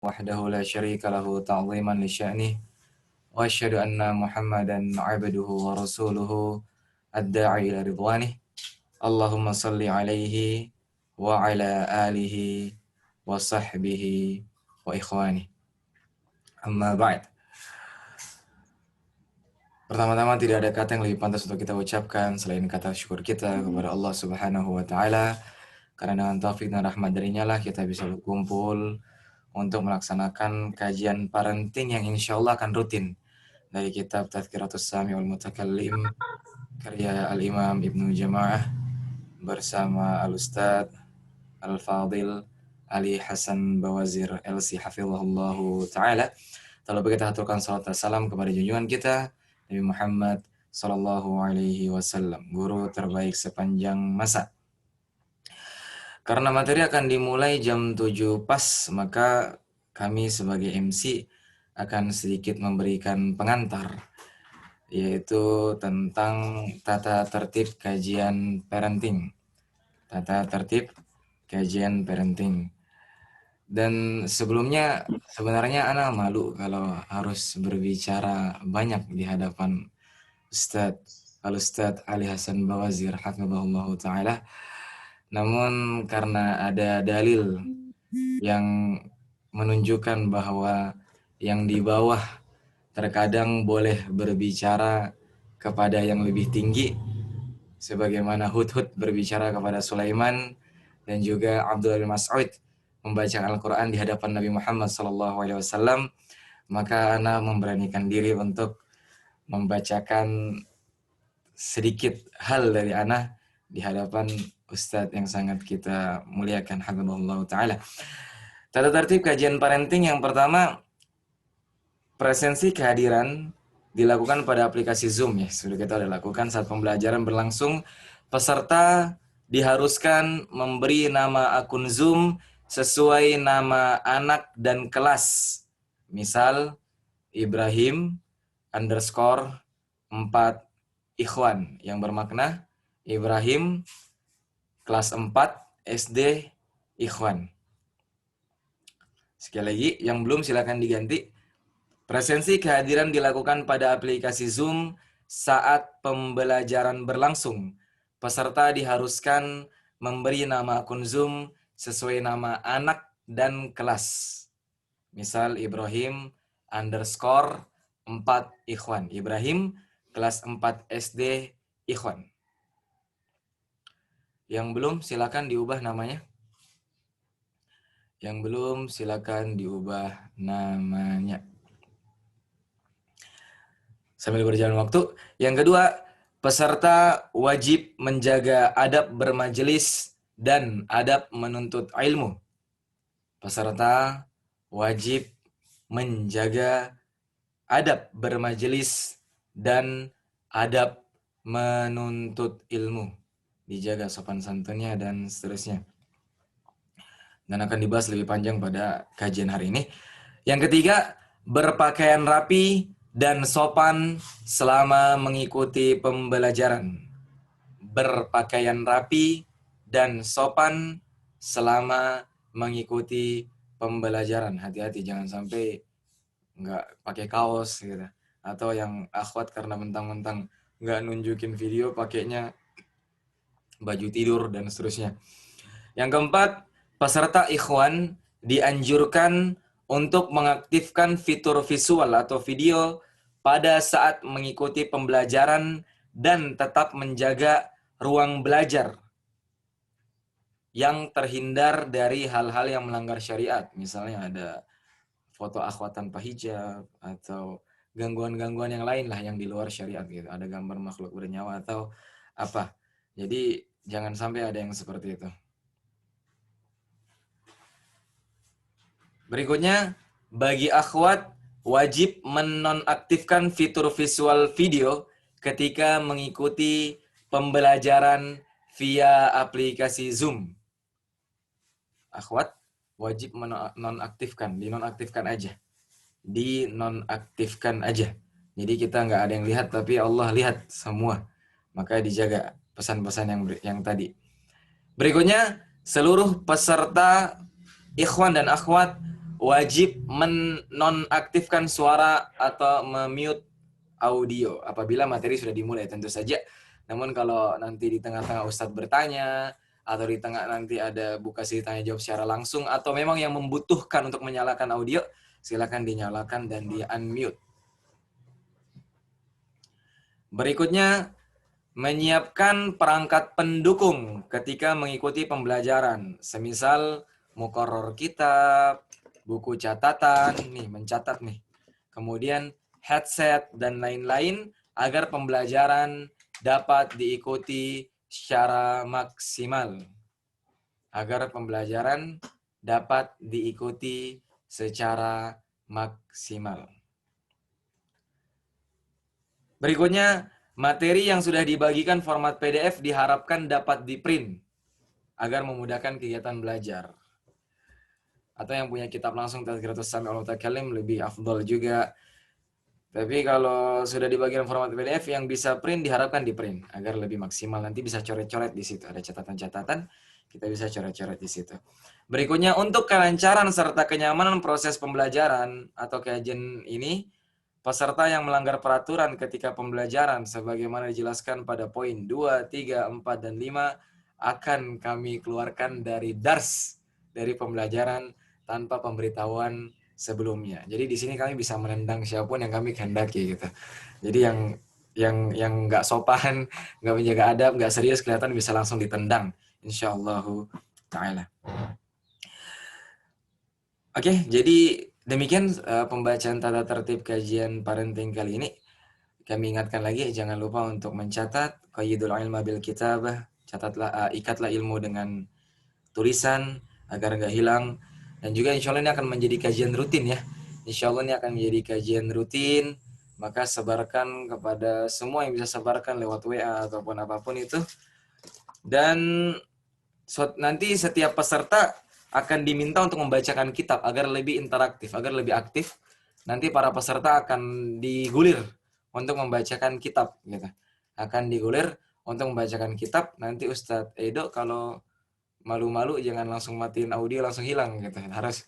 وحده لا شريك له تعظيما لشأنه وأشهد أن محمدا عبده ورسوله الداعي إلى رضوانه اللهم صل عليه وعلى آله وصحبه وإخوانه أما بعد. Pertama-tama tidak ada kata yang lebih pantas untuk kita ucapkan selain kata syukur kita kepada Allah Subhanahu wa taala, karena dengan taufik dan rahmat darinya lah kita bisa berkumpul untuk melaksanakan kajian parenting yang insya Allah akan rutin dari kitab Tadhkiratus Sami wal Mutakallim karya Al-Imam Ibnu Jamaah bersama Al-Ustadz Al-Fadil Ali Hasan Bawazir LC Hafizahullahu Ta'ala. Lalu kita haturkan salat dan salam kepada junjungan kita Nabi Muhammad Sallallahu Alaihi Wasallam, guru terbaik sepanjang masa. Karena materi akan dimulai jam 7 pas, maka kami sebagai MC akan sedikit memberikan pengantar, yaitu tentang tata tertib kajian parenting. Tata tertib kajian parenting. Dan sebelumnya sebenarnya Ana malu kalau harus berbicara banyak di hadapan Al-Ustadz Ali Hasan Bawazir hafizahullah ta'ala. Namun karena ada dalil yang menunjukkan bahwa yang di bawah terkadang boleh berbicara kepada yang lebih tinggi, sebagaimana Hudhud berbicara kepada Sulaiman dan juga Abdullah bin Mas'ud membaca Al-Quran di hadapan Nabi Muhammad SAW, maka Ana memberanikan diri untuk membacakan sedikit hal dari Ana di hadapan Ustadz yang sangat kita muliakan, hafizahullah ta'ala. Tata tertib kajian parenting yang pertama, presensi kehadiran dilakukan pada aplikasi Zoom ya. Sudah kita lakukan saat pembelajaran berlangsung. Peserta diharuskan memberi nama akun Zoom sesuai nama anak dan kelas. Misal Ibrahim _4 Ikhwan, yang bermakna Ibrahim kelas 4 SD Ikhwan. Sekali lagi, yang belum silakan diganti. Presensi kehadiran dilakukan pada aplikasi Zoom saat pembelajaran berlangsung. Peserta diharuskan memberi nama akun Zoom sesuai nama anak dan kelas. Misal Ibrahim _4 Ikhwan. Ibrahim kelas 4 SD Ikhwan. Yang belum silakan diubah namanya. Yang belum silakan diubah namanya. Sambil berjalan waktu. Yang kedua, peserta wajib menjaga adab bermajelis dan adab menuntut ilmu. Peserta wajib menjaga adab bermajelis dan adab menuntut ilmu. Dijaga sopan santunnya dan seterusnya. Dan akan dibahas lebih panjang pada kajian hari ini. Yang ketiga, berpakaian rapi dan sopan selama mengikuti pembelajaran. Berpakaian rapi dan sopan selama mengikuti pembelajaran. Hati-hati, jangan sampai nggak pakai kaos gitu. Atau yang akhwat karena mentang-mentang nggak nunjukin video, pakainya baju tidur dan seterusnya. Yang keempat, peserta ikhwan dianjurkan untuk mengaktifkan fitur visual atau video pada saat mengikuti pembelajaran dan tetap menjaga ruang belajar yang terhindar dari hal-hal yang melanggar syariat. Misalnya ada foto akhwat tanpa hijab atau gangguan-gangguan yang lain lah yang di luar syariat gitu. Ada gambar makhluk bernyawa atau apa. Jadi jangan sampai ada yang seperti itu. Berikutnya, bagi akhwat wajib menonaktifkan fitur visual video ketika mengikuti pembelajaran via aplikasi Zoom. Akhwat wajib menonaktifkan, dinonaktifkan aja. Dinonaktifkan aja. Jadi kita nggak ada yang lihat, tapi Allah lihat semua. Maka dijaga pesan-pesan yang tadi. Berikutnya, seluruh peserta ikhwan dan akhwat wajib menonaktifkan suara atau memute audio apabila materi sudah dimulai tentu saja. Namun kalau nanti di tengah-tengah Ustadz bertanya atau di tengah nanti ada buka sesi tanya jawab secara langsung atau memang yang membutuhkan untuk menyalakan audio, silakan dinyalakan dan di unmute. Berikutnya, menyiapkan perangkat pendukung ketika mengikuti pembelajaran, semisal muqarrar kitab, buku catatan, nih mencatat nih. Kemudian headset dan lain-lain agar pembelajaran dapat diikuti secara maksimal. Agar pembelajaran dapat diikuti secara maksimal. Berikutnya, materi yang sudah dibagikan format PDF diharapkan dapat di-print agar memudahkan kegiatan belajar. Atau yang punya kitab langsung Tazkiratus Sami' wal Mutakallim lebih afdol juga. Tapi kalau sudah dibagikan format PDF yang bisa print diharapkan di-print agar lebih maksimal. Nanti bisa coret-coret di situ, ada catatan-catatan, kita bisa coret-coret di situ. Berikutnya, untuk kelancaran serta kenyamanan proses pembelajaran atau kajian ini, peserta yang melanggar peraturan ketika pembelajaran sebagaimana dijelaskan pada poin 2, 3, 4, dan 5 akan kami keluarkan dari dars, dari pembelajaran tanpa pemberitahuan sebelumnya. Jadi di sini kami bisa menendang siapapun yang kami kehendaki gitu. Jadi yang nggak sopan, nggak menjaga adab, nggak serius kelihatan bisa langsung ditendang. Insyaallah ta'ala. Oke, jadi demikian pembacaan tata tertib kajian parenting kali ini. Kami ingatkan lagi, jangan lupa untuk mencatat qayyidul ilma bil kitabah, catatlah, ikatlah ilmu dengan tulisan agar nggak hilang. Dan juga insya Allah ini akan menjadi kajian rutin ya. Insya Allah ini akan menjadi kajian rutin. Maka sebarkan kepada semua yang bisa sebarkan lewat WA ataupun apapun itu. Dan nanti setiap peserta akan diminta untuk membacakan kitab agar lebih interaktif, agar lebih aktif. Nanti para peserta akan digulir untuk membacakan kitab gitu. Akan digulir untuk membacakan kitab. Nanti Ustadz Edo kalau malu-malu jangan langsung matiin audio langsung hilang gitu. Harus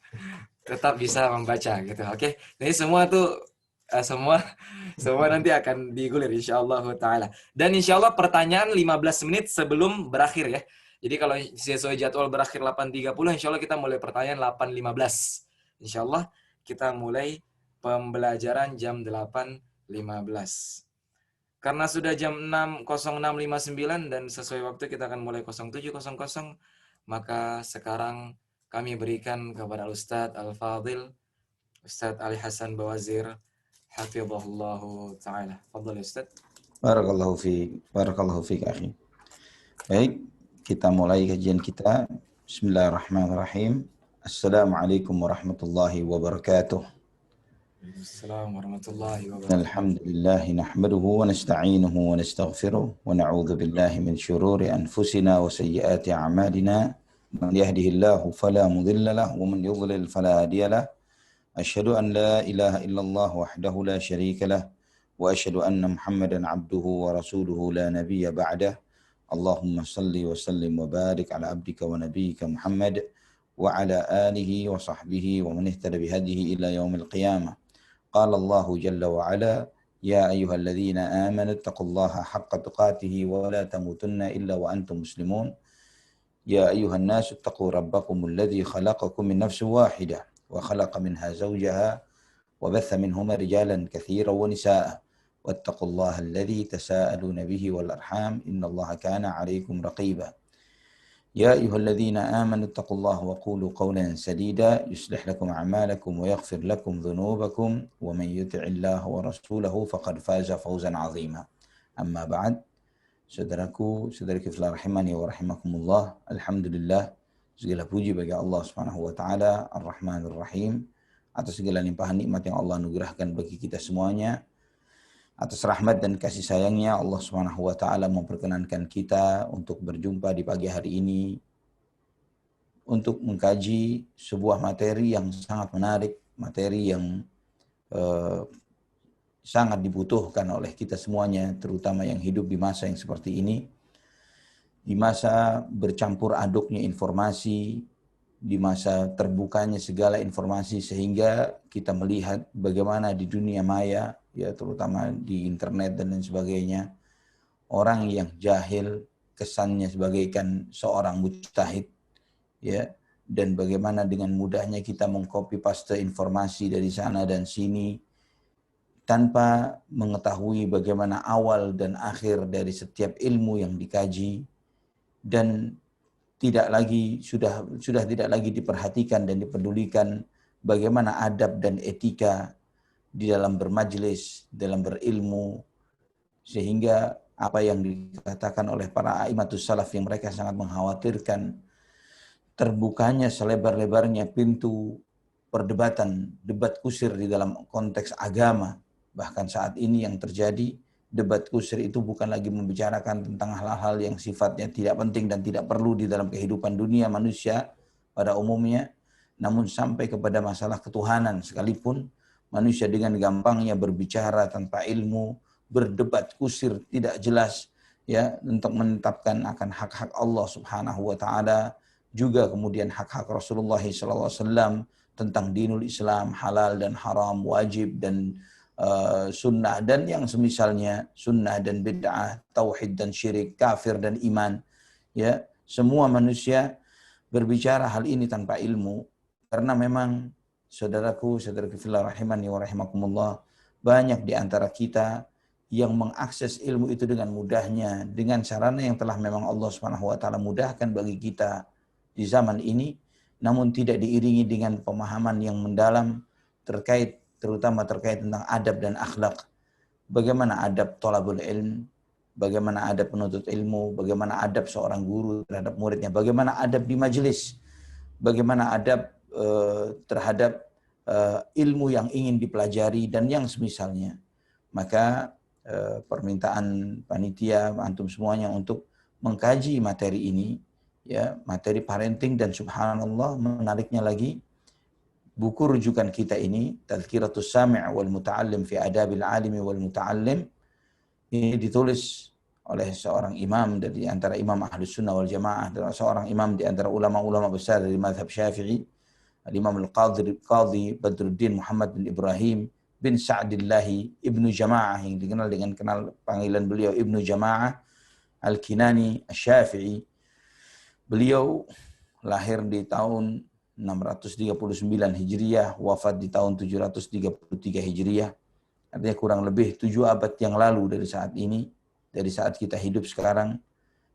tetap bisa membaca gitu. Oke. Jadi semua tuh semua nanti akan digulir insyaallah taala. Dan insyaallah pertanyaan 15 menit sebelum berakhir ya. Jadi kalau sesuai jadwal berakhir 8.30, insya Allah kita mulai pertanyaan 8.15. Insya Allah kita mulai pembelajaran jam 8.15. Karena sudah jam 06.59 dan sesuai waktu kita akan mulai 07.00, maka sekarang kami berikan kepada Ustadz Al-Fadil, Ustadz Ali Hasan Bawazir, hafizahullahu ta'ala. Fadhal Ustadz. Barakallahu fiik akhi. Baik, kita mulai kajian kita. Bismillahirrahmanirrahim. Assalamualaikum warahmatullahi wabarakatuh. Assalamualaikum warahmatullahi wabarakatuh. Alhamdulillah nahmaduhu wa nasta'inuhu wa nastaghfiruh wa na'udzu billahi min syururi anfusina wa sayyiati a'malina. Man yahdihillahu fala mudilla lahu wa man yudlil fala hadiya lahu. Asyhadu an la ilaha illallah wahdahu la syarika lah wa asyhadu anna Muhammadan abduhu wa rasuluhu la nabiyya ba'dah. Allahumma salli wa sallim wa barik ala abdika wa nabiyyika Muhammad wa ala alihi wa sahbihi wa man ihtada bihadihi ila yaumil qiyamah. Qala Allah jalla wa ala, ya ayyuhalladzina amanu taqullaha haqqa tuqatih wa la tamutunna illa wa antum muslimun. Ya ayyuhan nasu taqu rabbakumul ladzi khalaqakum min nafsin wahidah wa khalaqa minha zawjaha wa batha minhuma rijalan katsiran wa nisaa. واتقوا الله الذي تساءلون به والأرحام إن الله كان عليكم رقيبا يا أيها الذين آمنوا اتقوا الله وقولوا قولا سديدا يصلح لكم أعمالكم ويغفر لكم ذنوبكم ومن يطع الله ورسوله فقد فاز فوزا عظيما أما بعد saudaraku fillah rahimani wa rahimakumullah. Alhamdulillah, segala puji bagi Allah Subhanahu wa taala Ar-Rahmanir Rahim atas segala limpahan nikmat yang Allah anugerahkan bagi kita semuanya. Atas rahmat dan kasih sayangnya Allah Subhanahu wa taala memperkenankan kita untuk berjumpa di pagi hari ini untuk mengkaji sebuah materi yang sangat menarik, materi yang sangat dibutuhkan oleh kita semuanya, terutama yang hidup di masa yang seperti ini, di masa bercampur aduknya informasi, di masa terbukanya segala informasi, sehingga kita melihat bagaimana di dunia maya, ya terutama di internet dan lain sebagainya, orang yang jahil kesannya sebagaikan seorang mujtahid, ya, dan bagaimana dengan mudahnya kita mengcopy paste informasi dari sana dan sini tanpa mengetahui bagaimana awal dan akhir dari setiap ilmu yang dikaji, dan sudah tidak lagi diperhatikan dan dipedulikan bagaimana adab dan etika di dalam bermajlis, dalam berilmu, sehingga apa yang dikatakan oleh para a'immatus salaf yang mereka sangat mengkhawatirkan terbukanya selebar-lebarnya pintu perdebatan, debat kusir di dalam konteks agama. Bahkan saat ini yang terjadi, debat kusir itu bukan lagi membicarakan tentang hal-hal yang sifatnya tidak penting dan tidak perlu di dalam kehidupan dunia manusia pada umumnya, namun sampai kepada masalah ketuhanan sekalipun, manusia dengan gampangnya berbicara tanpa ilmu, berdebat kusir tidak jelas, ya, untuk menetapkan akan hak-hak Allah Subhanahu wa taala, juga kemudian hak-hak Rasulullah SAW tentang dinul Islam, halal dan haram, wajib dan sunnah, dan yang semisalnya, sunnah dan bid'ah, tauhid dan syirik, kafir dan iman. Ya, semua manusia berbicara hal ini tanpa ilmu, karena memang saudaraku fillah rahimani wa rahimakumullah, banyak di antara kita yang mengakses ilmu itu dengan mudahnya, dengan sarana yang telah memang Allah Subhanahu wa taala mudahkan bagi kita di zaman ini, namun tidak diiringi dengan pemahaman yang mendalam terutama terkait tentang adab dan akhlak. Bagaimana adab thalabul ilm, bagaimana adab penuntut ilmu, bagaimana adab seorang guru terhadap muridnya, bagaimana adab di majelis, bagaimana adab terhadap ilmu yang ingin dipelajari dan yang semisalnya. Maka permintaan panitia antum semuanya untuk mengkaji materi ini, ya, materi parenting, dan subhanallah menariknya lagi, buku rujukan kita ini, Tadhkiratus Sami' wal Muta'allim fi Adabil Alimi wal Muta'allim, ini ditulis oleh seorang imam dari antara imam Ahlus Sunnah wal Jamaah, dan seorang imam di antara ulama-ulama besar dari mazhab Syafi'i, Al-Imam Al-Qadhi Badruddin Muhammad bin Ibrahim bin Sa'dillahi Ibnu Jama'ah, yang dikenal dengan panggilan beliau Ibnu Jama'ah Al-Kinani Asy-Syafi'i. Beliau lahir di tahun 639 Hijriah, wafat di tahun 733 Hijriah. Artinya kurang lebih 7 abad yang lalu dari saat ini, dari saat kita hidup sekarang.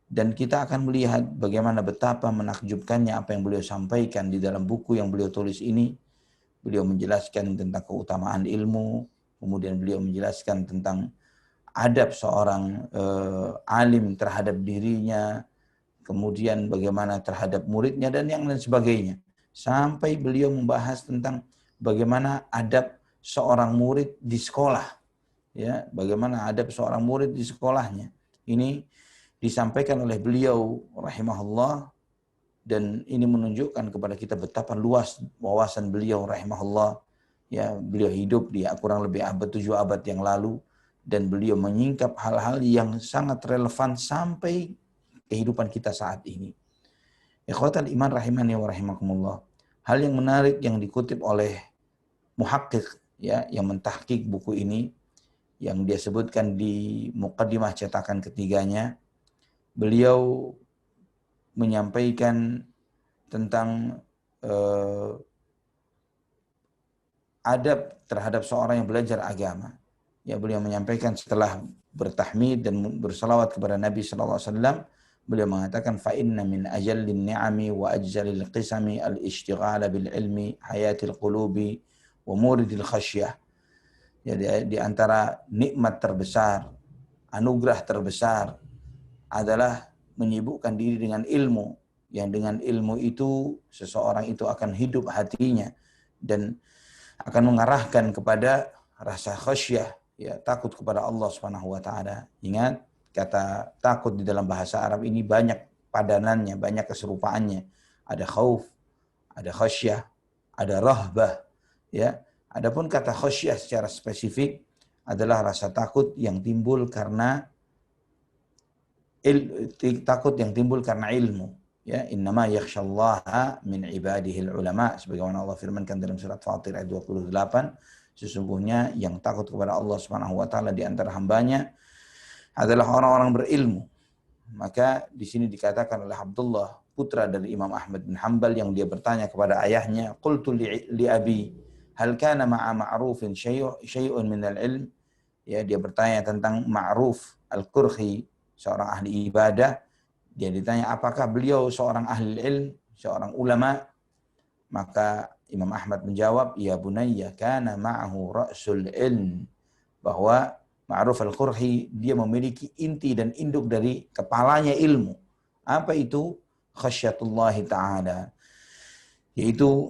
Dan kita akan melihat bagaimana betapa menakjubkannya apa yang beliau sampaikan di dalam buku yang beliau tulis ini. Beliau menjelaskan tentang keutamaan ilmu, kemudian beliau menjelaskan tentang adab seorang alim terhadap dirinya, kemudian bagaimana terhadap muridnya, dan yang lain sebagainya. Sampai beliau membahas tentang bagaimana adab seorang murid di sekolah, ya, bagaimana adab seorang murid di sekolahnya. Ini disampaikan oleh beliau rahimahullah, dan ini menunjukkan kepada kita betapa luas wawasan beliau rahimahullah. Ya, beliau hidup di kurang lebih 7 abad yang lalu, dan beliau menyingkap hal-hal yang sangat relevan sampai kehidupan kita saat ini. Ikhwatal iman rahimani wa rahimakumullah. Hal yang menarik yang dikutip oleh muhaqqiq, ya, yang mentahqiq buku ini, yang dia sebutkan di muqaddimah cetakan ketiganya, beliau menyampaikan tentang adab terhadap seorang yang belajar agama. Ya, beliau menyampaikan setelah bertahmid dan bersalawat kepada Nabi SAW, beliau mengatakan fa inna min ajallin ni'ami wa ajjalil qisami al-ishtighala bil ilmi hayatil qulubi wa muridil khasyah. Jadi di antara nikmat terbesar, anugerah terbesar adalah menyibukkan diri dengan ilmu, yang dengan ilmu itu seseorang itu akan hidup hatinya dan akan mengarahkan kepada rasa khasyah, ya, takut kepada Allah Subhanahu wa taala. Ingat, kata takut di dalam bahasa Arab ini banyak padanannya, banyak keserupaannya. Ada khauf, ada khasyah, ada rahbah, ya. Adapun kata khasyah secara spesifik adalah rasa takut yang timbul karena ilmu, Ya, innama yakhsyallaha min ibadihil ulama, sebagaimana Allah firmankan dalam surat Fatir ayat 28, sesungguhnya yang takut kepada Allah Subhanahu wa taala di antara hambanya adalah orang-orang berilmu. Maka di sini dikatakan oleh Abdullah, putra dari Imam Ahmad bin Hanbal, yang dia bertanya kepada ayahnya, qultu li abi hal kana ma'a ma'rufin syai'un min al-ilm. Ya, dia bertanya tentang Ma'ruf Al-Qurhi, seorang ahli ibadah. Dia ditanya apakah beliau seorang ahli ilm, seorang ulama. Maka Imam Ahmad menjawab, ya bunayya kana ma'ahu ra'sul ilm, bahwa Ma'ruf Al-Qurhi dia memiliki inti dan induk dari kepalanya ilmu. Apa itu? Khasyatullahi ta'ala, yaitu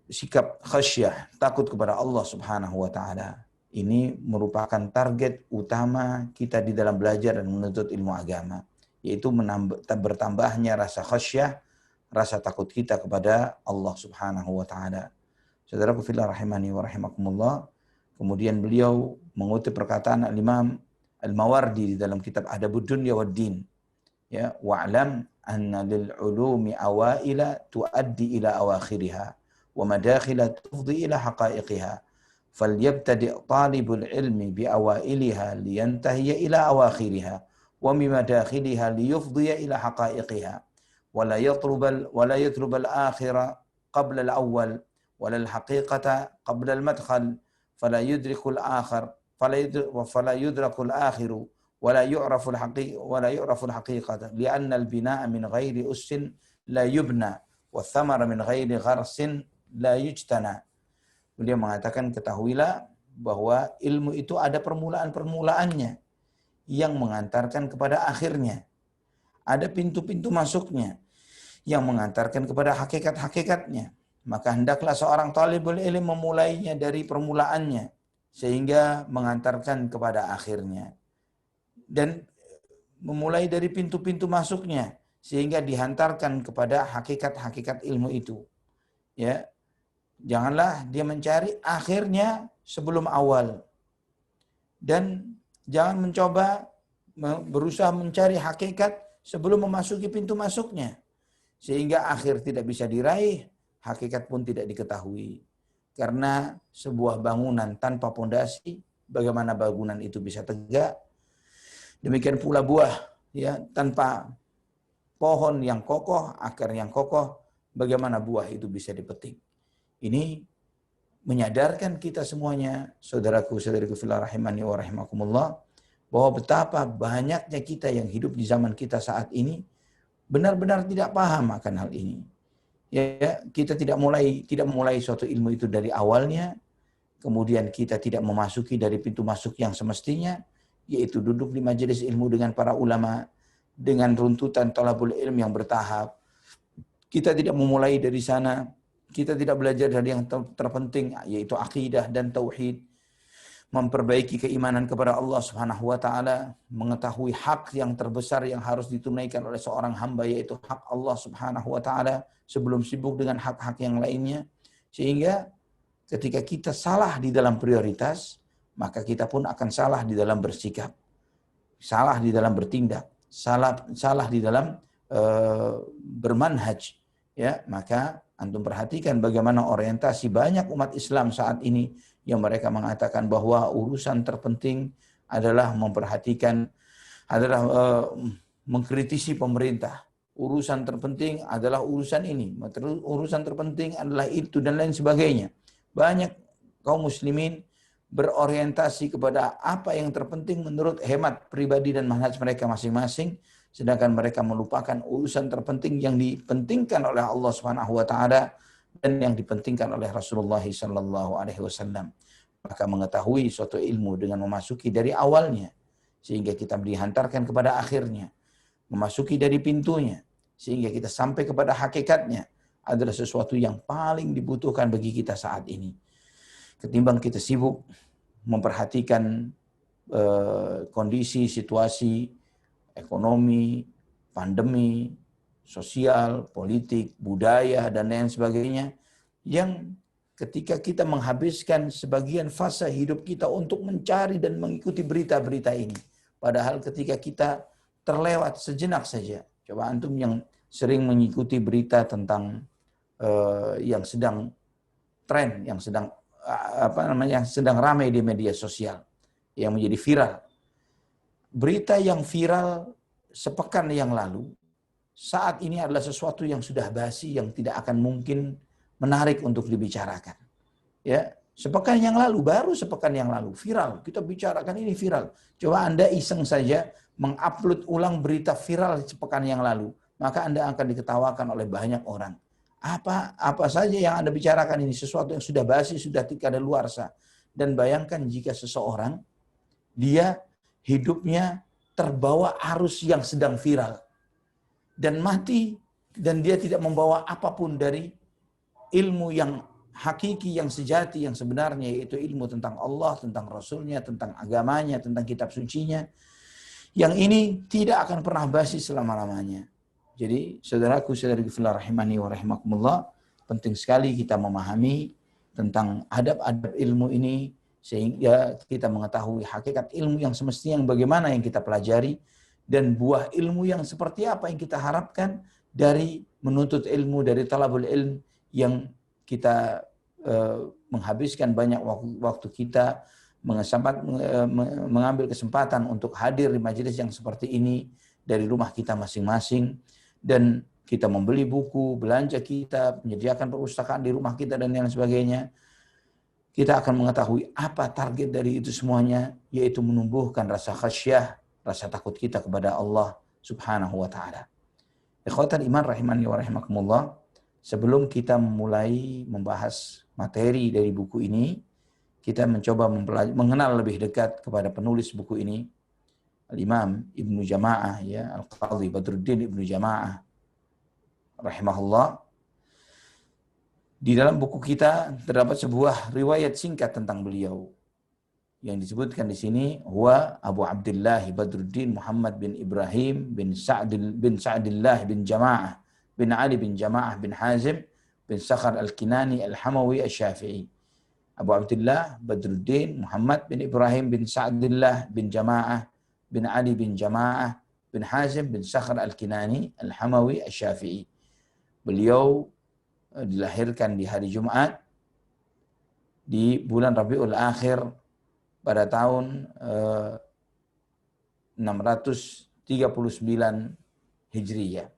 sikap khasyah, takut kepada Allah Subhanahu wa taala. Ini merupakan target utama kita di dalam belajar dan menuntut ilmu agama, yaitu bertambahnya rasa khasyah, rasa takut kita kepada Allah Subhanahu wa taala. Saudaraku fillah rahimani wa rahimakumullah, kemudian beliau mengutip perkataan Al-Imam Al-Mawardi di dalam kitab Adabud Dunya wad Din. Ya, wa'lam anna lil ulumi awaila tuaddi ila awakhiriha wa madakhila tufdi ila haqaiqiha. Falyabtadi' talibul ilmi bi awailiha liyantahiya ila awakhiriha wa mimadakhiliha liyufdiya ila haqaiqiha. Wala yatlub al-akhira qabla al-awwal wala al-haqiqata qabla al-madkhal fala yudriku al-akhir fala yudraku al-akhiru ولا يعرف الحقيقة لأن البناء من غير أس لا يبنى والثمر من غير غرس لا يجتنى. Beliau mengatakan, ketahuilah bahwa ilmu itu ada permulaan-permulaannya yang mengantarkan kepada akhirnya. Ada pintu-pintu masuknya yang mengantarkan kepada hakikat-hakikatnya. Maka hendaklah seorang talibul ilm memulainya dari permulaannya sehingga mengantarkan kepada akhirnya. Dan memulai dari pintu-pintu masuknya sehingga dihantarkan kepada hakikat-hakikat ilmu itu. Ya, janganlah dia mencari akhirnya sebelum awal, dan jangan mencoba berusaha mencari hakikat sebelum memasuki pintu masuknya, sehingga akhir tidak bisa diraih, hakikat pun tidak diketahui. Karena sebuah bangunan tanpa pondasi, bagaimana bangunan itu bisa tegak? Demikian pula buah, ya, tanpa pohon yang kokoh, akar yang kokoh, bagaimana buah itu bisa dipetik? Ini menyadarkan kita semuanya, saudaraku-saudariku fillah rahimani wa rahimakumullah, bahwa betapa banyaknya kita yang hidup di zaman kita saat ini benar-benar tidak paham akan hal ini. Ya, kita tidak memulai suatu ilmu itu dari awalnya, kemudian kita tidak memasuki dari pintu masuk yang semestinya, yaitu duduk di majelis ilmu dengan para ulama dengan runtutan talabul ilm yang bertahap. Kita tidak memulai dari sana, kita tidak belajar dari yang terpenting, yaitu akidah dan tauhid, memperbaiki keimanan kepada Allah Subhanahu wa taala, mengetahui hak yang terbesar yang harus ditunaikan oleh seorang hamba, yaitu hak Allah Subhanahu wa taala, sebelum sibuk dengan hak-hak yang lainnya. Sehingga ketika kita salah di dalam prioritas, maka kita pun akan salah di dalam bersikap, salah di dalam bertindak, salah di dalam bermanhaj. Ya, maka antum perhatikan bagaimana orientasi banyak umat Islam saat ini, yang mereka mengatakan bahwa urusan terpenting adalah mengkritisi pemerintah. Urusan terpenting adalah urusan ini, urusan terpenting adalah itu, dan lain sebagainya. Banyak kaum muslimin berorientasi kepada apa yang terpenting menurut hemat pribadi dan manhaj mereka masing-masing, sedangkan mereka melupakan urusan terpenting yang dipentingkan oleh Allah Subhanahu wa taala dan yang dipentingkan oleh Rasulullah sallallahu alaihi wasallam. Maka mengetahui suatu ilmu dengan memasuki dari awalnya sehingga kita dihantarkan kepada akhirnya, memasuki dari pintunya sehingga kita sampai kepada hakikatnya, adalah sesuatu yang paling dibutuhkan bagi kita saat ini. Ketimbang kita sibuk memperhatikan kondisi, situasi, ekonomi, pandemi, sosial, politik, budaya, dan lain sebagainya, yang ketika kita menghabiskan sebagian fase hidup kita untuk mencari dan mengikuti berita-berita ini, padahal ketika kita terlewat sejenak saja, coba antum yang sering mengikuti berita tentang yang sedang tren, yang sedang yang sedang ramai di media sosial, yang menjadi viral. Berita yang viral sepekan yang lalu, saat ini adalah sesuatu yang sudah basi, yang tidak akan mungkin menarik untuk dibicarakan. Ya, sepekan yang lalu, baru sepekan yang lalu, viral. Kita bicarakan ini viral. Coba Anda iseng saja mengupload ulang berita viral sepekan yang lalu, maka Anda akan diketawakan oleh banyak orang. Apa saja yang Anda bicarakan ini, sesuatu yang sudah basi, sudah kadaluarsa. Dan bayangkan jika seseorang, dia hidupnya terbawa arus yang sedang viral. Dan mati, dan dia tidak membawa apapun dari ilmu yang hakiki, yang sejati, yang sebenarnya, yaitu ilmu tentang Allah, tentang Rasulnya, tentang agamanya, tentang kitab sucinya. Yang ini tidak akan pernah basi selama-lamanya. Jadi, saudaraku, saudari fillah rahimani wa rahimakumullah, penting sekali kita memahami tentang adab-adab ilmu ini, sehingga kita mengetahui hakikat ilmu yang semestinya yang bagaimana yang kita pelajari, dan buah ilmu yang seperti apa yang kita harapkan dari menuntut ilmu, dari talabul ilm, yang kita menghabiskan banyak waktu kita, mengambil kesempatan untuk hadir di majelis yang seperti ini dari rumah kita masing-masing, dan kita membeli buku, belanja kitab, menyediakan perpustakaan di rumah kita dan lain sebagainya. Kita akan mengetahui apa target dari itu semuanya, yaitu menumbuhkan rasa khasyah, rasa takut kita kepada Allah Subhanahu wa taala. Ikhwatal iman rahimani wa rahimakumullah, sebelum kita mulai membahas materi dari buku ini, kita mencoba mengenal lebih dekat kepada penulis buku ini, Al-Imam Ibnu Jama'ah, ya, Al-Qadhi Badruddin Ibnu Jama'ah rahimahullah. Di dalam buku kita terdapat sebuah riwayat singkat tentang beliau. Yang disebutkan di sini, huwa Abu Abdullah Badruddin Muhammad bin Ibrahim bin Sa'dillah bin Jama'ah bin Ali bin Jama'ah bin Hazim bin Sakhar Al-Kinani Al-Hamawi Al-Syafi'i. Abu Abdullah Badruddin Muhammad bin Ibrahim bin Sa'dillah bin Jama'ah bin Ali bin Jama'ah bin Hazim bin Sakhar Al-Kinani Al-Hamawi Al-Syafi'i. Beliau dilahirkan di hari Jumat di bulan Rabiul Akhir pada tahun 639 Hijriyah.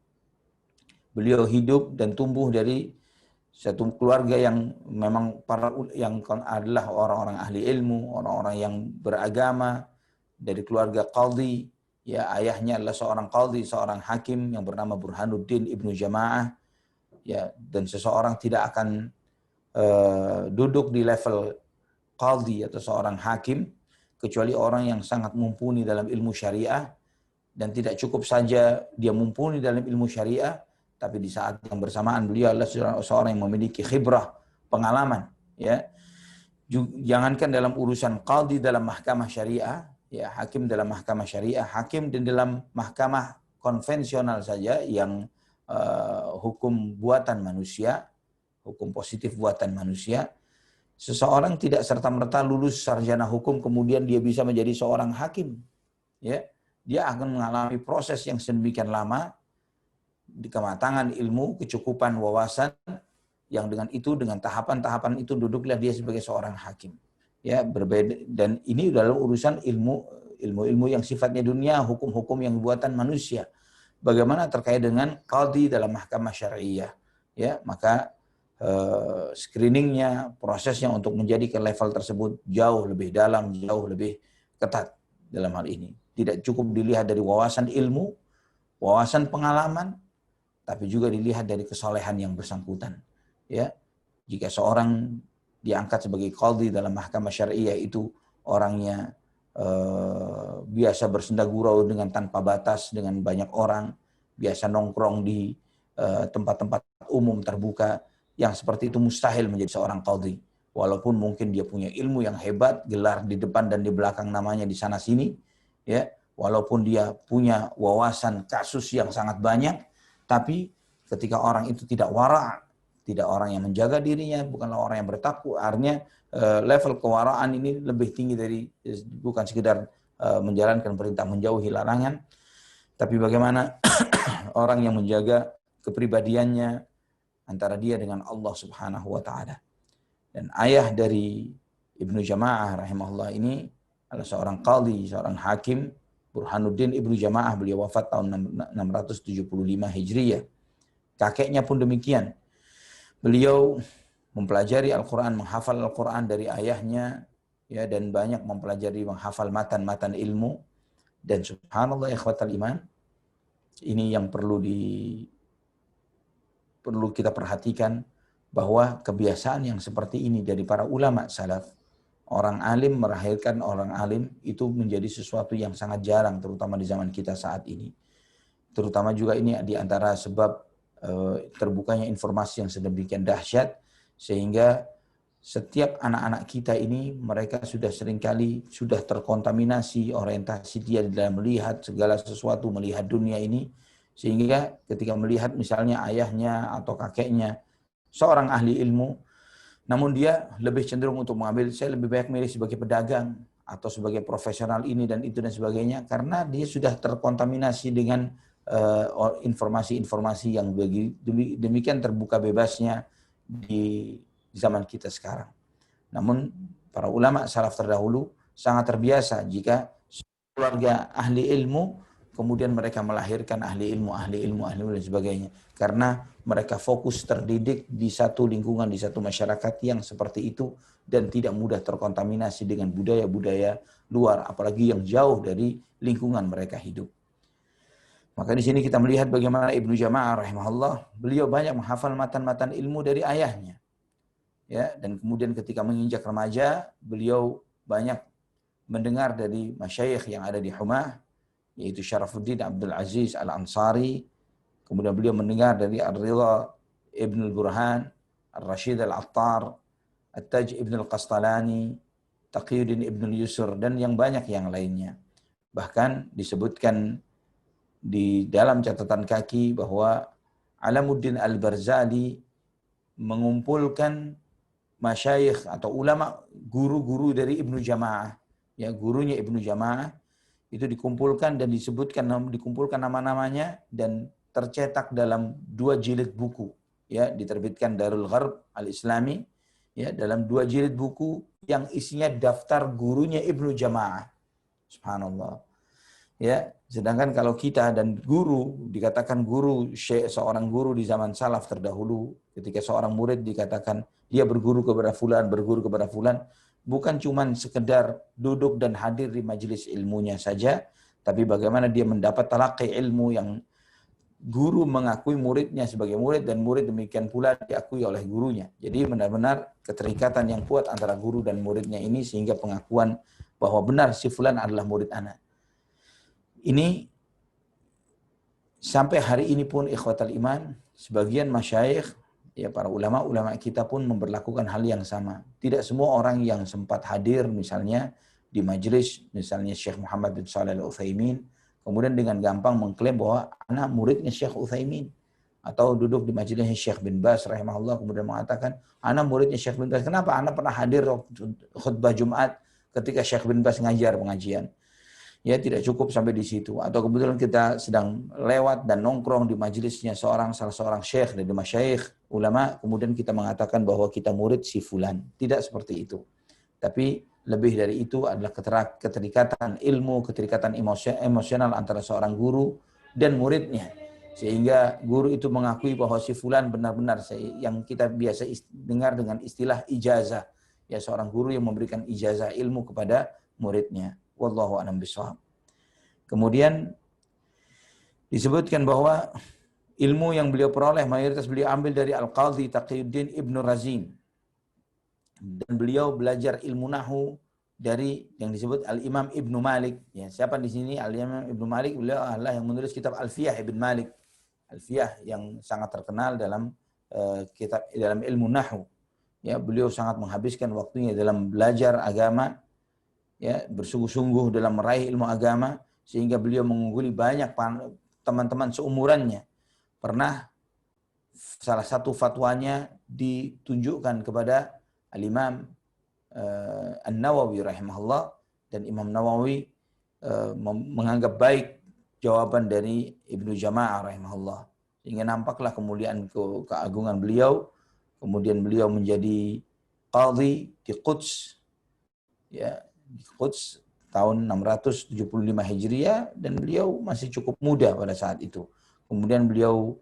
Beliau hidup dan tumbuh dari satu keluarga yang memang yang adalah orang-orang ahli ilmu, orang-orang yang beragama, dari keluarga qadhi. Ya, ayahnya adalah seorang qadhi, seorang hakim yang bernama Burhanuddin Ibnu Jama'ah. Ya, dan seseorang tidak akan duduk di level qadhi atau seorang hakim kecuali orang yang sangat mumpuni dalam ilmu syariah, dan tidak cukup saja dia mumpuni dalam ilmu syariah, tapi di saat yang bersamaan beliau adalah seorang yang memiliki khibrah, pengalaman, ya. Jangankan dalam urusan qadhi dalam mahkamah syariah, ya, hakim dalam mahkamah syariah, hakim dan dalam mahkamah konvensional saja yang hukum buatan manusia, hukum positif buatan manusia, seseorang tidak serta-merta lulus sarjana hukum kemudian dia bisa menjadi seorang hakim. Ya, dia akan mengalami proses yang sedemikian lama, di kematangan ilmu, kecukupan wawasan, yang dengan itu, dengan tahapan-tahapan itu duduklah dia sebagai seorang hakim. Ya, berbeda, dan ini dalam urusan ilmu yang sifatnya dunia, hukum-hukum yang buatan manusia. Bagaimana terkait dengan qadhi dalam mahkamah syariah? Ya, maka screeningnya, prosesnya untuk menjadi ke level tersebut jauh lebih dalam, jauh lebih ketat dalam hal ini. Tidak cukup dilihat dari wawasan ilmu, wawasan pengalaman, tapi juga dilihat dari kesolehan yang bersangkutan. Ya, jika seorang diangkat sebagai qadhi dalam mahkamah syariah itu orangnya biasa bersenda gurau dengan tanpa batas dengan banyak orang, biasa nongkrong di tempat-tempat umum terbuka, yang seperti itu mustahil menjadi seorang qadhi. Walaupun mungkin dia punya ilmu yang hebat, gelar di depan dan di belakang namanya di sana sini, ya, walaupun dia punya wawasan kasus yang sangat banyak, tapi ketika orang itu tidak wara', tidak orang yang menjaga dirinya, bukanlah orang yang bertakwa, artinya level kewaraan ini lebih tinggi dari bukan sekedar menjalankan perintah, menjauhi larangan, tapi bagaimana orang yang menjaga kepribadiannya, antara dia dengan Allah Subhanahu wa taala. Dan ayah dari Ibnu Jamaah rahimahullah ini adalah seorang qadhi, seorang hakim, Burhanuddin Ibnu Jamaah. Beliau wafat tahun 675 Hijriyah. Kakeknya pun demikian. Beliau mempelajari Al-Quran, menghafal Al-Quran dari ayahnya, ya, dan banyak mempelajari, menghafal matan-matan ilmu. Dan subhanallah ikhwatal iman, ini yang perlu kita perhatikan, bahwa kebiasaan yang seperti ini dari para ulama salaf, orang alim melahirkan orang alim, itu menjadi sesuatu yang sangat jarang, terutama di zaman kita saat ini. Terutama juga ini di antara sebab terbukanya informasi yang sedemikian dahsyat, sehingga setiap anak-anak kita ini, mereka sudah seringkali sudah terkontaminasi orientasi dia dalam melihat segala sesuatu, melihat dunia ini, sehingga ketika melihat misalnya ayahnya atau kakeknya seorang ahli ilmu, namun dia lebih cenderung untuk mengambil, saya lebih baik milih sebagai pedagang atau sebagai profesional ini dan itu dan sebagainya, karena dia sudah terkontaminasi dengan informasi-informasi yang demikian terbuka bebasnya di zaman kita sekarang. Namun para ulama salaf terdahulu sangat terbiasa jika keluarga ahli ilmu, kemudian mereka melahirkan ahli ilmu dan sebagainya. Karena mereka fokus terdidik di satu lingkungan, di satu masyarakat yang seperti itu, dan tidak mudah terkontaminasi dengan budaya-budaya luar, apalagi yang jauh dari lingkungan mereka hidup. Maka di sini kita melihat bagaimana Ibnu Jamaah rahimahullah, beliau banyak menghafal matan-matan ilmu dari ayahnya. Ya, dan kemudian ketika menginjak remaja, beliau banyak mendengar dari masyayikh yang ada di Humah, yaitu Syarafuddin Abdul Aziz Al-Ansari. Kemudian beliau mendengar dari Ar-Ridha Ibn Al-Burhan, Ar-Rashid Al-Attar, At-Taj Ibn Al-Qastalani, Taqiyuddin Ibn Al-Yusur, dan yang banyak yang lainnya. Bahkan disebutkan di dalam catatan kaki bahwa Alamuddin Al-Barzali mengumpulkan masyayikh atau ulama, guru-guru dari Ibnu Jamaah, ya, gurunya Ibnu Jamaah itu dikumpulkan dan dikumpulkan nama-namanya dan tercetak dalam 2 jilid buku, ya, diterbitkan Darul Gharb Al-Islami, ya, dalam 2 jilid buku yang isinya daftar gurunya Ibnu Jamaah. Subhanallah. Ya, sedangkan kalau kita dan guru, dikatakan guru, seorang guru di zaman salaf terdahulu, ketika seorang murid dikatakan dia berguru kepada fulan, bukan cuma sekedar duduk dan hadir di majelis ilmunya saja, tapi bagaimana dia mendapat talaqi ilmu yang guru mengakui muridnya sebagai murid, dan murid demikian pula diakui oleh gurunya. Jadi benar-benar keterikatan yang kuat antara guru dan muridnya ini, sehingga pengakuan bahwa benar si fulan adalah murid anak. Ini sampai hari ini pun ikhwatal iman, sebagian masyayikh, ya, para ulama kita pun memperlakukan hal yang sama. Tidak semua orang yang sempat hadir misalnya di majelis, misalnya Syekh Muhammad bin Shalih Al-Utsaimin, kemudian dengan gampang mengklaim bahwa anak muridnya Syekh Utsaimin, atau duduk di majelisnya Syekh bin Baz rahimahullah kemudian mengatakan anak muridnya Syekh bin Baz. Kenapa anak pernah hadir khutbah Jumat ketika Syekh bin Baz ngajar pengajian? Ya, tidak cukup sampai di situ. Atau kebetulan kita sedang lewat dan nongkrong di majelisnya salah seorang syekh dari masyayikh ulama, kemudian kita mengatakan bahwa kita murid si fulan. Tidak seperti itu. Tapi lebih dari itu adalah keterikatan ilmu, keterikatan emosional antara seorang guru dan muridnya. Sehingga guru itu mengakui bahwa si fulan benar-benar yang kita biasa dengar dengan istilah ijazah. Ya, seorang guru yang memberikan ijazah ilmu kepada muridnya. Wallahu a'lam bishawab. Kemudian disebutkan bahwa ilmu yang beliau peroleh mayoritas beliau ambil dari Al-Qadhi Taqiyuddin Ibnu Razin. Dan beliau belajar ilmu nahwu dari yang disebut Al-Imam Ibnu Malik. Ya, siapa di sini Al-Imam Ibnu Malik? Beliau adalah yang menulis kitab Alfiyah Ibn Malik. Alfiyah yang sangat terkenal dalam kitab dalam ilmu nahwu. Ya, beliau sangat menghabiskan waktunya dalam belajar agama, ya, bersungguh-sungguh dalam meraih ilmu agama, sehingga beliau mengungguli banyak teman-teman seumurannya. Pernah salah satu fatwanya ditunjukkan kepada Al-Imam An-Nawawi rahimahullah, dan Imam Nawawi menganggap baik jawaban dari Ibnu Jamaah rahimahullah. sehingga nampaklah kemuliaan keagungan beliau. Kemudian beliau menjadi qadhi di Quds, ya, di Quds tahun 675 Hijriah, dan beliau masih cukup muda pada saat itu. Kemudian beliau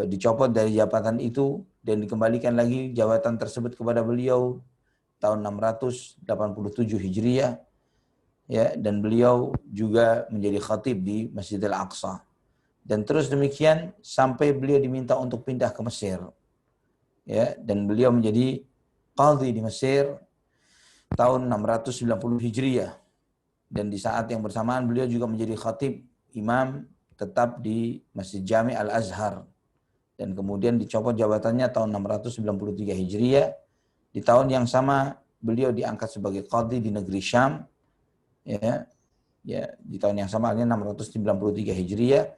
dicopot dari jabatan itu dan dikembalikan lagi jabatan tersebut kepada beliau tahun 687 Hijriah, ya, dan beliau juga menjadi khatib di Masjidil Aqsa. Dan terus demikian sampai beliau diminta untuk pindah ke Mesir, ya, dan beliau menjadi qadhi di Mesir tahun 690 Hijriah. Dan di saat yang bersamaan beliau juga menjadi khatib imam tetap di Masjid Jami Al-Azhar. Dan kemudian dicopot jabatannya tahun 693 Hijriah. Di tahun yang sama beliau diangkat sebagai qadhi di negeri Syam, ya, di tahun yang sama, artinya 693 Hijriah,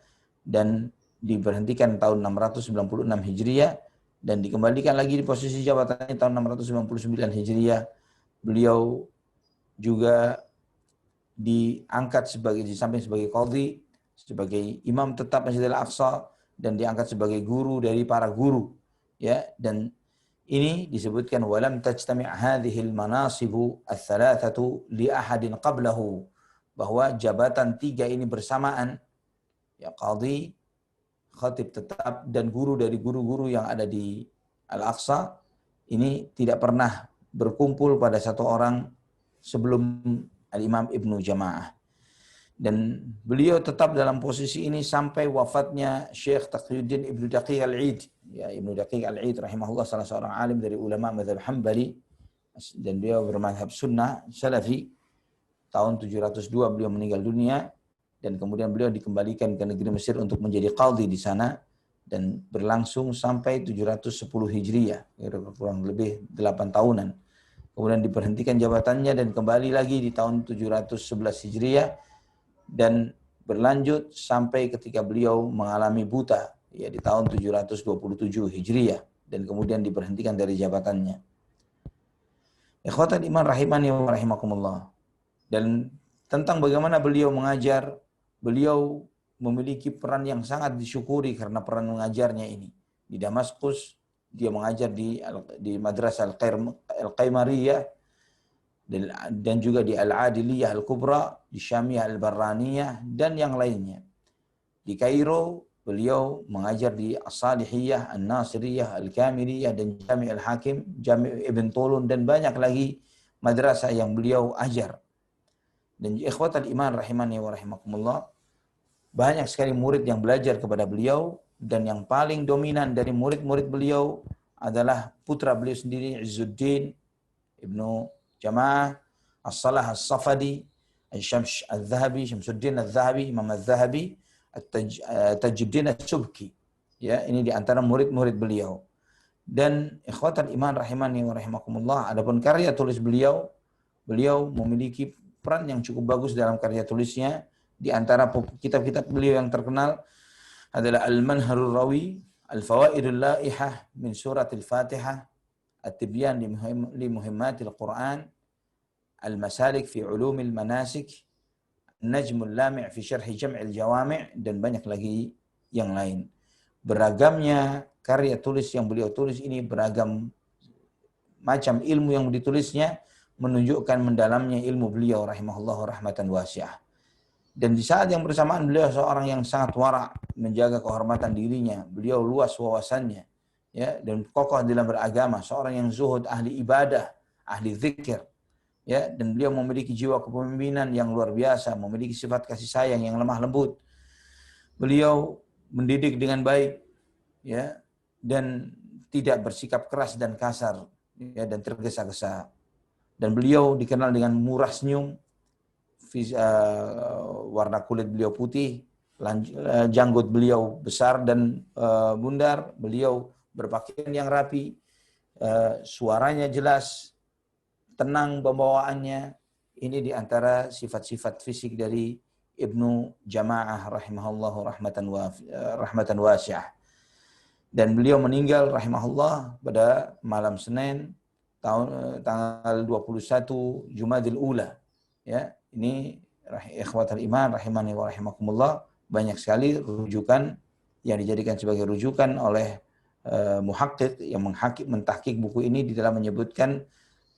dan diberhentikan tahun 696 Hijriah, dan dikembalikan lagi di posisi jabatannya tahun 699 Hijriah. Beliau juga diangkat di samping sebagai qadhi, sebagai imam tetap Masjidil Aqsa, dan diangkat sebagai guru dari para guru, ya. Dan ini disebutkan walam tajtami' hadhil manasibu ats-tsalatsatu li ahadin qablahu, bahwa jabatan tiga ini bersamaan, ya, qadhi, khatib tetap, dan guru dari guru-guru yang ada di Al-Aqsa, ini tidak pernah berkumpul pada satu orang sebelum Al-Imam Ibnu Jama'ah. Dan beliau tetap dalam posisi ini sampai wafatnya Syekh Taqiyuddin Ibnu Daqiq Al-Id. Ya, Ibnu Daqiq Al-Id rahimahullah, salah seorang alim dari ulama mazhab Hambali, dan beliau bermazhab sunnah salafi. Tahun 702 beliau meninggal dunia, dan kemudian beliau dikembalikan ke negeri Mesir untuk menjadi qadhi di sana, dan berlangsung sampai 710 Hijriah, kurang lebih 8 tahunan. Kemudian diberhentikan jabatannya dan kembali lagi di tahun 711 Hijriah, dan berlanjut sampai ketika beliau mengalami buta, ya, di tahun 727 Hijriah, dan kemudian diberhentikan dari jabatannya. Ikhwatal iman rahimani wa rahimakumullah. Dan tentang bagaimana beliau mengajar, beliau memiliki peran yang sangat disyukuri karena peran mengajarnya ini. Di Damaskus dia mengajar di Madrasah Al-Qaimariyah, dan juga di Al-Adiliyah Al-Kubra, di Syamiyah Al-Barraniyah, dan yang lainnya. Di Kairo beliau mengajar di As-Salihiyah, An-Nasiriyah, Al-Kamiliyah, dan Jami' Al-Hakim, Jami' Ibn Tulun, dan banyak lagi madrasah yang beliau ajar. Dan ikhwatal iman rahimani wa rahimakumullah, banyak sekali murid yang belajar kepada beliau, dan yang paling dominan dari murid-murid beliau adalah putra beliau sendiri, Izzuddin Ibnu Jama'ah, As-Salah As-Safadi, Al-Zahabi, Syamsuddin Al-Zahabi, Imam Al-Zahabi, Tajuddin As-Subki. Ya, ini di antara murid-murid beliau. Dan ikhwatal iman rahimani wa rahimakumullah, adapun karya tulis beliau memiliki peran yang cukup bagus dalam karya tulisnya. Di antara kitab-kitab beliau yang terkenal adalah Al-Manharur Rawi, Al-Fawaidul Laihah min Surat Al-Fatihah, At-Tibyan li Muhimmatil Quran, Al-Masalik fi Ulumil Manasik, Najmul Lami' fi Syarhi Jam'il Jawami', dan banyak lagi yang lain. Beragamnya karya tulis yang beliau tulis ini, beragam macam ilmu yang ditulisnya, menunjukkan mendalamnya ilmu beliau rahimahullah rahmatan wasi'ah. Dan di saat yang bersamaan beliau seorang yang sangat wara', menjaga kehormatan dirinya, beliau luas wawasannya, ya, dan kokoh dalam beragama, seorang yang zuhud, ahli ibadah, ahli zikir, ya, dan beliau memiliki jiwa kepemimpinan yang luar biasa, memiliki sifat kasih sayang yang lemah lembut. Beliau mendidik dengan baik, ya, dan tidak bersikap keras dan kasar, ya, dan tergesa-gesa. Dan beliau dikenal dengan murah senyum, warna kulit beliau putih, janggut beliau besar dan bundar, beliau berpakaian yang rapi, suaranya jelas, tenang pembawaannya. Ini di antara sifat-sifat fisik dari Ibnu Jama'ah rahimahullahu rahmatan wasi'ah. Dan beliau meninggal rahimahullah pada malam Senin tanggal 21 Jumadil Ula. Ya, ini ikhwatal iman rahimani wa rahimakumullah, banyak sekali rujukan yang dijadikan sebagai rujukan oleh muhaqqiq yang mentahqiq buku ini di dalam menyebutkan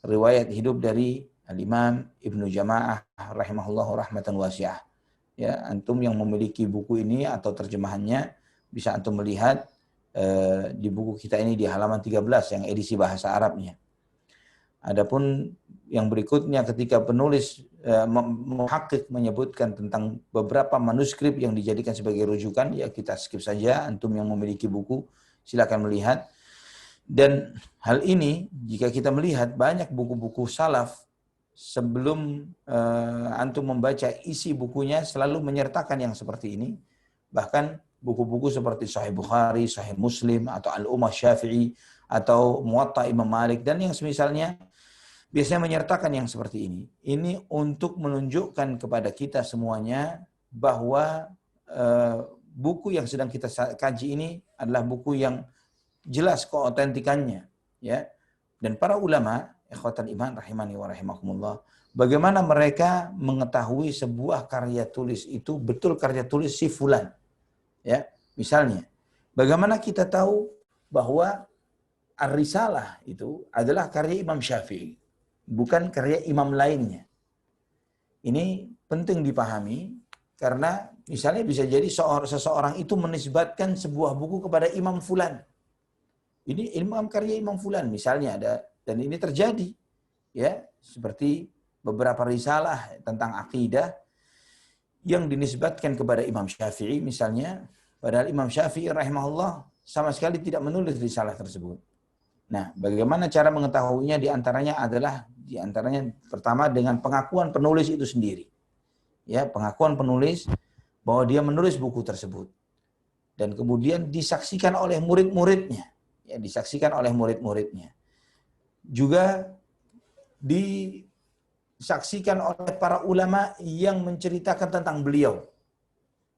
riwayat hidup dari Al-Imam Ibnu Jama'ah rahimahullahu rahmatan wasi'ah. Ya, antum yang memiliki buku ini atau terjemahannya bisa antum melihat di buku kita ini di halaman 13 yang edisi bahasa Arabnya. Adapun yang berikutnya ketika penulis muhaqqiq menyebutkan tentang beberapa manuskrip yang dijadikan sebagai rujukan, ya kita skip saja, antum yang memiliki buku silakan melihat. Dan hal ini jika kita melihat banyak buku-buku salaf sebelum antum membaca isi bukunya selalu menyertakan yang seperti ini. Bahkan buku-buku seperti Sahih Bukhari, Sahih Muslim, atau Al-Ummah Syafi'i, atau Muwatta Imam Malik, dan yang semisalnya biasanya menyertakan yang seperti ini. Ini untuk menunjukkan kepada kita semuanya bahwa buku yang sedang kita kaji ini adalah buku yang jelas keautentikannya, ya. Dan para ulama, ikhwatal iman rahimani wa rahimakumullah, bagaimana mereka mengetahui sebuah karya tulis itu betul karya tulis si fulan, ya. Misalnya, bagaimana kita tahu bahwa Ar-Risalah itu adalah karya Imam Syafi'i, bukan karya imam lainnya. Ini penting dipahami karena misalnya bisa jadi seseorang itu menisbatkan sebuah buku kepada Imam Fulan. Ini karya Imam Fulan misalnya ada, dan ini terjadi, ya, seperti beberapa risalah tentang akidah yang dinisbatkan kepada Imam Syafi'i misalnya, padahal Imam Syafi'i rahimahullah sama sekali tidak menulis risalah tersebut. Nah, bagaimana cara mengetahuinya? Di antaranya pertama dengan pengakuan penulis itu sendiri. Ya, pengakuan penulis bahwa dia menulis buku tersebut. Dan kemudian disaksikan oleh murid-muridnya. Ya, disaksikan oleh murid-muridnya. Juga disaksikan oleh para ulama yang menceritakan tentang beliau.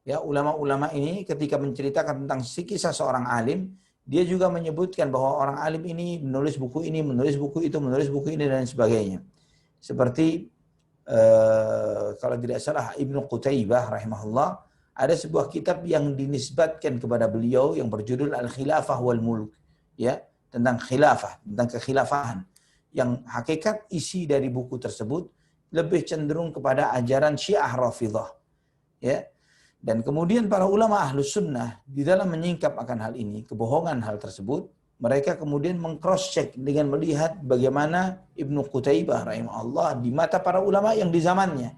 Ya, ulama-ulama ini ketika menceritakan tentang kisah seorang alim, dia juga menyebutkan bahwa orang alim ini menulis buku ini, menulis buku itu, menulis buku ini, dan sebagainya. Seperti kalau tidak salah Ibnu Qutaibah rahimahullah, ada sebuah kitab yang dinisbatkan kepada beliau yang berjudul Al-Khilafah wal Mulk, ya, tentang khilafah, tentang kekhilafahan. Yang hakikat isi dari buku tersebut lebih cenderung kepada ajaran Syiah Rafidhah, ya. Dan kemudian para ulama ahlus sunnah di dalam menyingkap akan hal ini, kebohongan hal tersebut, mereka kemudian meng-cross-check dengan melihat bagaimana Ibnu Qutaibah rahimahullah di mata para ulama yang di zamannya.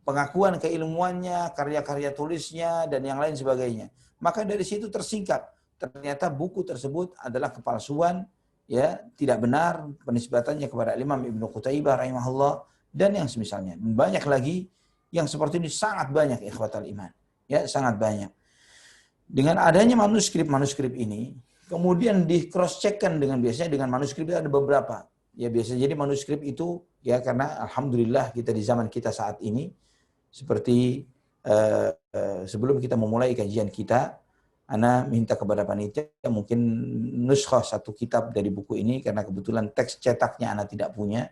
Pengakuan keilmuannya, karya-karya tulisnya, dan yang lain sebagainya. Maka dari situ tersingkap. Ternyata buku tersebut adalah kepalsuan, ya, tidak benar penisbatannya kepada Imam Ibnu Qutaibah rahimahullah, dan yang semisalnya. Banyak lagi yang seperti ini, sangat banyak ikhwatal iman. Ya, sangat banyak. Dengan adanya manuskrip ini, kemudian di cross checkkan dengan biasanya dengan manuskrip itu ada beberapa. Ya, biasa jadi manuskrip itu, ya, karena alhamdulillah kita di zaman kita saat ini seperti sebelum kita memulai kajian kita, ana minta kepada panitia mungkin nuskhah satu kitab dari buku ini karena kebetulan teks cetaknya ana tidak punya.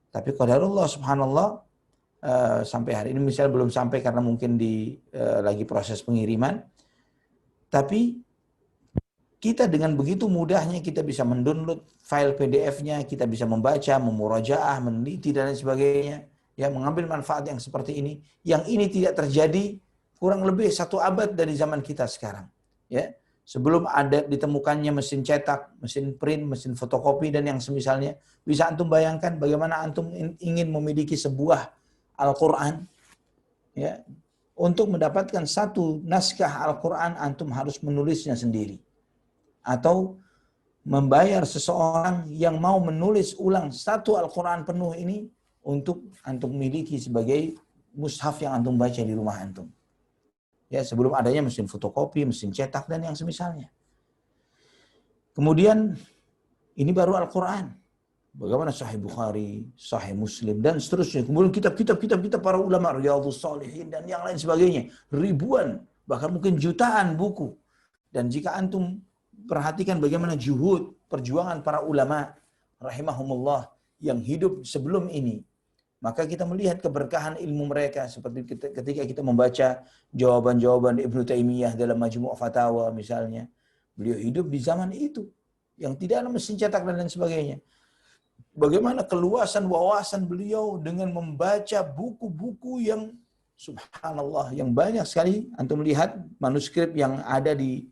Tapi qadarullah subhanallah, sampai hari ini misalnya belum sampai karena mungkin lagi proses pengiriman. Tapi kita dengan begitu mudahnya kita bisa mendownload file PDF-nya, kita bisa membaca, memurajaah, meneliti dan lain sebagainya, ya, mengambil manfaat yang seperti ini. Yang ini tidak terjadi kurang lebih 1 abad dari zaman kita sekarang, ya. Sebelum ada ditemukannya mesin cetak, mesin print, mesin fotokopi dan yang semisalnya, bisa antum bayangkan bagaimana antum ingin memiliki sebuah Al-Quran, ya, untuk mendapatkan satu naskah Al-Quran antum harus menulisnya sendiri atau membayar seseorang yang mau menulis ulang satu Al-Quran penuh ini untuk antum miliki sebagai mushaf yang antum baca di rumah antum, ya, sebelum adanya mesin fotokopi, mesin cetak dan yang semisalnya. Kemudian ini baru Al-Quran. Bagaimana Sahih Bukhari, Sahih Muslim, dan seterusnya. Kemudian kitab-kitab para ulama, Riyadhus Shalihin, dan yang lain sebagainya. Ribuan, bahkan mungkin jutaan buku. Dan jika antum perhatikan bagaimana perjuangan para ulama, rahimahumullah, yang hidup sebelum ini. Maka kita melihat keberkahan ilmu mereka seperti ketika kita membaca jawaban-jawaban Ibnu Taimiyah dalam Majmu' Fatawa misalnya. Beliau hidup di zaman itu yang tidak ada mesin cetak dan lain sebagainya. Bagaimana keluasan wawasan beliau dengan membaca buku-buku yang subhanallah yang banyak sekali. Antum lihat manuskrip yang ada di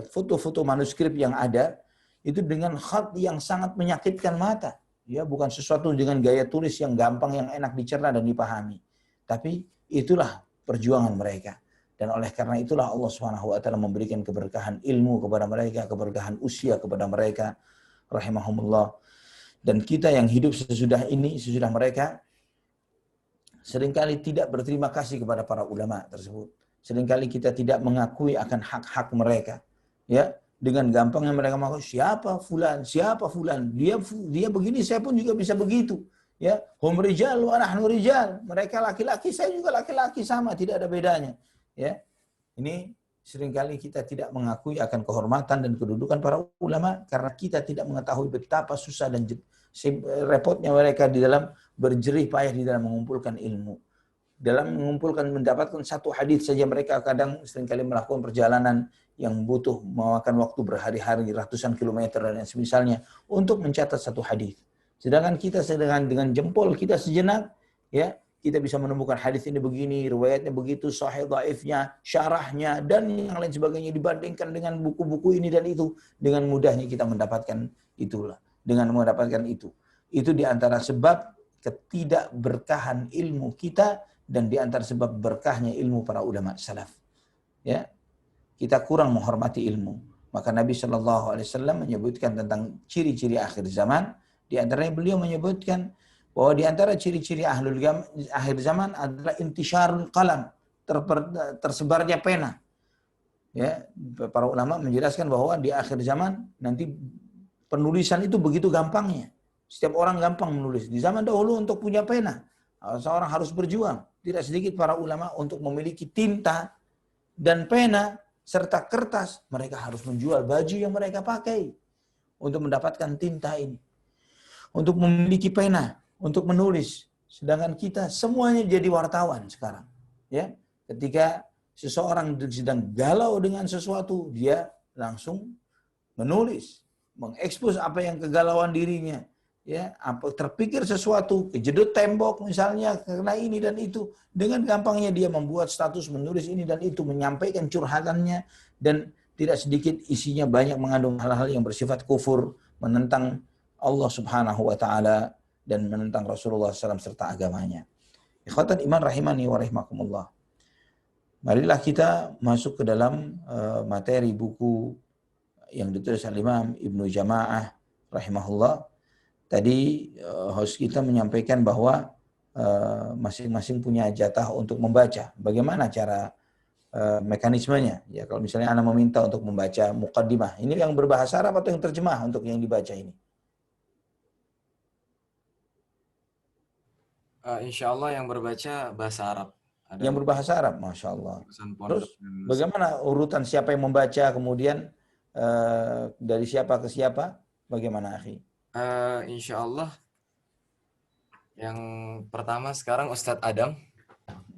foto-foto manuskrip yang ada itu dengan khat yang sangat menyakitkan mata. Ya, bukan sesuatu dengan gaya tulis yang gampang, yang enak dicerna dan dipahami. Tapi itulah perjuangan mereka. Dan oleh karena itulah Allah Subhanahu wa taala memberikan keberkahan ilmu kepada mereka, keberkahan usia kepada mereka rahimahumullah. Dan kita yang hidup sesudah ini, sesudah mereka seringkali tidak berterima kasih kepada para ulama tersebut. Seringkali kita tidak mengakui akan hak-hak mereka. Ya, dengan gampangnya mereka mengaku siapa fulan, dia begini, saya pun juga bisa begitu. Ya, hum rijal wa nahnu rijal. Mereka laki-laki, saya juga laki-laki, sama, tidak ada bedanya. Ya. Ini seringkali kita tidak mengakui akan kehormatan dan kedudukan para ulama karena kita tidak mengetahui betapa susah dan repotnya mereka di dalam berjerih payah di dalam mengumpulkan ilmu. Dalam mengumpulkan, mendapatkan satu hadis saja mereka kadang seringkali melakukan perjalanan yang butuh memakan waktu berhari-hari, ratusan kilometer dan semisalnya untuk mencatat satu hadis. Sedangkan kita dengan jempol kita sejenak, ya, kita bisa menemukan hadis ini begini, riwayatnya begitu, sahih dhaifnya, syarahnya dan yang lain sebagainya dibandingkan dengan buku-buku ini dan itu, dengan mudahnya kita mendapatkan itulah. Dengan mendapatkan itu. Itu di antara sebab ketidakberkahan ilmu kita dan di antara sebab berkahnya ilmu para ulama salaf. Ya. Kita kurang menghormati ilmu. Maka Nabi Shallallahu Alaihi Wasallam menyebutkan tentang ciri-ciri akhir zaman. Di antaranya beliau menyebutkan bahwa di antara ciri-ciri akhir zaman adalah intisyarul qalam, tersebarnya pena. Ya, para ulama menjelaskan bahwa di akhir zaman nanti penulisan itu begitu gampangnya. Setiap orang gampang menulis. Di zaman dahulu untuk punya pena, seorang harus berjuang. Tidak sedikit para ulama untuk memiliki tinta dan pena serta kertas. Mereka harus menjual baju yang mereka pakai untuk mendapatkan tinta ini. Untuk memiliki pena, untuk menulis. Sedangkan kita semuanya jadi wartawan sekarang. Ya, ketika seseorang sedang galau dengan sesuatu, dia langsung menulis, mengekspos apa yang kegalauan dirinya. Ya, apa terpikir sesuatu, kejedut tembok misalnya karena ini dan itu, dengan gampangnya dia membuat status, menulis ini dan itu, menyampaikan curhatannya dan tidak sedikit isinya banyak mengandung hal-hal yang bersifat kufur, menentang Allah Subhanahu wa taala dan menentang Rasulullah SAW serta agamanya. Ikhwatan iman rahimani wa rahimakumullah. Marilah kita masuk ke dalam materi buku yang ditulis oleh Imam Ibnu Jama'ah rahimahullah. Tadi host kita menyampaikan bahwa masing-masing punya jatah untuk membaca. Bagaimana cara mekanismenya? Ya, kalau misalnya Anda meminta untuk membaca muqaddimah, ini yang berbahasa Arab atau yang terjemah untuk yang dibaca ini? Insya Allah yang berbaca bahasa Arab. Ada Yang berbahasa Arab, Masya Allah. Terus pondok. bagaimana urutan siapa yang membaca, kemudian dari siapa ke siapa? Bagaimana, akhi? Insya Allah yang pertama sekarang Ustadz Adam.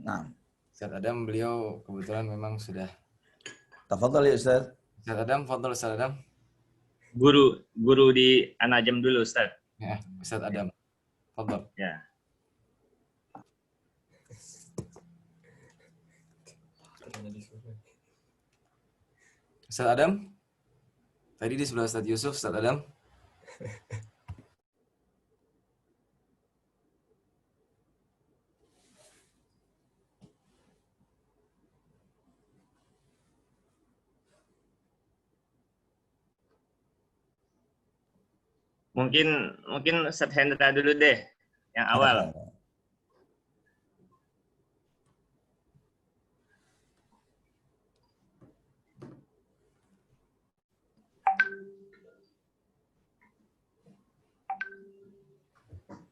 Nah, Ustadz Adam, beliau kebetulan memang sudah. tafadhal ya Ustaz. Ustadz Adam, fadhal Ustadz Adam. Guru di An-Najm dulu, Ustaz. Ya, Ustadz Adam. Fadhal. Ya. Ustadz Adam. Tadi di sebelah Ustadz Yusuf, Ustadz Adam. Mungkin Ustaz Hendra dulu deh yang awal.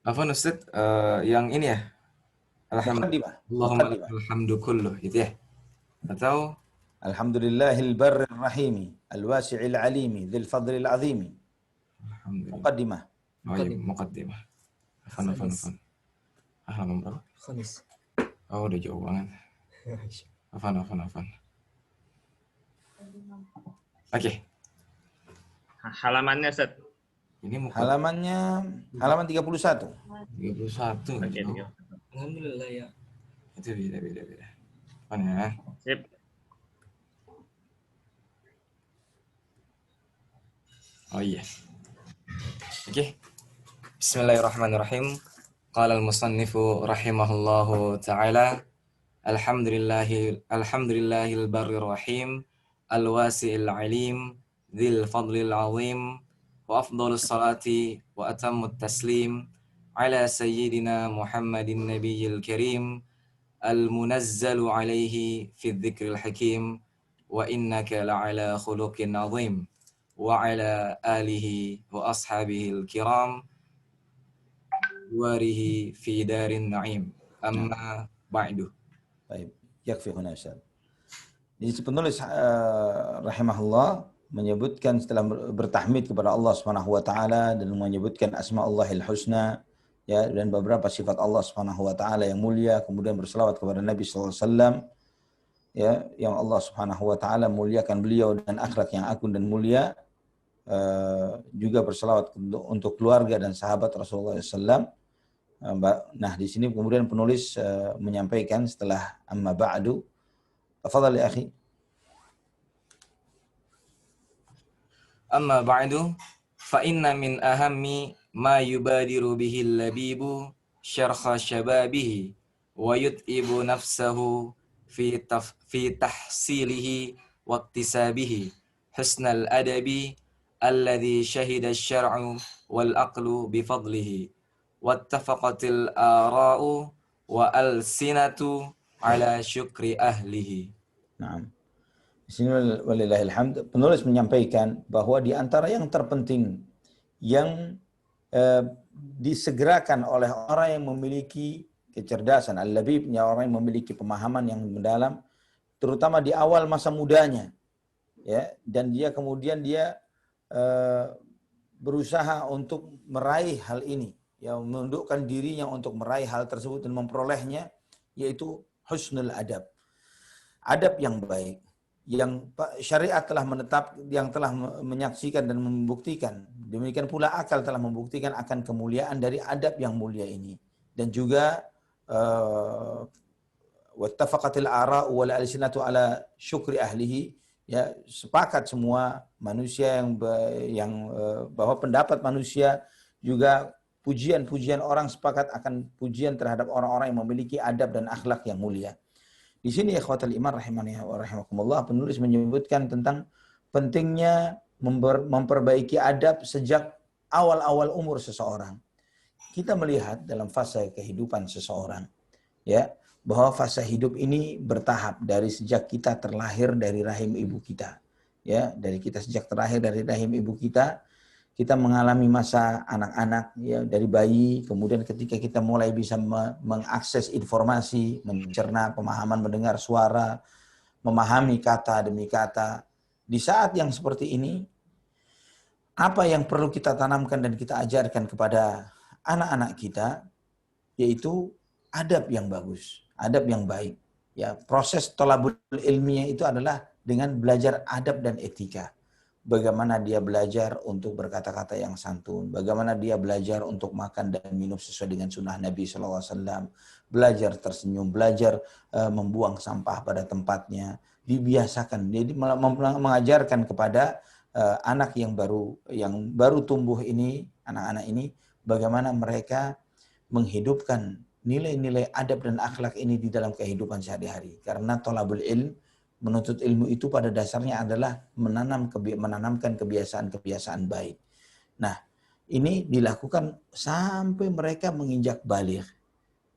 Afwan Ustadz, yang ini ya. Allahumma alhamdu kulluh, gitu ya. Atau Alhamdulillahil barrir rahimi, al-wasi'il alimi, dzil fadlil azimi. Muqaddimah. Oh iya, muqaddimah. Afwan. Halaman berapa? Khamis. Oh, udah jauh banget. Afan. Oke. Halamannya Ustaz. Ini muka Halamannya halaman 31. 31. Oke, jauh. 31. Alhamdulillah ya. Itu beda. Apaan ya? Sip. Oh iya. Oke. Bismillahirrahmanirrahim. Qala al-musannifu rahimahullahu ta'ala. Alhamdulillahil barrir rahim. Al-wasi'il alim. Dzil fadlil azim. Wa afdhalus salati wa atammut taslim. Ala sayyidina Muhammadin nabiyil karim. Al-munazzalu alaihi fi dzikril hakim. Wa innaka la'ala khuluqin azim. Wa ala alihi wa ashabihil kiram warihi fi darin na'im. Amma ba'du. Baik, yakfi huna Ustaz. Jadi penulis rahimahullah menyebutkan setelah bertahmid kepada Allah Subhanahu wa taala dan menyebutkan asmaullahil husna ya dan beberapa sifat Allah Subhanahu wa taala yang mulia, kemudian berselawat kepada Nabi sallallahu alaihi wasallam ya yang Allah Subhanahu wa taala muliakan beliau dengan akhlak yang agung dan mulia, juga berselawat untuk keluarga dan sahabat Rasulullah SAW. Nah, di sini kemudian penulis menyampaikan setelah amma ba'du. Tafadhal ya akhi. Amma ba'du fa inna min ahammi ma yubadiru bihi al-labibu syarha syababihi wa yut'ibu nafsahu fi tahsilihi wa iktisabihi husnal adabi alladhi syahida asy-syar'u wal aqlu bi fadlihi wattafaqatil ara'u wa al-sinatu ala syukri ahlihi. Nah, di sini walillahil hamd penulis menyampaikan bahwa di antara yang terpenting yang disegerakan oleh orang yang memiliki kecerdasan, al-labibnya orang yang memiliki pemahaman yang mendalam, terutama di awal masa mudanya, ya, dan dia kemudian berusaha untuk meraih hal ini, ya, menundukkan dirinya untuk meraih hal tersebut dan memperolehnya, yaitu husnul adab, adab yang baik, yang syariat telah yang telah menyaksikan dan membuktikan. Demikian pula akal telah membuktikan akan kemuliaan dari adab yang mulia ini. Dan juga wattafaqatil ara'u wal alsinatu ala syukri ahlihi, ya, sepakat semua manusia yang bahwa pendapat manusia juga pujian-pujian orang sepakat akan pujian terhadap orang-orang yang memiliki adab dan akhlak yang mulia. Di sini ikhwatal iman rahimani wa rahimakumullah, penulis menyebutkan tentang pentingnya memperbaiki adab sejak awal-awal umur seseorang. Kita melihat dalam fase kehidupan seseorang, ya, bahwa fase hidup ini bertahap dari sejak kita terlahir dari rahim ibu kita, ya, dari kita sejak terlahir dari rahim ibu kita mengalami masa anak-anak, ya, dari bayi, kemudian ketika kita mulai bisa mengakses informasi, mencerna pemahaman, mendengar suara, memahami kata demi kata. Di saat yang seperti ini, apa yang perlu kita tanamkan dan kita ajarkan kepada anak-anak kita, yaitu adab yang bagus, adab yang baik. Ya, proses thalabul ilmiah itu adalah dengan belajar adab dan etika. Bagaimana dia belajar untuk berkata-kata yang santun, bagaimana dia belajar untuk makan dan minum sesuai dengan sunnah Nabi SAW, belajar tersenyum, belajar membuang sampah pada tempatnya, dibiasakan, jadi mengajarkan kepada anak yang baru tumbuh ini, anak-anak ini, bagaimana mereka menghidupkan nilai-nilai adab dan akhlak ini di dalam kehidupan sehari-hari. Karena thalabul ilm, menuntut ilmu itu pada dasarnya adalah menanamkan kebiasaan-kebiasaan baik. Nah, ini dilakukan sampai mereka menginjak baligh.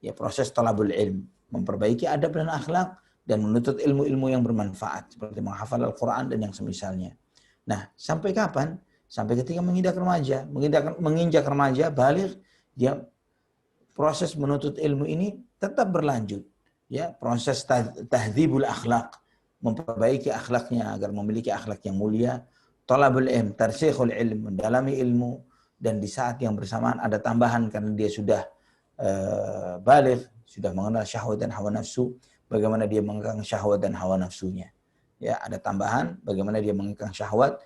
Ya, proses thalabul ilm, memperbaiki adab dan akhlak dan menuntut ilmu-ilmu yang bermanfaat seperti menghafal Al-Qur'an dan yang semisalnya. Nah, sampai kapan? Sampai ketika menginjak remaja, baligh, dia proses menuntut ilmu ini tetap berlanjut. Ya, proses tahdzibul akhlak, memperbaiki akhlaknya agar memiliki akhlak yang mulia, thalabul ilm, tarsikhul ilm, mendalami ilmu, dan di saat yang bersamaan ada tambahan karena dia sudah baligh, sudah mengenal syahwat dan hawa nafsu, bagaimana dia mengekang syahwat dan hawa nafsunya. Ya, ada tambahan bagaimana dia mengekang syahwat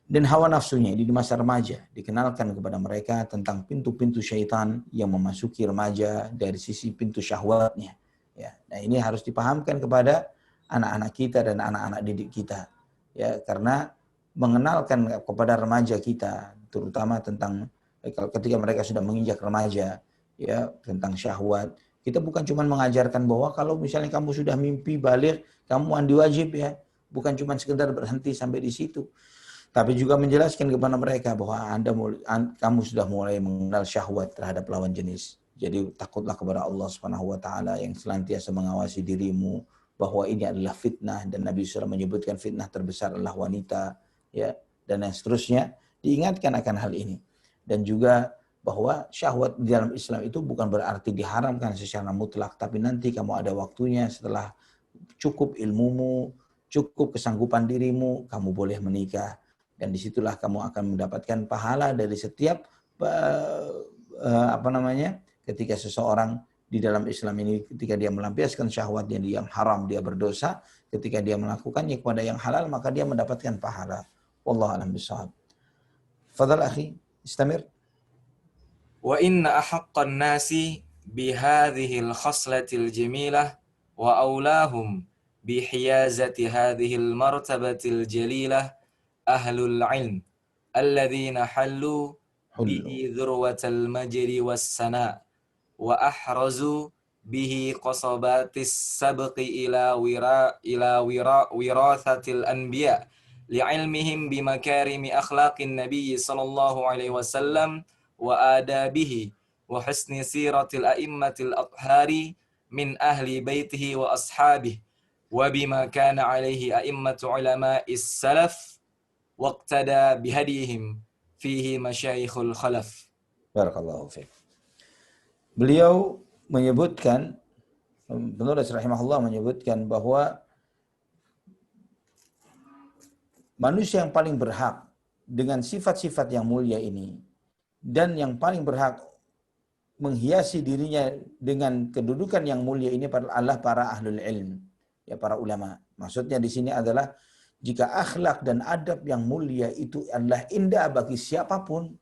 dan hawa nafsunya. Ini di masa remaja dikenalkan kepada mereka tentang pintu-pintu syaitan yang memasuki remaja dari sisi pintu syahwatnya. Ya, nah ini harus dipahamkan kepada anak-anak kita dan anak-anak didik kita. Ya, karena mengenalkan kepada remaja kita, terutama tentang ketika mereka sudah menginjak remaja, ya, tentang syahwat. Kita bukan cuma mengajarkan bahwa kalau misalnya kamu sudah mimpi balik, kamu mandi wajib ya. Bukan cuma sekedar berhenti sampai di situ. Tapi juga menjelaskan kepada mereka bahwa kamu sudah mulai mengenal syahwat terhadap lawan jenis. Jadi takutlah kepada Allah Subhanahu wa taala yang senantiasa mengawasi dirimu, bahwa ini adalah fitnah dan Nabi SAW menyebutkan fitnah terbesar adalah wanita, ya, dan yang seterusnya. Diingatkan akan hal ini. Dan juga bahwa syahwat di dalam Islam itu bukan berarti diharamkan secara mutlak, tapi nanti kamu ada waktunya setelah cukup ilmumu, cukup kesanggupan dirimu, kamu boleh menikah. Dan disitulah kamu akan mendapatkan pahala dari setiap ketika seseorang di dalam Islam ini, ketika dia melampiaskan syahwat yang haram, dia berdosa. Ketika dia melakukannya kepada yang halal, maka dia mendapatkan pahala. Wallahu a'lam bishawab. Fadhal akhi, istamir. Wa inna ahaqqan nasi bihadhil khaslatil jamilah wa aulahum bihiyazati hadhil martabatil jalilah ahlul ilm alladhina hallu bihi dhurwatal majri was sana wa ahrazu bihi qasabatis sabqi ila wirathatil anbiya li'ilmihim bimakarimi akhlaqin nabiy sallallahu alaihi wasallam wa adabihi wa husni siratil a'immatil athhari min ahli baitihi wa ashabihi wa bima kana alaihi a'immatu ulama'is salaf waqtada bihadihim fihi masyayikhul khalaf. Barakallahu fiik. Beliau menyebutkan, penulis rahimahullah menyebutkan bahwa manusia yang paling berhak dengan sifat-sifat yang mulia ini dan yang paling berhak menghiasi dirinya dengan kedudukan yang mulia ini adalah para ahlul ilm, ya, para ulama. Maksudnya di sini adalah jika akhlak dan adab yang mulia itu adalah indah bagi siapapun,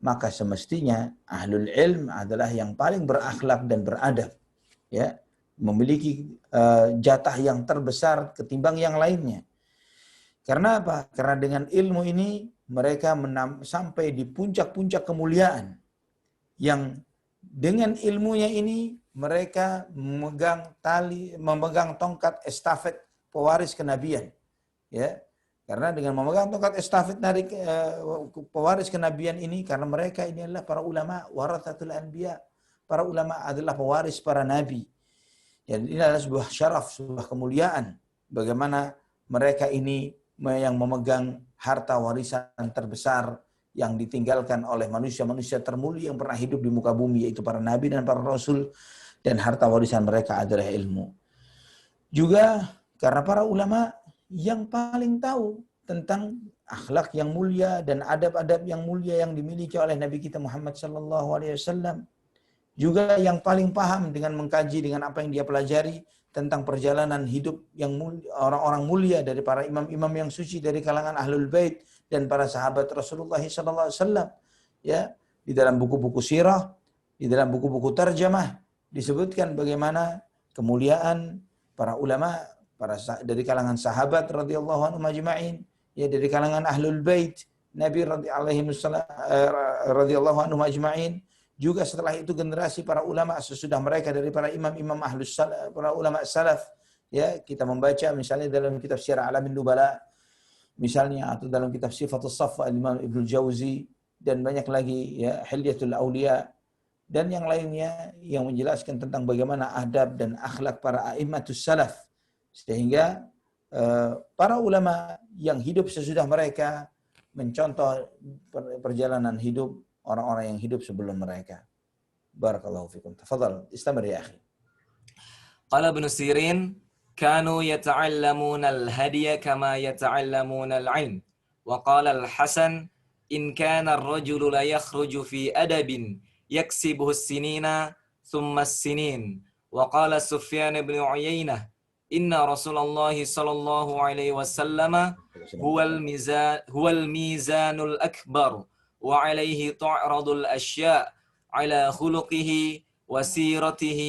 maka semestinya ahlul ilm adalah yang paling berakhlak dan beradab, ya, memiliki jatah yang terbesar ketimbang yang lainnya. Karena apa? Karena dengan ilmu ini mereka sampai di puncak-puncak kemuliaan, yang dengan ilmunya ini mereka memegang tongkat estafet pewaris kenabian, ya. Karena dengan memegang tongkat estafet dari pewaris kenabian ini, karena mereka ini adalah para ulama warathatul anbiya, para ulama adalah pewaris para nabi. Dan ini adalah sebuah syaraf, sebuah kemuliaan bagaimana mereka ini yang memegang harta warisan terbesar yang ditinggalkan oleh manusia-manusia termulia yang pernah hidup di muka bumi, yaitu para nabi dan para rasul, dan harta warisan mereka adalah ilmu. Juga karena para ulama yang paling tahu tentang akhlak yang mulia dan adab-adab yang mulia yang dimiliki oleh Nabi kita Muhammad sallallahu alaihi wasallam. Juga yang paling paham dengan mengkaji dengan apa yang dia pelajari tentang perjalanan hidup yang orang-orang mulia dari para imam-imam yang suci dari kalangan Ahlul Bait dan para sahabat Rasulullah sallallahu alaihi wasallam. Ya, di dalam buku-buku sirah, di dalam buku-buku tarjamah disebutkan bagaimana kemuliaan para ulama dari kalangan sahabat radhiyallahu anhum ajma'in, ya, dari kalangan Ahlul Bait Nabi radhiyallahu anhum ajma'in. Juga setelah itu generasi para ulama sesudah mereka dari para imam-imam ahlus salaf, para ulama salaf, ya, kita membaca misalnya dalam kitab Syiar Alamin Nubala misalnya, atau dalam kitab Sifatus Safwa Imam Ibnu Jauzi, dan banyak lagi, ya, Hilyatul Auliya dan yang lainnya yang menjelaskan tentang bagaimana adab dan akhlak para a'immatus salaf, sehingga para ulama yang hidup sesudah mereka mencontoh perjalanan hidup orang-orang yang hidup sebelum mereka. Barakallahu fikum. Tafadhal, istamir ya akhi. Qala Ibnu Sirin, kanu yata'allamuna al-hadiya kama yata'allamuna al-'ilm. Wa qala al-Hasan, in kana ar-rajulu la yakhruju fi adabin yaksibuhu as-sinina ثم السنين. وقال سفيان بن عيينة إن رسول الله صلى الله عليه وسلم هو الميزان الأكبر وعليه تعرض الأشياء على خلقه وسيرته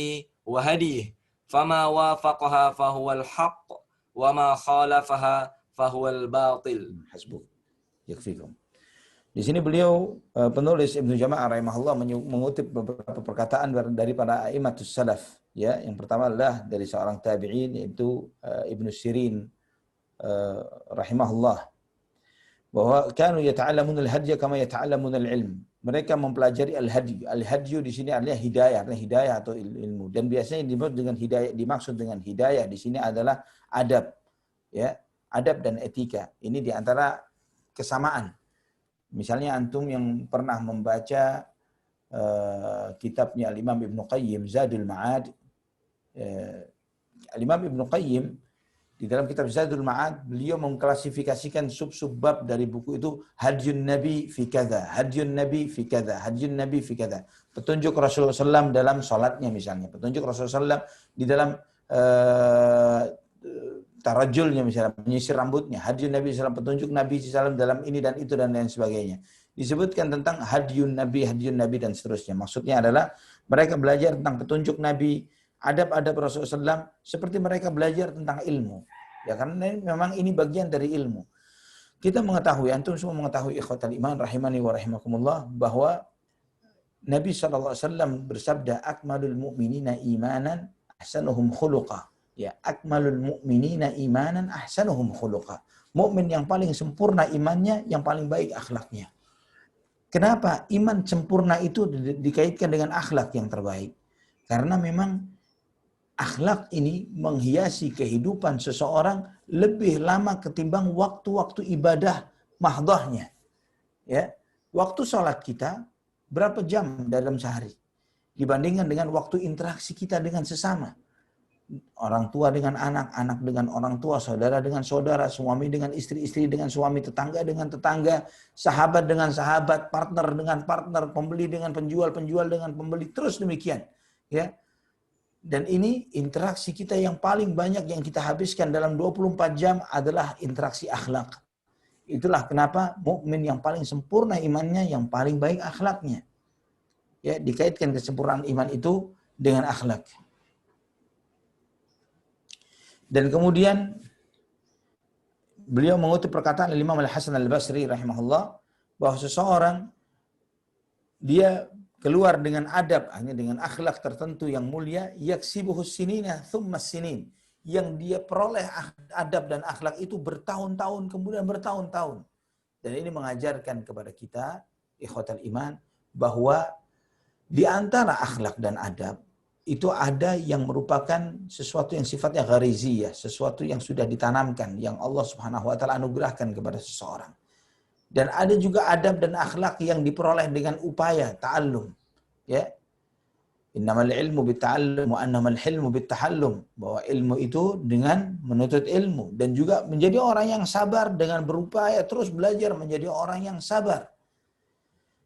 وهديه فما وافقها فهو الحق وما خالفها فهو الباطل. Hasbuk. Yakfikum. Di sini beliau penulis Ibnu Jama'ah rahimahullah mengutip beberapa perkataan dari para a'immatus salaf, ya. Yang pertama adalah dari seorang tabi'in yaitu Ibnu Sirin rahimahullah, bahwa kanu yata'allamuna al-hadya kama yata'allamuna al-ilm. Mereka mempelajari al-hadyu. Al-hadyu di sini adalah hidayah atau ilmu. Dan biasanya dimaksud dengan hidayah di sini adalah adab, ya, adab dan etika. Ini di antara kesamaan. Misalnya antum yang pernah membaca kitabnya Al-Imam Ibnu Qayyim, Zadul Ma'ad. Al-Imam Ibnu Qayyim di dalam kitab Zadul Ma'ad, beliau mengklasifikasikan sub-sub bab dari buku itu, Hadyun Nabi fi kadza, Hadyun Nabi fi kadza, Hadyun Nabi fi kadza. Petunjuk Rasulullah SAW dalam salatnya misalnya, petunjuk Rasulullah SAW di dalam tarajulnya misalnya, menyisir rambutnya, Hadyun Nabi SAW, petunjuk Nabi SAW dalam ini dan itu dan lain sebagainya. Disebutkan tentang Hadyun Nabi dan seterusnya. Maksudnya adalah mereka belajar tentang petunjuk Nabi, adab-adab Rasulullah SAW, seperti mereka belajar tentang ilmu. Ya, karena memang ini bagian dari ilmu. Kita mengetahui, antum semua mengetahui ikhwatal iman rahimani wa rahimakumullah, bahwa Nabi SAW bersabda, akmalul mu'minina imanan ahsanuhum khuluqa. Ya, akmalul mu'minina imanan ahsanuhum khuluqa. Mukmin yang paling sempurna imannya, yang paling baik akhlaknya. Kenapa iman sempurna itu dikaitkan dengan akhlak yang terbaik? Karena memang akhlak ini menghiasi kehidupan seseorang lebih lama ketimbang waktu-waktu ibadah mahdhahnya. Ya, waktu sholat kita berapa jam dalam sehari dibandingkan dengan waktu interaksi kita dengan sesama. Orang tua dengan anak, anak dengan orang tua, saudara dengan saudara, suami dengan istri, istri dengan suami, tetangga dengan tetangga, sahabat dengan sahabat, partner dengan partner, pembeli dengan penjual, penjual dengan pembeli, terus demikian. Ya. Dan ini interaksi kita yang paling banyak yang kita habiskan dalam 24 jam adalah interaksi akhlak. Itulah kenapa mukmin yang paling sempurna imannya, yang paling baik akhlaknya. Ya, dikaitkan kesempurnaan iman itu dengan akhlak. Dan kemudian beliau mengutip perkataan Imam Al-Hasan Al-Basri rahimahullah, bahwa seseorang dia keluar dengan adab, hanya dengan akhlak tertentu yang mulia, yaksibuhus sinina thumma sinin, yang dia peroleh adab dan akhlak itu bertahun-tahun kemudian bertahun-tahun. Dan ini mengajarkan kepada kita ikhwatal iman bahwa di antara akhlak dan adab itu ada yang merupakan sesuatu yang sifatnya ghariziyah, sesuatu yang sudah ditanamkan, yang Allah Subhanahu wa taala anugerahkan kepada seseorang. Dan ada juga adab dan akhlak yang diperoleh dengan upaya ta'allum. Ya. Innamal ilmu bitta'allum wa annamal hilmu bittahallum. Bahwa ilmu itu dengan menuntut ilmu, dan juga menjadi orang yang sabar dengan berupaya terus belajar menjadi orang yang sabar.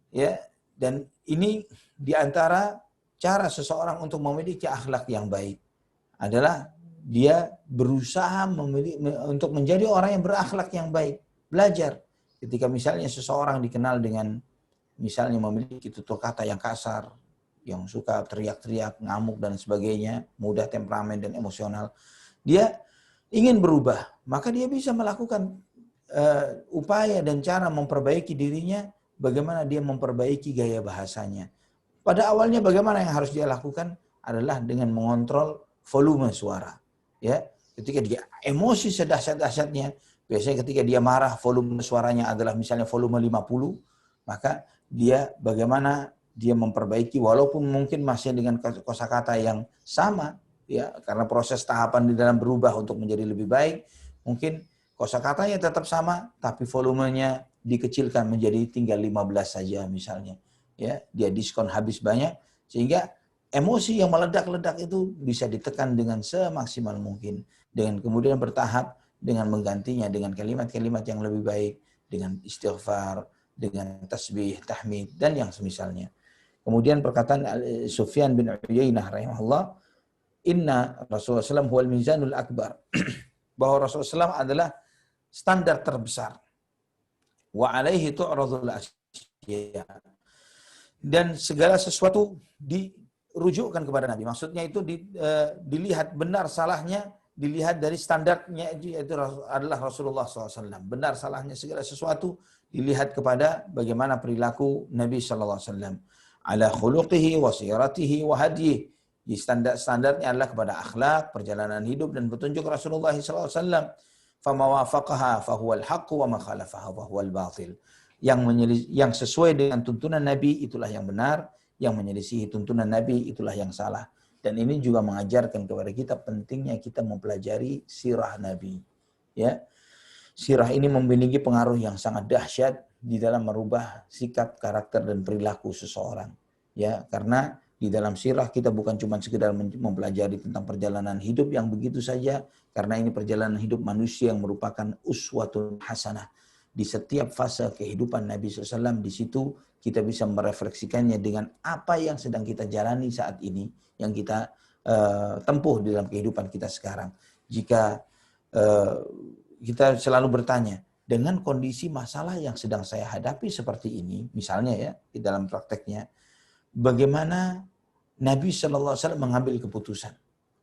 Ya, dan ini diantara cara seseorang untuk memiliki akhlak yang baik adalah dia berusaha untuk menjadi orang yang berakhlak yang baik. Belajar. Ketika misalnya seseorang dikenal dengan misalnya memiliki tutur kata yang kasar, yang suka teriak-teriak, ngamuk dan sebagainya, mudah temperamen dan emosional, dia ingin berubah, maka dia bisa melakukan upaya dan cara memperbaiki dirinya, bagaimana dia memperbaiki gaya bahasanya. Pada awalnya bagaimana yang harus dia lakukan adalah dengan mengontrol volume suara. Ya, ketika dia emosi sedahsyat-dahsyatnya, biasanya ketika dia marah volume suaranya adalah misalnya volume 50, maka dia bagaimana dia memperbaiki walaupun mungkin masih dengan kosakata yang sama, ya, karena proses tahapan di dalam berubah untuk menjadi lebih baik, mungkin kosakatanya tetap sama tapi volumenya dikecilkan menjadi tinggal 15 saja misalnya. Ya, dia diskon habis banyak sehingga emosi yang meledak-ledak itu bisa ditekan dengan semaksimal mungkin, dengan kemudian bertahap dengan menggantinya dengan kalimat-kalimat yang lebih baik, dengan istighfar, dengan tasbih, tahmid dan yang semisalnya. Kemudian perkataan Sufyan bin Uyainah rahimahullah, inna Rasulullah SAW huwal mizanul akbar. Bahwa Rasulullah SAW adalah standar terbesar. Wa alaihi tu'radul asya. Dan segala sesuatu dirujukkan kepada Nabi. Maksudnya itu dilihat benar salahnya, dilihat dari standarnya itu adalah Rasulullah SAW. Benar salahnya segala sesuatu dilihat kepada bagaimana perilaku Nabi SAW. Ala khuluqihi wa siratihi wa hadyihi. Standarnya adalah kepada akhlak, perjalanan hidup dan petunjuk Rasulullah SAW. Fama wafaqaha fahuwal haqqu wa ma khalafaha fahuwal batil. Yang sesuai dengan tuntunan Nabi itulah yang benar, yang menyelisihi tuntunan Nabi itulah yang salah. Dan ini juga mengajarkan kepada kita pentingnya kita mempelajari sirah Nabi. Ya, sirah ini memiliki pengaruh yang sangat dahsyat di dalam merubah sikap, karakter dan perilaku seseorang. Ya, karena di dalam sirah kita bukan cuma sekedar mempelajari tentang perjalanan hidup yang begitu saja, karena ini perjalanan hidup manusia yang merupakan uswatun hasanah. Di setiap fase kehidupan Nabi SAW, di situ kita bisa merefleksikannya dengan apa yang sedang kita jalani saat ini, yang kita tempuh di dalam kehidupan kita sekarang. Jika kita selalu bertanya, dengan kondisi masalah yang sedang saya hadapi seperti ini, misalnya ya, di dalam prakteknya, bagaimana Nabi SAW mengambil keputusan.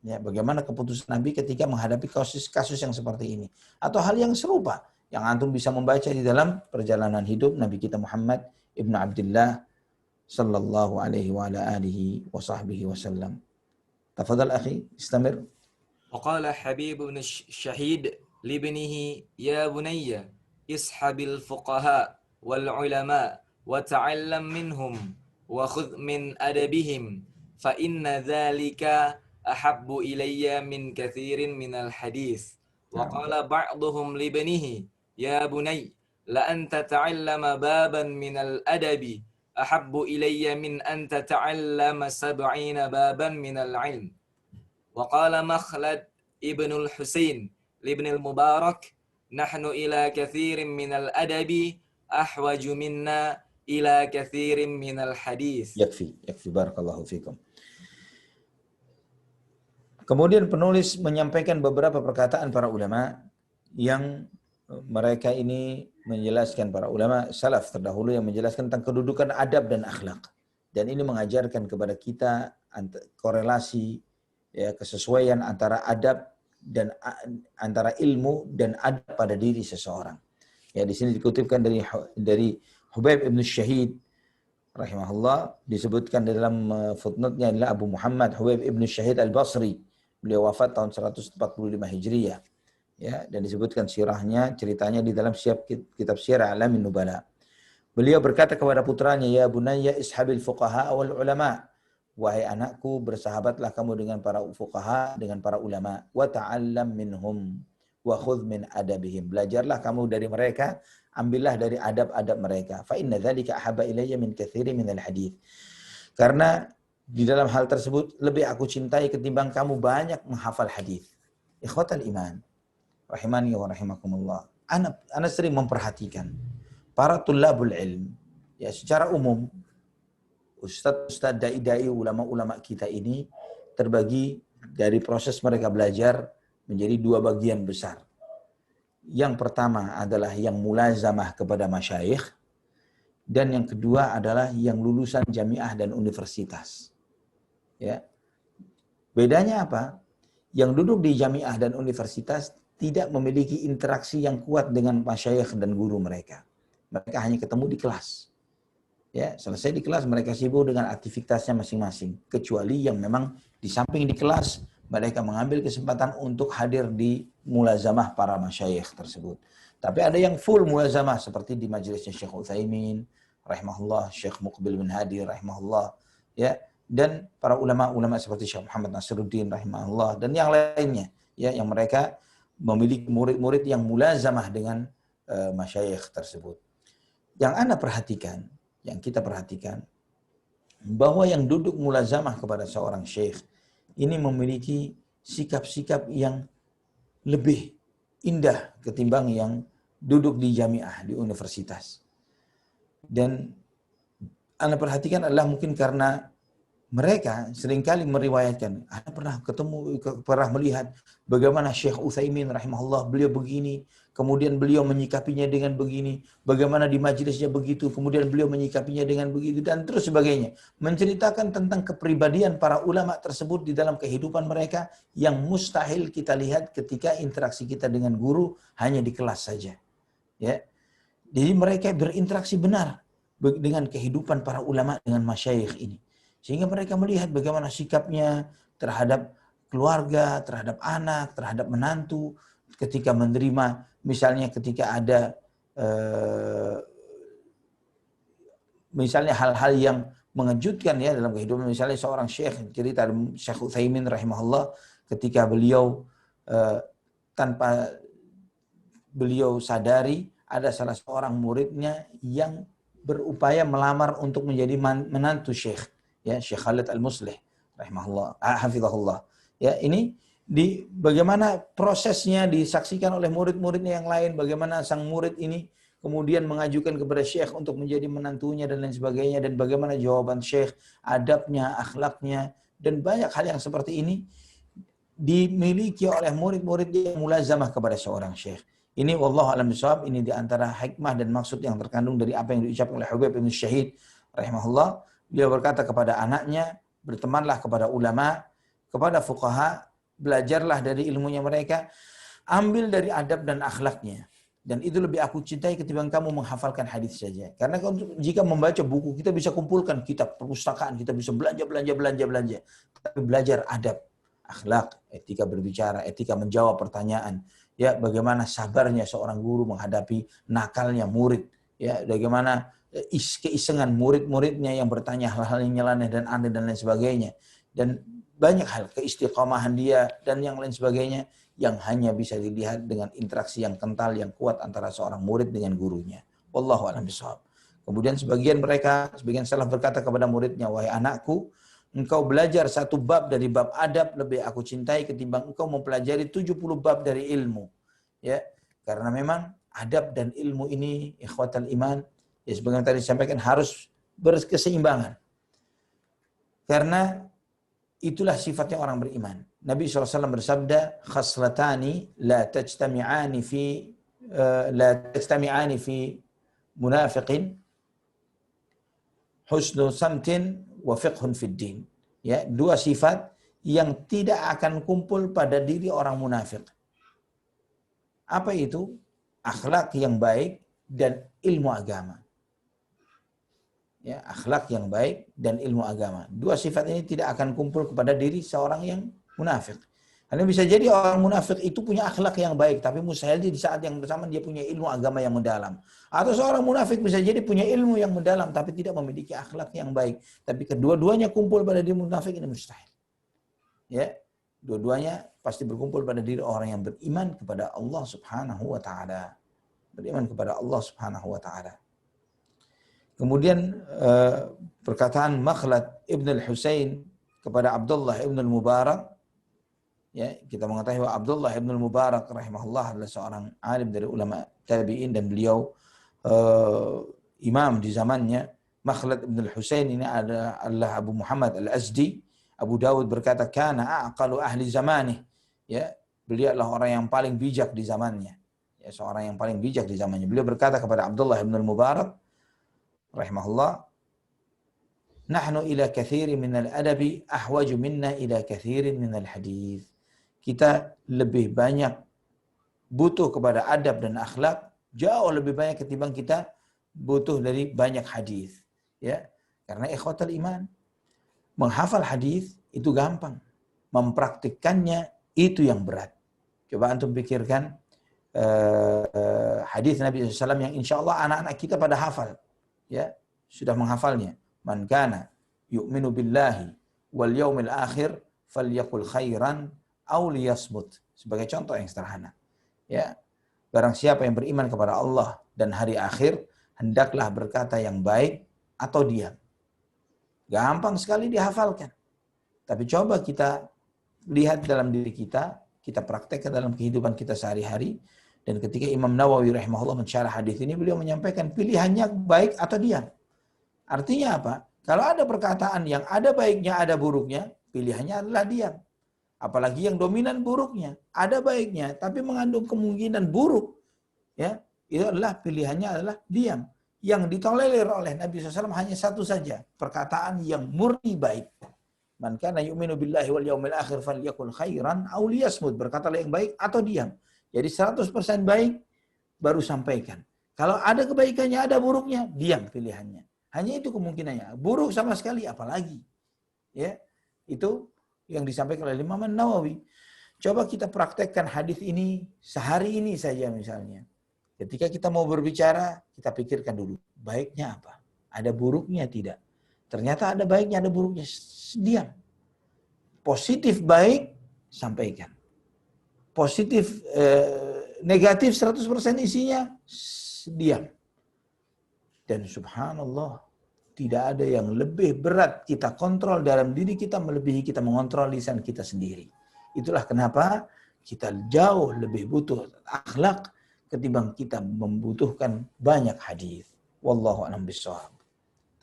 Ya, bagaimana keputusan Nabi ketika menghadapi kasus yang seperti ini. Atau hal yang serupa, yang antum bisa membaca di dalam perjalanan hidup Nabi kita Muhammad ibn Abdullah sallallahu alaihi wa ala alihi wa sahbihi wasallam. Tafadhal akhi, istamir. وقال حبيب بن الشهيد لابنه يا بني اسحب الفقهاء والعلماء وتعلم منهم وخذ من أدبهم فإن ذلك أحب إلي من كثير من الحديث. وقال بعضهم لابنه يا بني لأن تتعلم بابا من الأدب أحب إلي من أن تتعلم 70 بابا من العلم. وقال مخلد ابن الحسين لابن المبارك نحن إلى كثير من الأدب أحوج منا إلى كثير من الحديث. Yakfi barakallahu fikum. Kemudian penulis menyampaikan beberapa perkataan para ulama yang mereka ini menjelaskan, para ulama salaf terdahulu yang menjelaskan tentang kedudukan adab dan akhlak. Dan ini mengajarkan kepada kita korelasi, ya, kesesuaian antara adab dan antara ilmu dan adab pada diri seseorang. Ya, di sini dikutipkan dari Hubaib ibn Syahid rahimahullah, disebutkan dalam footnote-nya adalah Abu Muhammad Hubaib ibn Syahid al-Basri. Beliau wafat tahun 145 Hijriah. Ya, dan disebutkan sirahnya, ceritanya di dalam kitab Sirah Alamin Nubala. Beliau berkata kepada putranya, ya bunayya ishabil fuqaha wal ulama. Wahai anakku, bersahabatlah kamu dengan para fuqaha, dengan para ulama. Wa ta'allam minhum wa khudh min adabihim. Belajarlah kamu dari mereka, ambillah dari adab-adab mereka. Fa inna dzalika ahabba ilayya min katsiri minal hadits. Karena di dalam hal tersebut lebih aku cintai ketimbang kamu banyak menghafal hadis. Ikhwatal iman, rahimani wa rahimakumullah. Ana sering memperhatikan para tullabul ilm, ya secara umum, ustaz-ustaz, dai-dai, ulama-ulama kita ini terbagi dari proses mereka belajar menjadi dua bagian besar. Yang pertama adalah yang mulazamah kepada masyayikh, dan yang kedua adalah yang lulusan jamiah dan universitas. Ya. Bedanya apa? Yang duduk di jamiah dan universitas tidak memiliki interaksi yang kuat dengan masyayikh dan guru mereka. Mereka hanya ketemu di kelas. Ya, selesai di kelas mereka sibuk dengan aktivitasnya masing-masing. Kecuali yang memang di samping di kelas mereka mengambil kesempatan untuk hadir di mulazamah para masyayikh tersebut. Tapi ada yang full mulazamah seperti di majelisnya Syekh Utsaimin rahimahullah, Syekh Muqbil bin Hadi rahimahullah, ya, dan para ulama-ulama seperti Syekh Muhammad Nasiruddin rahimahullah dan yang lainnya, ya, yang mereka memiliki murid-murid yang mulazamah dengan masyayikh tersebut. Yang Anda perhatikan, yang kita perhatikan, bahwa yang duduk mulazamah kepada seorang syekh ini memiliki sikap-sikap yang lebih indah ketimbang yang duduk di jamiah, di universitas. Dan Anda perhatikan adalah mungkin karena mereka seringkali meriwayatkan, Anda pernah melihat bagaimana Syekh Utsaimin rahimahullah, beliau begini, kemudian beliau menyikapinya dengan begini, bagaimana di majelisnya begitu, kemudian beliau menyikapinya dengan begitu, dan terus sebagainya. Menceritakan tentang kepribadian para ulama tersebut di dalam kehidupan mereka yang mustahil kita lihat ketika interaksi kita dengan guru hanya di kelas saja. Ya. Jadi mereka berinteraksi benar dengan kehidupan para ulama dengan masyayikh ini. Sehingga mereka melihat bagaimana sikapnya terhadap keluarga, terhadap anak, terhadap menantu, ketika menerima, misalnya ketika ada misalnya hal-hal yang mengejutkan ya dalam kehidupan. Misalnya seorang syekh, cerita Syekh Utsaimin rahimahullah, ketika beliau tanpa beliau sadari, ada salah seorang muridnya yang berupaya melamar untuk menjadi menantu syekh. Ya, Syekh Khalid Al-Muslih rahimahullah, hafizahullah. Ya, ini bagaimana prosesnya disaksikan oleh murid-muridnya yang lain, bagaimana sang murid ini kemudian mengajukan kepada syekh untuk menjadi menantunya dan lain sebagainya, dan bagaimana jawaban syekh, adabnya, akhlaknya, dan banyak hal yang seperti ini dimiliki oleh murid-murid yang mulazamah kepada seorang syekh. Ini wallahu a'lam bishawab, ini di antara hikmah dan maksud yang terkandung dari apa yang diucapkan oleh Hubaib bin Syahid rahimahullah. Dia berkata kepada anaknya, bertemanlah kepada ulama, kepada fuqaha, belajarlah dari ilmunya mereka, ambil dari adab dan akhlaknya. Dan itu lebih aku cintai ketimbang kamu menghafalkan hadis saja. Karena jika membaca buku, kita bisa kumpulkan kitab perpustakaan, kita bisa belanja. Tapi belajar adab, akhlak, etika berbicara, etika menjawab pertanyaan, ya bagaimana sabarnya seorang guru menghadapi nakalnya murid, ya bagaimana keisengan murid-muridnya yang bertanya hal-hal yang nyeleneh dan aneh dan lain sebagainya, dan banyak hal, keistiqomahan dia dan yang lain sebagainya yang hanya bisa dilihat dengan interaksi yang kental, yang kuat antara seorang murid dengan gurunya. Wallahu a'lam bishawab. Kemudian sebagian salaf berkata kepada muridnya, wahai anakku, engkau belajar satu bab dari bab adab lebih aku cintai ketimbang engkau mempelajari 70 bab dari ilmu. Ya, karena memang adab dan ilmu ini ikhwatal iman, ya sebagaimana tadi disampaikan, harus berkeseimbangan. Karena itulah sifatnya orang beriman. Nabi SAW bersabda, khaslatani la tajtami'ani fi munafiqin, husnu samtin wa fiqhun fid din. Ya, dua sifat yang tidak akan kumpul pada diri orang munafik. Apa itu? Akhlak yang baik dan ilmu agama. Ya, akhlak yang baik dan ilmu agama. Dua sifat ini tidak akan kumpul kepada diri seorang yang munafik. Karena bisa jadi orang munafik itu punya akhlak yang baik, tapi mustahil di saat yang bersamaan dia punya ilmu agama yang mendalam. Atau seorang munafik bisa jadi punya ilmu yang mendalam, tapi tidak memiliki akhlak yang baik. Tapi kedua-duanya kumpul pada diri munafik, ini mustahil. Ya, dua-duanya pasti berkumpul pada diri orang yang beriman kepada Allah Subhanahu wa taala. Beriman kepada Allah Subhanahu wa taala. Kemudian perkataan Makhlad Ibn al-Husain kepada Abdullah Ibn al-Mubarak, ya, kita mengetahui bahwa Abdullah Ibn al-Mubarak rahimahullah adalah seorang alim dari ulama tabi'in dan beliau imam di zamannya. Makhlad Ibn al-Husain ini adalah Abu Muhammad al-Azdi. Abu Dawud berkata, kana aqalu ahli zamanih. Ya, beliau adalah orang yang paling bijak di zamannya. Ya, seorang yang paling bijak di zamannya. Beliau berkata kepada Abdullah Ibn al-Mubarak rahimahullah, nahnu ila katsirin minal adabi ahwaju minna ila katsirin minal hadis. Kita lebih banyak butuh kepada adab dan akhlak, jauh lebih banyak ketimbang kita butuh dari banyak hadis. Ya, karena ikhwatal iman, menghafal hadis itu gampang, mempraktikkannya itu yang berat. Coba antum pikirkan hadis Nabi SAW yang insya Allah anak-anak kita pada hafal. Ya, sudah menghafalnya. Man kana yu'minu billahi wal yaumil akhir falyaqul khairan aw liyasmut. Sebagai contoh yang sederhana. Ya, barang siapa yang beriman kepada Allah dan hari akhir, hendaklah berkata yang baik atau diam. Gampang sekali dihafalkan. Tapi coba kita lihat dalam diri kita, kita praktekkan dalam kehidupan kita sehari-hari. Dan ketika Imam Nawawi rahimahullah mensyarah hadis ini, beliau menyampaikan pilihannya baik atau diam. Artinya apa? Kalau ada perkataan yang ada baiknya, ada buruknya, pilihannya adalah diam. Apalagi yang dominan buruknya, ada baiknya, tapi mengandung kemungkinan buruk, ya, itu adalah pilihannya adalah diam. Yang ditolerir oleh Nabi SAW hanya satu saja, perkataan yang murni baik. Man kana yu'minu billahi wal yaumil akhir falyakul khairan aw liyasmut, berkatalah yang baik atau diam. Jadi 100% baik baru sampaikan. Kalau ada kebaikannya, ada buruknya, diam pilihannya. Hanya itu kemungkinannya. Buruk sama sekali apalagi. Ya. Itu yang disampaikan oleh Imam Nawawi. Coba kita praktekkan hadis ini sehari ini saja misalnya. Ketika kita mau berbicara, kita pikirkan dulu, baiknya apa? Ada buruknya tidak? Ternyata ada baiknya, ada buruknya. Diam. Positif baik, sampaikan. Positif negatif 100% isinya, diam. Dan subhanallah, tidak ada yang lebih berat kita kontrol dalam diri kita melebihi kita mengontrol lisan kita sendiri. Itulah kenapa kita jauh lebih butuh akhlak ketimbang kita membutuhkan banyak hadis. Wallahu a'lam bishawab.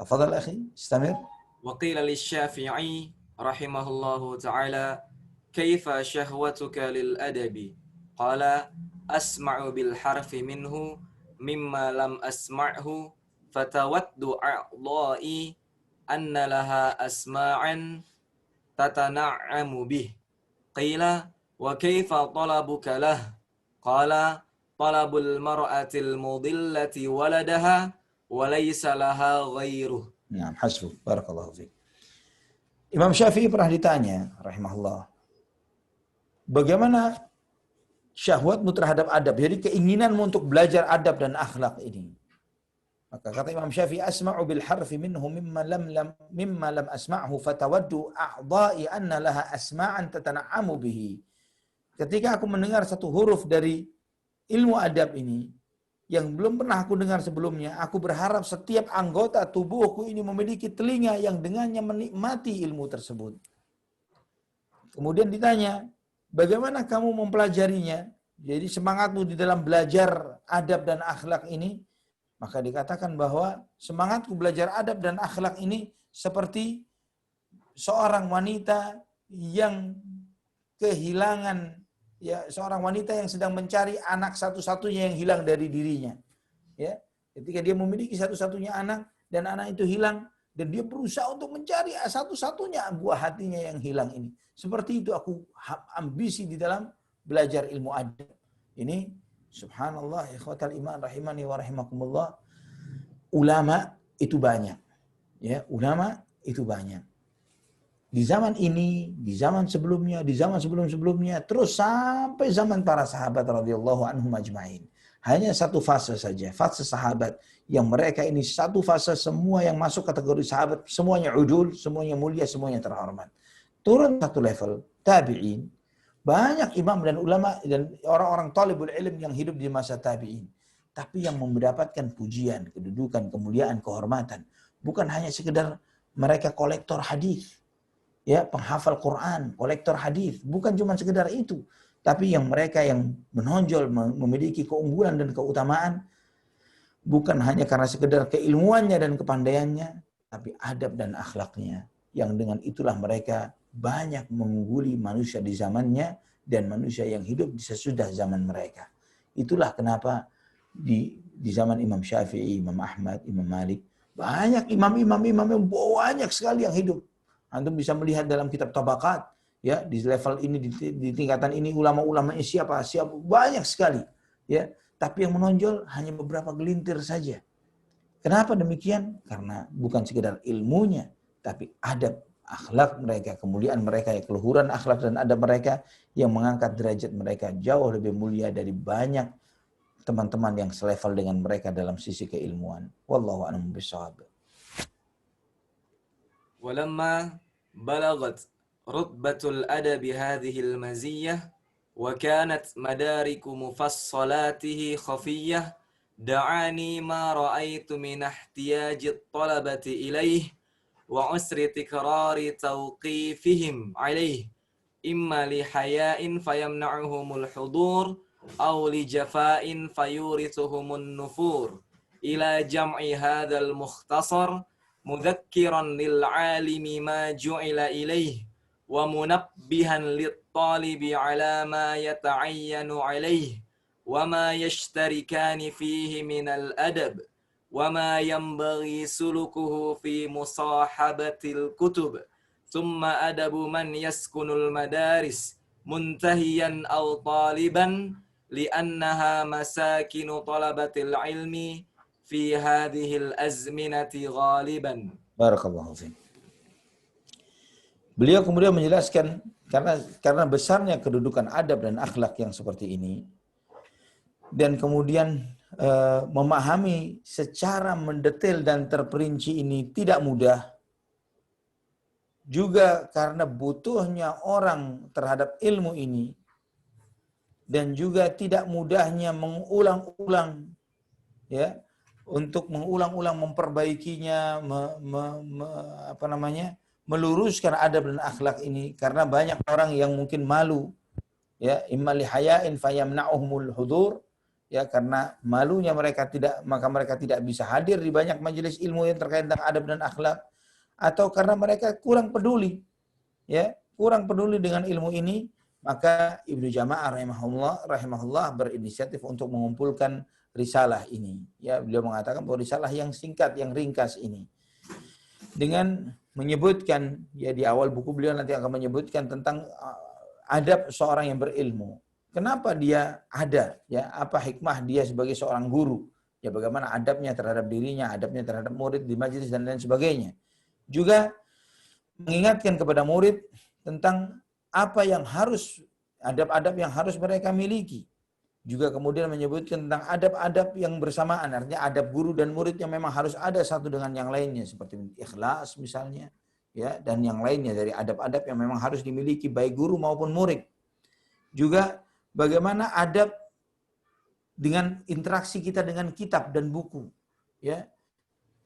Tafadhal akhi, istamir. Wa qila lisy-Syafi'i rahimahullahu ta'ala, "Kaifa syahwatuka lil adabi?" Qala, "Asma'u bil harfi minhu mimma lam asma'hu fatawaddu a'dha'i anna laha asma'an tatana'amu bih." Qila, "Wa kaifa talabuka lah?" Qala, "Talabul mar'atil mudillati waladaha wa laysa laha ghairuh." Nah, hasbuh. Barakallahu fiik. Imam Syafi'i pernah ditanya, rahimahullah, bagaimana syahwatmu terhadap adab? Jadi keinginanmu untuk belajar adab dan akhlak ini. Maka kata Imam Syafi'i, asma'u bil harfi minhu mimma lam asma'hu fatawaddu a'dha'i anna laha asma'an tatana'amu bihi. Ketika aku mendengar satu huruf dari ilmu adab ini yang belum pernah aku dengar sebelumnya, aku berharap setiap anggota tubuhku ini memiliki telinga yang dengannya menikmati ilmu tersebut. Kemudian ditanya, bagaimana kamu mempelajarinya? Jadi semangatmu di dalam belajar adab dan akhlak ini, maka dikatakan bahwa semangatku belajar adab dan akhlak ini seperti seorang wanita yang kehilangan, ya, seorang wanita yang sedang mencari anak satu-satunya yang hilang dari dirinya. Ya, ketika dia memiliki satu-satunya anak dan anak itu hilang dan dia berusaha untuk mencari satu-satunya buah hatinya yang hilang ini. Seperti itu aku ambisi di dalam belajar ilmu adab. Ini subhanallah, ikhwatal iman rahimani wa rahimakumullah. Ulama itu banyak. Ya, ulama itu banyak. Di zaman ini, di zaman sebelumnya, di zaman sebelum-sebelumnya, terus sampai zaman para sahabat radhiyallahu anhum ajma'in. Hanya satu fase saja, fase sahabat yang mereka ini satu fase, semua yang masuk kategori sahabat, semuanya udul, semuanya mulia, semuanya terhormat. Turun satu level, tabi'in. Banyak imam dan ulama dan orang-orang talibul ilm yang hidup di masa tabi'in. Tapi yang mendapatkan pujian, kedudukan, kemuliaan, kehormatan. Bukan hanya sekedar mereka kolektor hadis, ya, penghafal Quran, kolektor hadis, bukan cuma sekedar itu, tapi yang mereka yang menonjol memiliki keunggulan dan keutamaan bukan hanya karena sekedar keilmuannya dan kepandaiannya, tapi adab dan akhlaknya, yang dengan itulah mereka banyak mengungguli manusia di zamannya dan manusia yang hidup sesudah zaman mereka. Itulah kenapa di zaman Imam Syafi'i, Imam Ahmad, Imam Malik, banyak imam-imam yang banyak sekali yang hidup. Antum bisa melihat dalam kitab Tabaqat, ya, di level ini, di tingkatan ini ulama-ulama siapa banyak sekali, ya. Tapi yang menonjol hanya beberapa gelintir saja. Kenapa demikian? Karena bukan sekedar ilmunya, tapi adab, akhlak mereka, kemuliaan mereka, keluhuran akhlak dan adab mereka yang mengangkat derajat mereka jauh lebih mulia dari banyak teman-teman yang selevel dengan mereka dalam sisi keilmuan. Wallahu a'lam bishawab. ولما بلغت رتبة الأدب هذه المزية وكانت مدارك مفصلاته خفية دعاني ما رأيت من احتياج الطلبة إليه وعسر تكرار توقيفهم عليه إما لحياء فيمنعهم الحضور أو لجفاء فيورثهم النفور إلى جمع هذا المختصر mudzakiran lil alimi ma ju'ila ilaih wa munabbihan lit talibi ala ma yata'ayyanu alaih wa ma yashtarikani fihi minal adab wa ma yanbaghi sulukuhu fi musahabatil kutub thumma adabu man yaskunul madaris muntahiyan aw taliban li'annaha masakinu talabatil ilmi fi hadhil azminati ghaliban. Barakallahu fiik. Beliau kemudian menjelaskan karena besarnya kedudukan adab dan akhlak yang seperti ini, dan kemudian memahami secara mendetail dan terperinci ini tidak mudah. Juga karena butuhnya orang terhadap ilmu ini, dan juga tidak mudahnya mengulang-ulang, ya, untuk mengulang-ulang memperbaikinya, meluruskan adab dan akhlak ini, karena banyak orang yang mungkin malu, ya, imma lihayain fayamna'uhumul hudur, ya, karena malunya maka mereka tidak bisa hadir di banyak majelis ilmu yang terkait dengan adab dan akhlak, atau karena mereka kurang peduli, ya, kurang peduli dengan ilmu ini. Maka Ibnu Jama'ah rahimahullah berinisiatif untuk mengumpulkan risalah ini. Ya, beliau mengatakan bahwa risalah yang singkat, yang ringkas ini, dengan menyebutkan, ya, di awal buku beliau nanti akan menyebutkan tentang adab seorang yang berilmu. Kenapa dia ada, ya, apa hikmah dia sebagai seorang guru, ya, bagaimana adabnya terhadap dirinya, adabnya terhadap murid di majelis dan lain sebagainya. Juga mengingatkan kepada murid tentang apa yang harus, adab-adab yang harus mereka miliki. Juga kemudian menyebutkan tentang adab-adab yang bersamaan, artinya adab guru dan murid yang memang harus ada satu dengan yang lainnya, seperti ikhlas misalnya, ya, dan yang lainnya dari adab-adab yang memang harus dimiliki baik guru maupun murid. Juga bagaimana adab dengan interaksi kita dengan kitab dan buku, ya.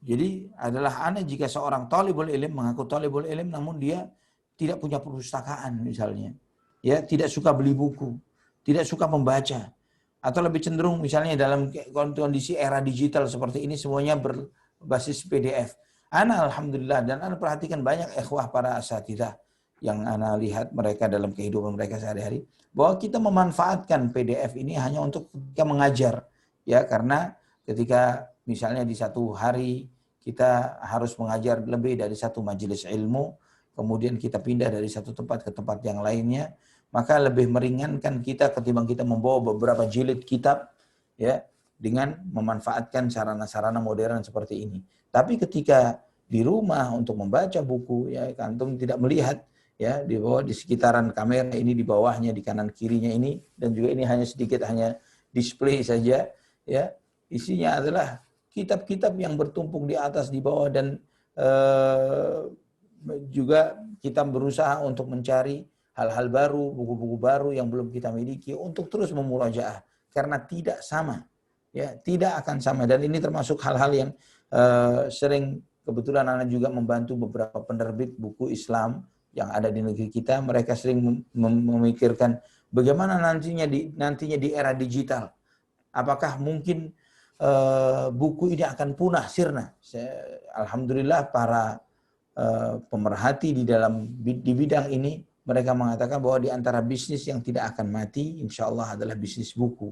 Jadi adalah aneh jika seorang talibul ilm mengaku talibul ilm namun dia tidak punya perpustakaan misalnya, ya, tidak suka beli buku, tidak suka membaca, atau lebih cenderung misalnya dalam kondisi era digital seperti ini semuanya berbasis PDF. Ana alhamdulillah, dan ana perhatikan banyak ikhwah para asatidzah yang ana lihat mereka dalam kehidupan mereka sehari-hari, bahwa kita memanfaatkan PDF ini hanya untuk ketika mengajar, ya, karena ketika misalnya di satu hari kita harus mengajar lebih dari satu majelis ilmu, kemudian kita pindah dari satu tempat ke tempat yang lainnya, maka lebih meringankan kita ketimbang kita membawa beberapa jilid kitab, ya, dengan memanfaatkan sarana-sarana modern seperti ini. Tapi ketika di rumah untuk membaca buku, ya, antum tidak melihat, ya, di bawah, di sekitaran kamera ini, di bawahnya, di kanan kirinya ini, dan juga ini hanya sedikit, hanya display saja, ya, isinya adalah kitab-kitab yang bertumpuk di atas, di bawah, dan juga kita berusaha untuk mencari hal-hal baru, buku-buku baru yang belum kita miliki untuk terus memurajaah, karena tidak sama, ya, tidak akan sama. Dan ini termasuk hal-hal yang sering, kebetulan Anda juga membantu beberapa penerbit buku Islam yang ada di negeri kita. Mereka sering memikirkan bagaimana nantinya di era digital, apakah mungkin buku ini akan punah sirna. Alhamdulillah para pemerhati di bidang ini, mereka mengatakan bahwa di antara bisnis yang tidak akan mati insya Allah adalah bisnis buku,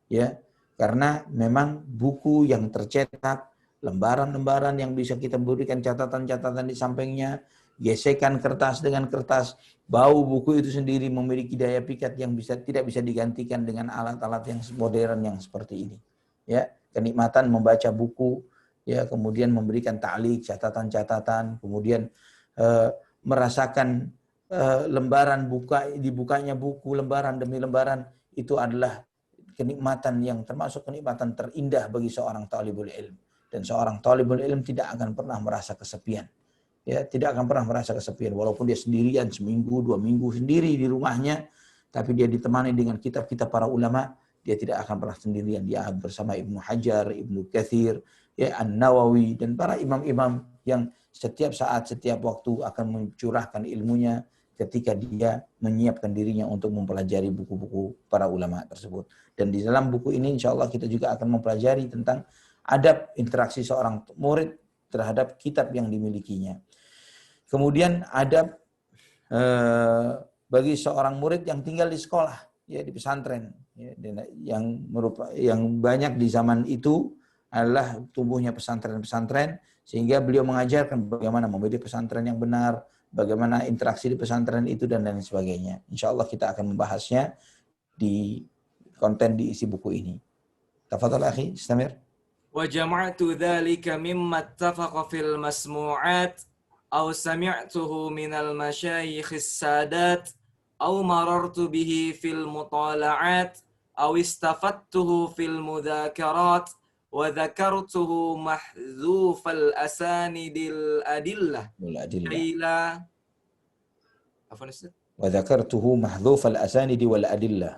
ya, karena memang buku yang tercetak, lembaran-lembaran yang bisa kita berikan catatan-catatan di sampingnya, gesekan kertas dengan kertas, bau buku itu sendiri memiliki daya pikat yang tidak bisa digantikan dengan alat-alat yang modern yang seperti ini, ya. Kenikmatan membaca buku, ya, kemudian memberikan ta'liq, catatan-catatan, kemudian merasakan lembaran dibukanya buku lembaran demi lembaran, itu adalah kenikmatan yang termasuk kenikmatan terindah bagi seorang talibul ilm. Dan seorang talibul ilm tidak akan pernah merasa kesepian, ya, tidak akan pernah merasa kesepian walaupun dia sendirian seminggu 2 minggu sendiri di rumahnya, tapi dia ditemani dengan kitab-kitab para ulama. Dia tidak akan pernah sendirian. Dia bersama Ibnu Hajar, Ibnu Katsir, ya, An-Nawawi, dan para imam-imam yang setiap saat, setiap waktu akan mencurahkan ilmunya ketika dia menyiapkan dirinya untuk mempelajari buku-buku para ulama tersebut. Dan di dalam buku ini insya Allah kita juga akan mempelajari tentang adab interaksi seorang murid terhadap kitab yang dimilikinya. Kemudian adab bagi seorang murid yang tinggal di sekolah, ya di pesantren, ya, yang banyak di zaman itu adalah tumbuhnya pesantren-pesantren, sehingga beliau mengajarkan bagaimana memilih pesantren yang benar, bagaimana interaksi di pesantren itu dan lain sebagainya. Insya Allah kita akan membahasnya di konten di isi buku ini. Tafadhal akhi, istamir. وجمعت ذلك مما اتفق في المسموعات أو سمعته من المشايخ السادات أو مررت به في المطالعات أو استفدته في المذاكرات وذكرته محذوف الأسانيد الأدلة كي لا وذكرته محذوف الأسانيد والأدلة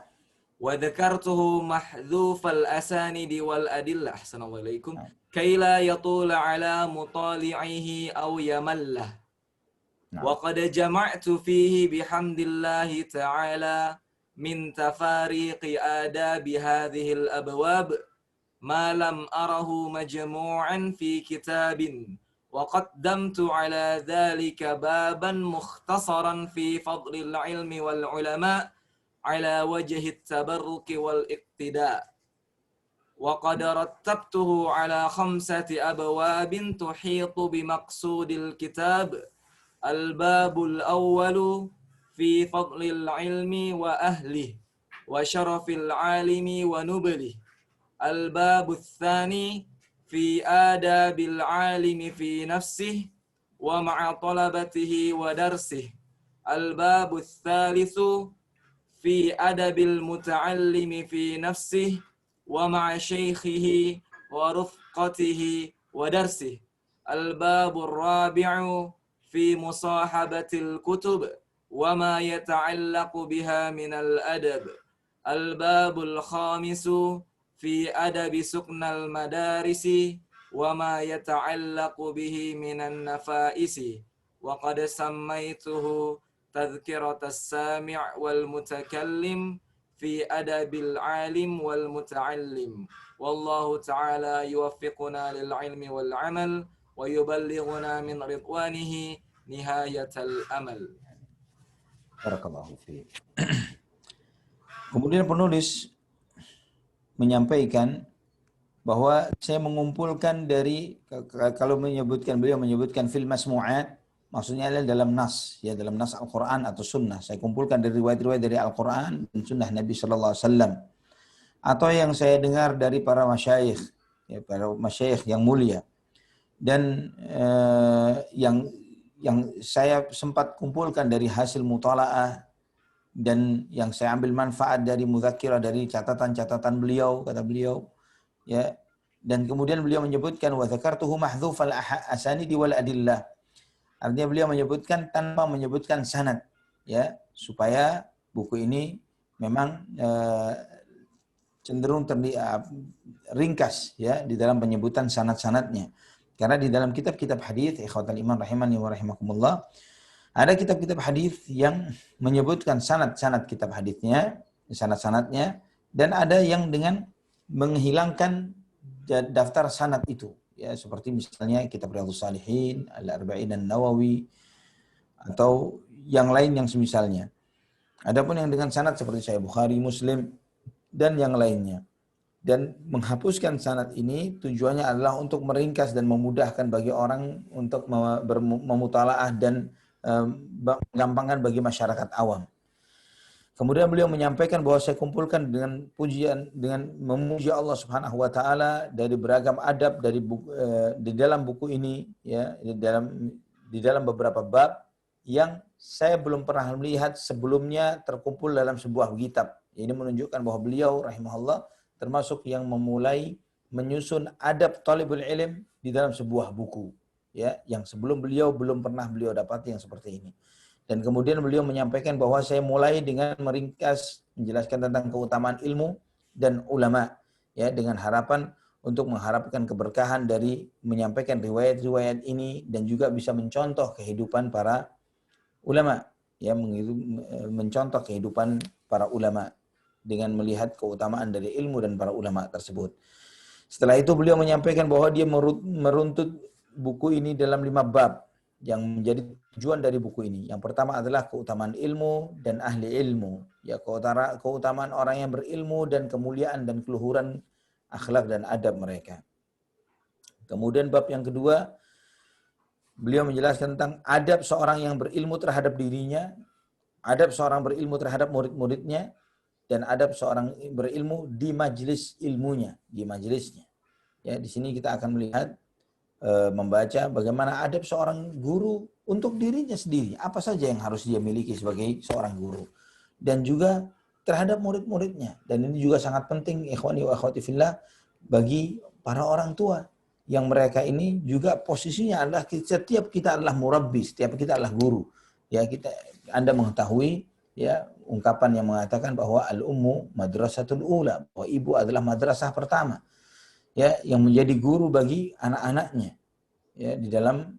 وذكرته محذوف الأسانيد والأدلة أحسن الله إليكم كي لا يطول على مطالعه أو يمله. وقد جمعت فيه بحمد الله تعالى من تفاريق آداب هذه الأبواب ما لم أره مجموعا في كتاب، وقدمت على ذلك بابا مختصرا في فضل العلم والعلماء على وجه التبرك والاقتداء، وقد رتبته على 5 أبواب تحيط بمقصود الكتاب. الباب الأول في فضل العلم وأهله وشرف العالم ونبله. الباب الثاني في آداب العالم في نفسه ومع طلبته ودرسه. الباب الثالث في أدب المتعلم في نفسه ومع شيخه ورفقته ودرسه. الباب الرابع في مصاحبة الكتب وما يتعلق بها من الأدب. الباب الخامس في أدب سكن المدارس وما يتعلق به من النفائس، وقد سميته تذكرة السامع والمتكلم في أدب العالم والمتعلم. والله تعالى يوفقنا للعلم والعمل ويبلغنا من رضوانه نهاية الأمل. Barakallahu fiik. Kemudian penulis menyampaikan bahwa saya mengumpulkan dari, kalau beliau menyebutkan fil masmu'at, maksudnya adalah dalam nas, ya dalam nas Al-Quran atau sunnah. Saya kumpulkan dari riwayat-riwayat dari Al-Quran dan sunnah Nabi Sallallahu Alaihi Wasallam, atau yang saya dengar dari para masyayikh, ya, para masyayikh yang mulia, dan yang saya sempat kumpulkan dari hasil mutalaah, dan yang saya ambil manfaat dari mudzakirah, dari catatan-catatan beliau, kata beliau, ya. Dan kemudian beliau menyebutkan wa dzakartuhu mahdzufal asanidi wal adillah. Artinya beliau menyebutkan tanpa menyebutkan sanad, ya, supaya buku ini memang cenderung ringkas, ya, di dalam penyebutan sanad-sanadnya. Karena di dalam kitab-kitab hadis, ikhwatal iman rahimani wa rahimakumullah, ada kitab-kitab hadis yang menyebutkan sanad-sanad kitab hadisnya, sanad-sanadnya, dan ada yang dengan menghilangkan daftar sanad itu, ya, seperti misalnya kitab Riyadhus Shalihin, Al-Arba'in An-Nawawi, atau yang lain yang semisalnya. Adapun yang dengan sanad seperti Sahih Bukhari, Muslim, dan yang lainnya. Dan menghapuskan sanad ini tujuannya adalah untuk meringkas dan memudahkan bagi orang untuk memutalaah dan menggampangkan bagi masyarakat awam. Kemudian beliau menyampaikan bahwa saya kumpulkan dengan pujian, dengan memuji Allah Subhanahu wa taala dari beragam adab dari di dalam buku ini, ya, di dalam beberapa bab yang saya belum pernah melihat sebelumnya terkumpul dalam sebuah kitab. Ini menunjukkan bahwa beliau rahimahullah termasuk yang memulai menyusun adab talibul ilm di dalam sebuah buku, ya, yang sebelum beliau belum pernah beliau dapati yang seperti ini. Dan kemudian beliau menyampaikan bahwa saya mulai dengan meringkas menjelaskan tentang keutamaan ilmu dan ulama, ya, dengan harapan untuk mengharapkan keberkahan dari menyampaikan riwayat-riwayat ini dan juga bisa mencontoh kehidupan para ulama, ya, mencontoh kehidupan para ulama dengan melihat keutamaan dari ilmu dan para ulama tersebut. Setelah itu beliau menyampaikan bahwa dia meruntut buku ini dalam 5 bab yang menjadi tujuan dari buku ini. Yang pertama adalah keutamaan ilmu dan ahli ilmu. Ya, keutamaan orang yang berilmu dan kemuliaan dan keluhuran akhlak dan adab mereka. Kemudian bab yang kedua, beliau menjelaskan tentang adab seorang yang berilmu terhadap dirinya, adab seorang berilmu terhadap murid-muridnya, dan adab seorang berilmu di majelis ilmunya, di majelisnya. Ya, di sini kita akan melihat membaca bagaimana adab seorang guru untuk dirinya sendiri, apa saja yang harus dia miliki sebagai seorang guru, dan juga terhadap murid-muridnya. Dan ini juga sangat penting, ikhwani wa akhwati fillah, bagi para orang tua yang mereka ini juga posisinya adalah setiap kita adalah murabbi, setiap kita adalah guru. Ya, Anda mengetahui ya ungkapan yang mengatakan bahwa al-ummu madrasatul ula, bahwa ibu adalah madrasah pertama. Ya, yang menjadi guru bagi anak-anaknya ya di dalam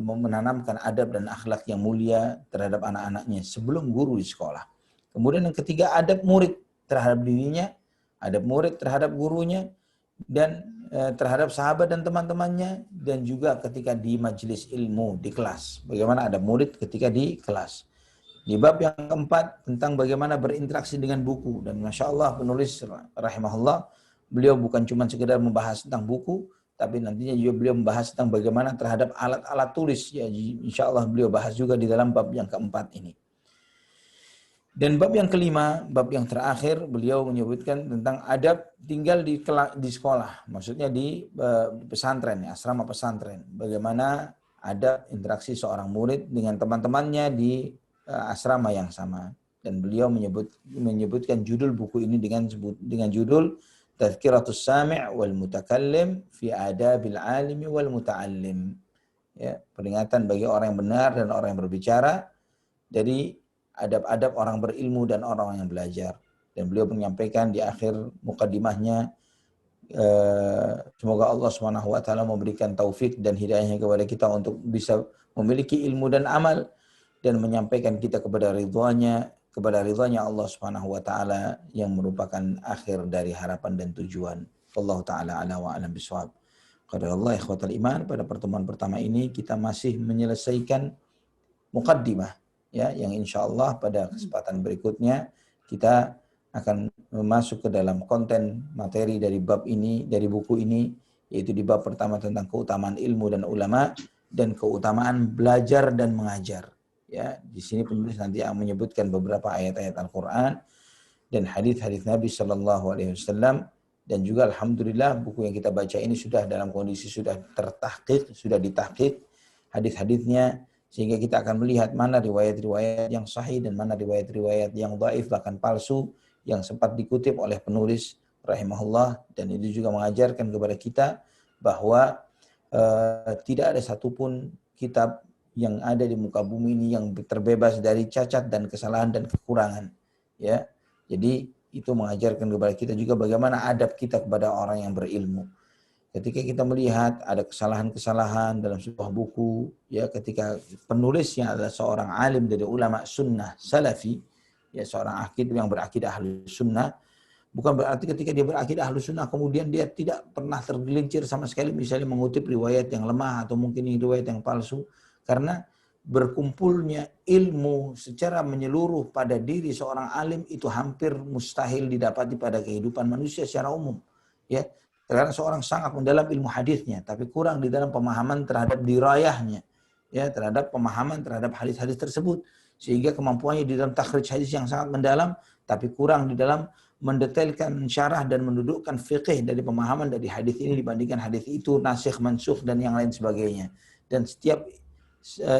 menanamkan adab dan akhlak yang mulia terhadap anak-anaknya sebelum guru di sekolah. Kemudian yang ketiga, adab murid terhadap dirinya, adab murid terhadap gurunya, dan terhadap sahabat dan teman-temannya, dan juga ketika di majelis ilmu di kelas. Bagaimana adab murid ketika di kelas. Di bab yang keempat tentang bagaimana berinteraksi dengan buku, dan masya Allah penulis rahimahullah, beliau bukan cuma sekedar membahas tentang buku, tapi nantinya juga beliau membahas tentang bagaimana terhadap alat-alat tulis. Ya, insya Allah beliau bahas juga di dalam bab yang keempat ini. Dan bab yang kelima, bab yang terakhir, beliau menyebutkan tentang adab tinggal di sekolah, maksudnya di pesantren, asrama pesantren. Bagaimana adab interaksi seorang murid dengan teman-temannya di asrama yang sama. Dan beliau menyebutkan judul buku ini dengan judul Tazkiratus Sami' wal Mutakallim fi Adabil Alimi wal Muta'allim. Ya, peringatan bagi orang yang benar dan orang yang berbicara dari adab-adab orang berilmu dan orang yang belajar. Dan beliau menyampaikan di akhir mukaddimahnya, semoga Allah SWT memberikan taufik dan hidayahnya kepada kita untuk bisa memiliki ilmu dan amal dan menyampaikan kita kepada ridhonya Allah SWT yang merupakan akhir dari harapan dan tujuan. Allah Ta'ala ala wa alam bisawab. Qadarullah ikhwatal iman, pada pertemuan pertama ini kita masih menyelesaikan mukaddimah ya, yang insya Allah pada kesempatan berikutnya kita akan masuk ke dalam konten materi dari bab ini, dari buku ini, yaitu di bab pertama tentang keutamaan ilmu dan ulama dan keutamaan belajar dan mengajar. Ya, di sini penulis nanti akan menyebutkan beberapa ayat-ayat Al-Quran dan hadis-hadis Nabi Shallallahu Alaihi Wasallam, dan juga alhamdulillah buku yang kita baca ini sudah dalam kondisi sudah tertahqiq, sudah ditahqiq hadis-hadisnya, sehingga kita akan melihat mana riwayat-riwayat yang sahih dan mana riwayat-riwayat yang dhaif bahkan palsu yang sempat dikutip oleh penulis rahimahullah. Dan ini juga mengajarkan kepada kita bahwa tidak ada satupun kitab yang ada di muka bumi ini yang terbebas dari cacat dan kesalahan dan kekurangan. Ya, jadi itu mengajarkan kepada kita juga bagaimana adab kita kepada orang yang berilmu. Ketika kita melihat ada kesalahan-kesalahan dalam sebuah buku, ya ketika penulisnya adalah seorang alim dari ulama sunnah salafi, ya seorang akid yang berakidah ahlu sunnah, bukan berarti ketika dia berakidah ahlu sunnah kemudian dia tidak pernah tergelincir sama sekali misalnya mengutip riwayat yang lemah atau mungkin riwayat yang palsu. Karena berkumpulnya ilmu secara menyeluruh pada diri seorang alim itu hampir mustahil didapati pada kehidupan manusia secara umum. Ya, karena seorang sangat mendalam ilmu hadisnya, tapi kurang di dalam pemahaman terhadap dirayahnya, ya, terhadap pemahaman terhadap hadis-hadis tersebut, sehingga kemampuannya di dalam takhrij hadis yang sangat mendalam, tapi kurang di dalam mendetailkan syarah dan mendudukkan fikih dari pemahaman dari hadis ini dibandingkan hadis itu, nasikh, mansukh dan yang lain sebagainya. Dan setiap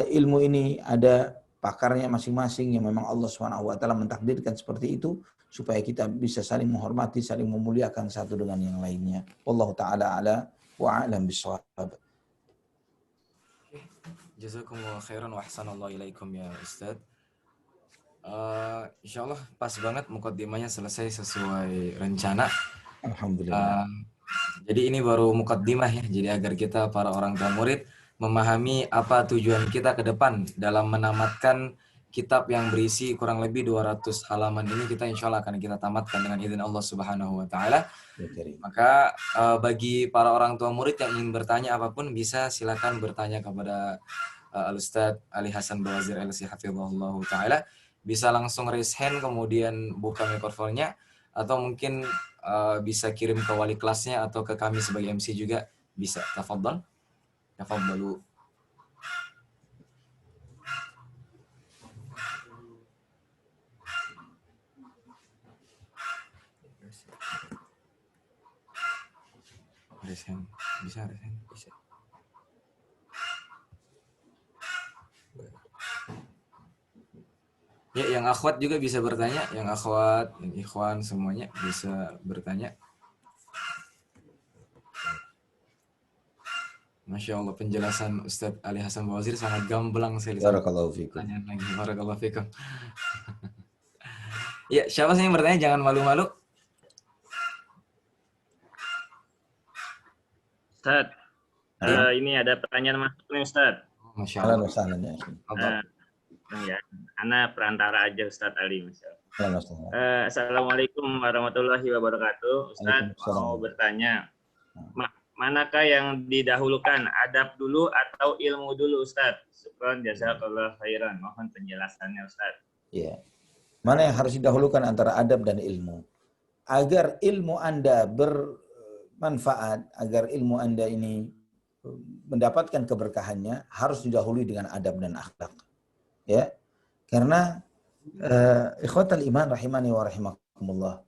ilmu ini ada pakarnya masing-masing yang memang Allah SWT mentakdirkan seperti itu supaya kita bisa saling menghormati, saling memuliakan satu dengan yang lainnya. Wallahu taala ala wa a'lam bishawab. Jazakumullah khairan wa ahsanallahu ilaikum ya Ustaz. Insyaallah pas banget mukaddimahnya selesai sesuai rencana. Alhamdulillah. Jadi ini baru mukaddimah ya. Jadi agar kita para orang tua murid memahami apa tujuan kita ke depan dalam menamatkan kitab yang berisi kurang lebih 200 halaman ini kita insya Allah akan kita tamatkan dengan izin Allah Subhanahu wa Ta'ala. Ya, Karim. Maka bagi para orang tua murid yang ingin bertanya apapun, bisa silakan bertanya kepada Al-Ustadz Ali Hasan Bawazir LC Hafizahullah Ta'ala. Bisa langsung raise hand kemudian buka mikrofonnya, atau mungkin bisa kirim ke wali kelasnya atau ke kami sebagai MC juga bisa. Tafadhal. Tafadhalu. Resen. Bisa resen. Bisa. Ya, yang akhwat juga bisa bertanya, yang akhwat, yang ikhwan semuanya bisa bertanya. Masya Allah, penjelasan Ustadz Ali Hasan Bawazir sangat gamblang sekali. Barakallahu fikum. Pertanyaan lagi, barakallahu fikum. Ya, siapa sih yang bertanya? Jangan malu-malu. Ustaz, Ya. ini ada pertanyaan masuk nih Ustaz. Masya Ahlan Allah. wa sahlan ya. Apa? Ya, Ana perantara aja Ustaz Ali, Masya Allah. Ahlan wa sahlan. Assalamualaikum warahmatullahi wabarakatuh. Ustaz Waalaikumsalam. mau bertanya, manakah yang didahulukan, adab dulu atau ilmu dulu Ustaz? Syukran, jazakallah khairan. Mohon penjelasannya Ustaz. Ya. Mana yang harus didahulukan antara adab dan ilmu? Agar ilmu Anda bermanfaat, agar ilmu Anda ini mendapatkan keberkahannya, harus didahului dengan adab dan akhlak. Ya. Karena ikhwatal iman rahimani wa rahimakumullah.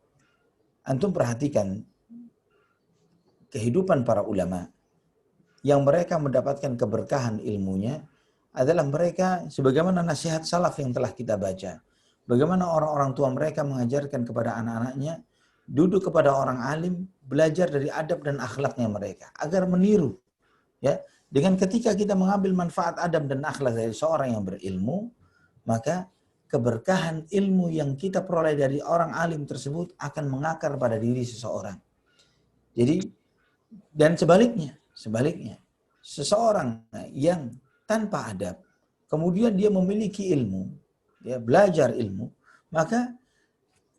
Antum perhatikan kehidupan para ulama yang mereka mendapatkan keberkahan ilmunya adalah mereka sebagaimana nasihat salaf yang telah kita baca. Bagaimana orang-orang tua mereka mengajarkan kepada anak-anaknya, duduk kepada orang alim, belajar dari adab dan akhlaknya mereka agar meniru. Ya, dengan ketika kita mengambil manfaat adab dan akhlak dari seorang yang berilmu, maka keberkahan ilmu yang kita peroleh dari orang alim tersebut akan mengakar pada diri seseorang. Jadi, dan sebaliknya, seseorang yang tanpa adab, kemudian dia memiliki ilmu, dia belajar ilmu, maka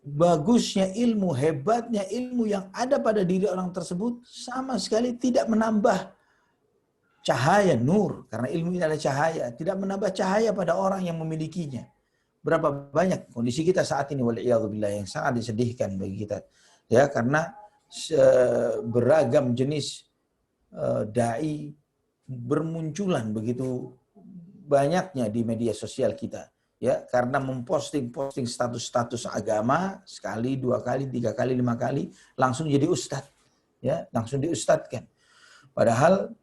bagusnya ilmu, hebatnya ilmu yang ada pada diri orang tersebut sama sekali tidak menambah cahaya, nur, karena ilmu ini adalah cahaya, tidak menambah cahaya pada orang yang memilikinya. Berapa banyak kondisi kita saat ini, wal'iyadzubillah, yang sangat disedihkan bagi kita, ya, karena beragam jenis dai bermunculan begitu banyaknya di media sosial kita, ya, karena memposting status agama sekali, 2 kali, 3 kali, 5 kali langsung jadi ustadz, ya, langsung diustadkan. Padahal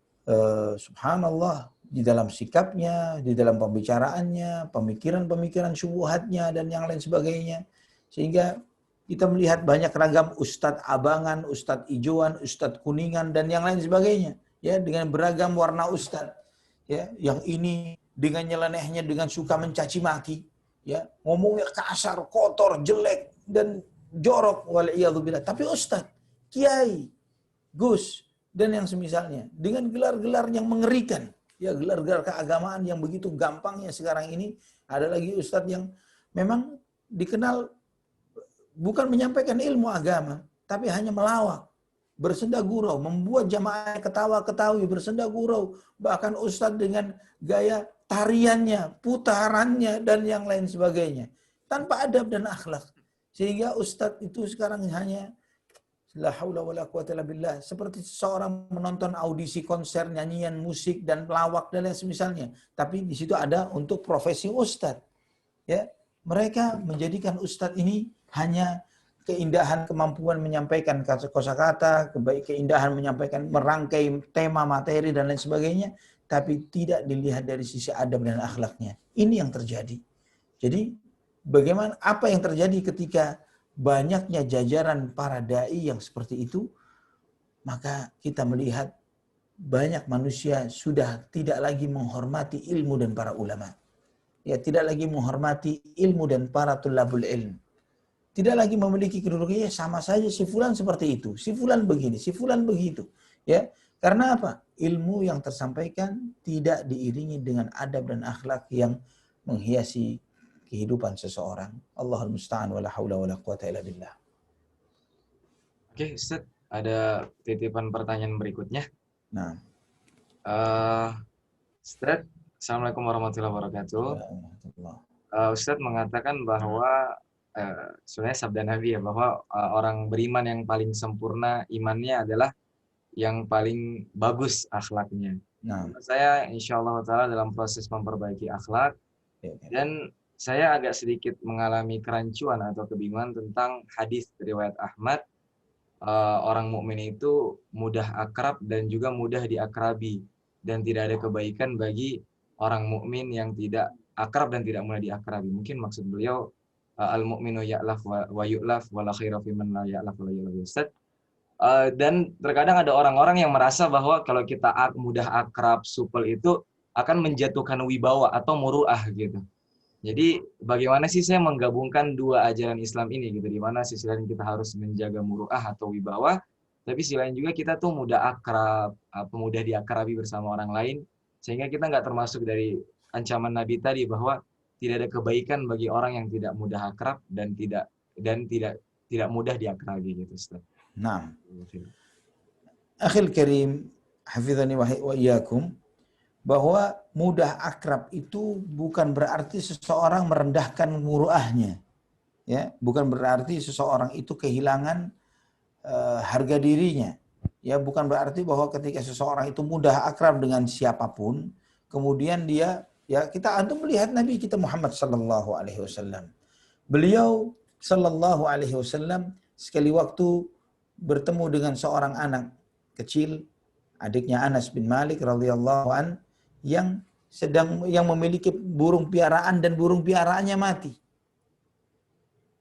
subhanallah, di dalam sikapnya, di dalam pembicaraannya, pemikiran syubhatnya dan yang lain sebagainya, sehingga kita melihat banyak ragam ustadz abangan, ustadz hijauan, ustadz kuningan dan yang lain sebagainya, ya, dengan beragam warna ustadz, ya, yang ini dengan nyelenehnya dengan suka mencaci maki, ya, ngomongnya kasar, kotor, jelek dan jorok, wal'iyadzubillah, tapi ustadz, kiai, gus dan yang semisalnya dengan gelar-gelar yang mengerikan, ya, gelar-gelar keagamaan yang begitu gampangnya sekarang ini. Ada lagi ustadz yang memang dikenal bukan menyampaikan ilmu agama, tapi hanya melawak, bersenda gurau, membuat jamaah ketawa-ketawi, bersenda gurau, bahkan ustadz dengan gaya tariannya, putarannya dan yang lain sebagainya, tanpa adab dan akhlak, sehingga ustadz itu sekarang hanya la haula wala quwata illa billah, seperti seorang menonton audisi konser, nyanyian musik dan pelawak dan lain semisalnya. Tapi di situ ada untuk profesi ustadz. Ya, mereka menjadikan ustadz ini hanya keindahan kemampuan menyampaikan kosakata, keindahan menyampaikan merangkai tema materi dan lain sebagainya, tapi tidak dilihat dari sisi adab dan akhlaknya. Ini yang terjadi. Jadi bagaimana, apa yang terjadi ketika banyaknya jajaran para dai yang seperti itu, maka kita melihat banyak manusia sudah tidak lagi menghormati ilmu dan para ulama. Ya, tidak lagi menghormati ilmu dan para tulabul ilm. Tidak lagi memiliki kedudukannya, sama saja si fulan seperti itu, si fulan begini, si fulan begitu. Ya, karena apa? Ilmu yang tersampaikan tidak diiringi dengan adab dan akhlak yang menghiasi kehidupan seseorang. Allahul musta'an wala haula wala quwata illa billah. Oke, Ustaz, ada titipan pertanyaan berikutnya. Nah, Ustaz, Assalamualaikum warahmatullahi wabarakatuh. Allah. Ustaz mengatakan bahwa sebenarnya sabda Nabi ya, bahwa orang beriman yang paling sempurna imannya adalah yang paling bagus akhlaknya. Nah, Saya insya Allah ta'ala dalam proses memperbaiki akhlak, dan saya agak sedikit mengalami kerancuan atau kebingungan tentang hadis riwayat Ahmad, orang mukmin itu mudah akrab dan juga mudah diakrabi, dan tidak ada kebaikan bagi orang mukmin yang tidak akrab dan tidak mudah diakrabi. Mungkin maksud beliau al-mu'minu ya'laf wa yu'laf wa la khaira fi man la ya'laf wa la yu'laf. Ustaz, dan terkadang ada orang-orang yang merasa bahwa kalau kita mudah akrab, supel itu akan menjatuhkan wibawa atau muru'ah gitu. Jadi bagaimana sih saya menggabungkan dua ajaran Islam ini gitu, di mana sisi lain kita harus menjaga muru'ah atau wibawa, tapi sisi lain juga kita tuh mudah akrab, mudah diakrabi bersama orang lain, sehingga kita nggak termasuk dari ancaman Nabi tadi bahwa tidak ada kebaikan bagi orang yang tidak mudah akrab dan tidak mudah diakrabi gitu, Ustaz. Nah, akhil karim, hafizani wa iyyakum, bahwa mudah akrab itu bukan berarti seseorang merendahkan muruahnya, ya, bukan berarti seseorang itu kehilangan harga dirinya, ya, bukan berarti bahwa ketika seseorang itu mudah akrab dengan siapapun, kemudian dia, ya, kita antum melihat Nabi kita Muhammad sallallahu alaihi wasallam, beliau sallallahu alaihi wasallam sekali waktu bertemu dengan seorang anak kecil, adiknya Anas bin Malik radhiyallahu an, yang memiliki burung piaraan dan burung piaraannya mati.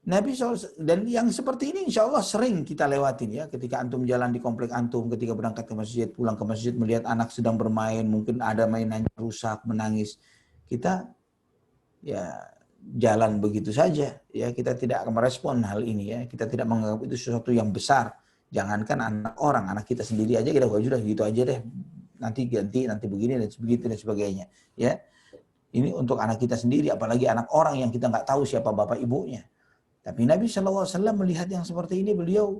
Nabi SAW, dan yang seperti ini insya Allah sering kita lewatin ya, ketika antum jalan di komplek antum, ketika berangkat ke masjid, pulang ke masjid, melihat anak sedang bermain, mungkin ada mainannya rusak, menangis, kita ya jalan begitu saja, ya, kita tidak akan merespon hal ini, ya, kita tidak menganggap itu sesuatu yang besar. Jangankan anak orang, anak kita sendiri aja kita sudah gitu aja deh, nanti ganti, nanti begini dan begitu dan sebagainya, ya. Ini untuk anak kita sendiri, apalagi anak orang yang kita nggak tahu siapa bapak ibunya. Tapi Nabi SAW melihat yang seperti ini, beliau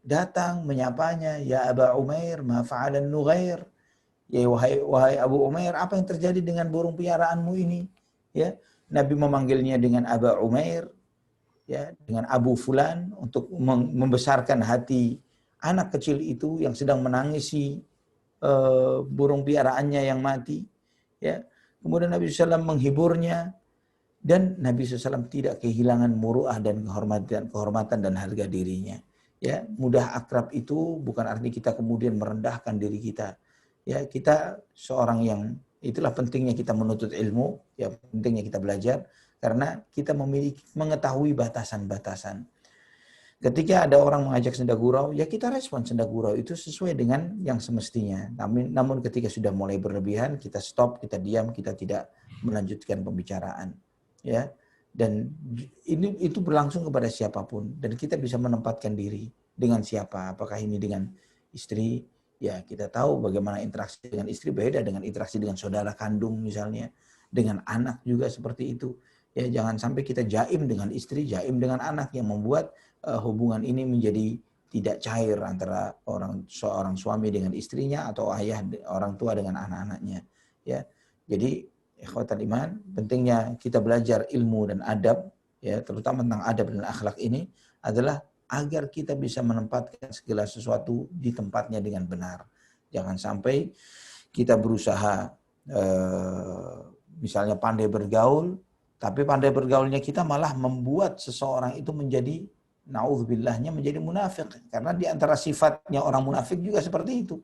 datang menyapanya, ya Aba Umair, ma fa'alan Nughair, ya wahai Abu Umair, apa yang terjadi dengan burung piaraanmu ini? Ya, Nabi memanggilnya dengan Aba Umair, ya, dengan Abu Fulan, untuk membesarkan hati anak kecil itu yang sedang menangisi burung piaraannya yang mati, ya. Kemudian Nabi SAW menghiburnya, dan Nabi SAW tidak kehilangan muruah dan kehormatan dan harga dirinya, ya. Mudah akrab itu bukan arti kita kemudian merendahkan diri kita, ya. Kita seorang yang, itulah pentingnya kita menuntut ilmu, ya, pentingnya kita belajar, karena kita mengetahui batasan-batasan. Ketika ada orang mengajak senda gurau, ya kita respon senda gurau itu sesuai dengan yang semestinya. Namun ketika sudah mulai berlebihan, kita stop, kita diam, kita tidak melanjutkan pembicaraan, ya. Dan itu berlangsung kepada siapapun, dan kita bisa menempatkan diri dengan siapa. Apakah ini dengan istri? Ya, kita tahu bagaimana interaksi dengan istri beda dengan interaksi dengan saudara kandung misalnya, dengan anak juga seperti itu. Ya, jangan sampai kita jaim dengan istri, jaim dengan anak, yang membuat hubungan ini menjadi tidak cair antara seorang suami dengan istrinya, atau ayah, orang tua dengan anak-anaknya, ya. Jadi ikhwatal iman, pentingnya kita belajar ilmu dan adab, ya, terutama tentang adab dan akhlak ini adalah agar kita bisa menempatkan segala sesuatu di tempatnya dengan benar. Jangan sampai kita berusaha misalnya pandai bergaul, tapi pandai bergaulnya kita malah membuat seseorang itu menjadi, na'udzubillahnya, menjadi munafik. Karena di antara sifatnya orang munafik juga seperti itu.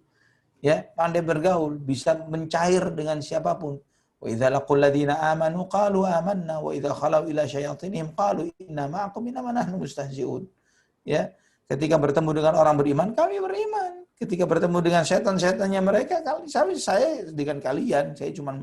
Ya, pandai bergaul, bisa mencair dengan siapapun. Wa idza laqul ladzina amanu qalu amanna wa idza khalau ila syayatinihim qalu inna ma'akum innama nahnu mustahzi'un. Ya, ketika bertemu dengan orang beriman, kami beriman. Ketika bertemu dengan setan-setannya mereka, saya dengan kalian, saya cuma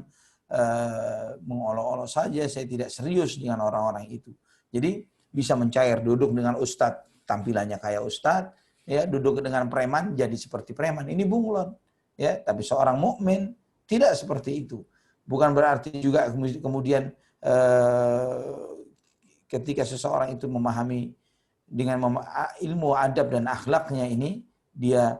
mengolok-olok saja, saya tidak serius dengan orang-orang itu. Jadi bisa mencair, duduk dengan ustadz, tampilannya kayak ustadz, ya, duduk dengan preman jadi seperti preman. Ini bunglon, ya. Tapi seorang mukmin tidak seperti itu. Bukan berarti juga kemudian ketika seseorang itu memahami dengan ilmu adab dan akhlaknya ini, dia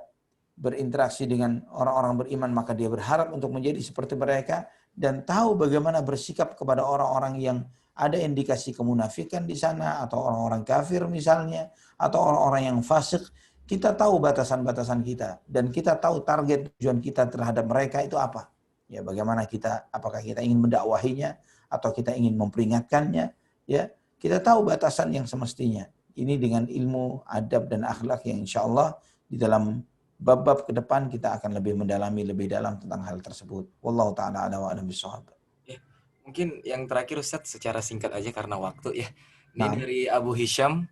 berinteraksi dengan orang-orang beriman, maka dia berharap untuk menjadi seperti mereka dan tahu bagaimana bersikap kepada orang-orang yang ada indikasi kemunafikan di sana, atau orang-orang kafir misalnya, atau orang-orang yang fasik. Kita tahu batasan-batasan kita dan kita tahu target tujuan kita terhadap mereka itu apa. Ya, bagaimana kita, apakah kita ingin mendakwahinya atau kita ingin memperingatkannya, ya. Kita tahu batasan yang semestinya. Ini dengan ilmu adab dan akhlak yang insya Allah di dalam bab-bab ke depan kita akan lebih mendalami lebih dalam tentang hal tersebut. Wallahu taala a'lam wa a'lam bishawab. Ya, mungkin yang terakhir Ustadz secara singkat aja karena waktu ya. Ini Nah. dari Abu Hisham.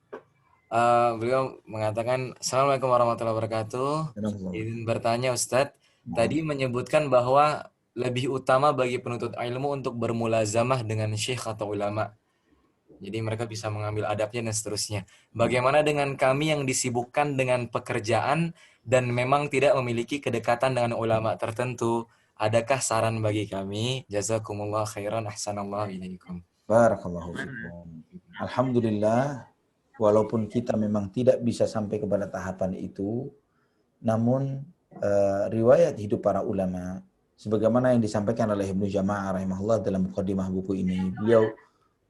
Beliau mengatakan, Assalamualaikum warahmatullahi wabarakatuh. Izin bertanya Ustadz, tadi menyebutkan bahwa lebih utama bagi penuntut ilmu untuk bermulazamah dengan syekh atau ulama. Jadi mereka bisa mengambil adabnya dan seterusnya. Bagaimana dengan kami yang disibukkan dengan pekerjaan dan memang tidak memiliki kedekatan dengan ulama tertentu? Adakah saran bagi kami? Jazakumullah khairan, ahsanallahu ilaikum. Barakallahu fikum. Alhamdulillah, walaupun kita memang tidak bisa sampai kepada tahapan itu, namun riwayat hidup para ulama, sebagaimana yang disampaikan oleh Ibnu Jama'ah rahimahullah dalam muqaddimah buku ini,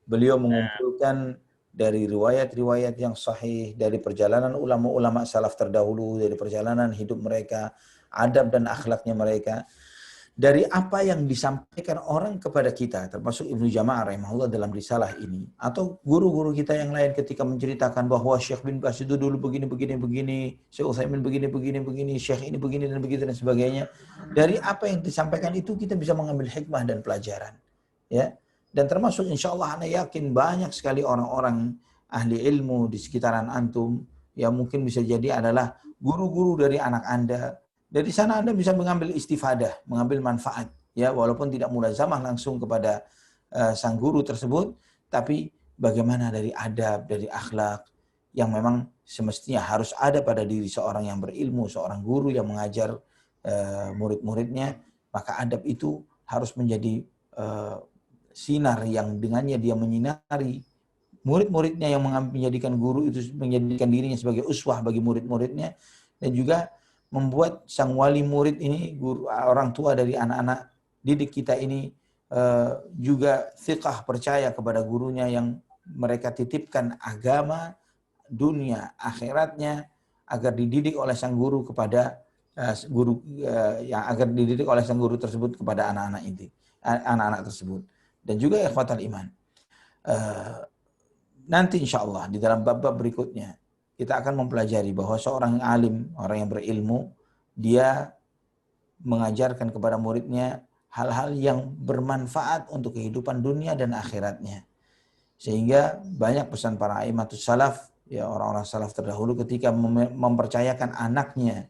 beliau mengumpulkan dari riwayat-riwayat yang sahih, dari perjalanan ulama-ulama salaf terdahulu, dari perjalanan hidup mereka, adab dan akhlaknya mereka, dari apa yang disampaikan orang kepada kita, termasuk Ibnu Jama'ah rahimahullah dalam risalah ini, atau guru-guru kita yang lain ketika menceritakan bahwa Syekh bin Baz itu dulu begini, Syekh Utsaimin begini, Syekh ini begini dan begitu dan sebagainya. Dari apa yang disampaikan itu kita bisa mengambil hikmah dan pelajaran. Ya. Dan termasuk insya Allah ana yakin banyak sekali orang-orang ahli ilmu di sekitaran antum yang mungkin bisa jadi adalah guru-guru dari anak Anda. Dari sana Anda bisa mengambil istifadah, mengambil manfaat, ya, walaupun tidak mulazamah langsung kepada sang guru tersebut, tapi bagaimana dari adab, dari akhlak yang memang semestinya harus ada pada diri seorang yang berilmu, seorang guru yang mengajar murid-muridnya, maka adab itu harus menjadi sinar yang dengannya dia menyinari murid-muridnya, yang menjadikan guru itu menjadikan dirinya sebagai uswah bagi murid-muridnya, dan juga membuat sang wali murid ini, guru, orang tua dari anak-anak didik kita ini juga thiqah, percaya kepada gurunya yang mereka titipkan agama, dunia, akhiratnya, agar dididik oleh sang guru kepada agar dididik oleh sang guru tersebut kepada anak-anak tersebut. Dan juga ikhwatal iman. Nanti insya Allah di dalam bab-bab berikutnya kita akan mempelajari bahwa seorang alim, orang yang berilmu, dia mengajarkan kepada muridnya hal-hal yang bermanfaat untuk kehidupan dunia dan akhiratnya. Sehingga banyak pesan para aimatus salaf, ya, orang-orang salaf terdahulu ketika mempercayakan anaknya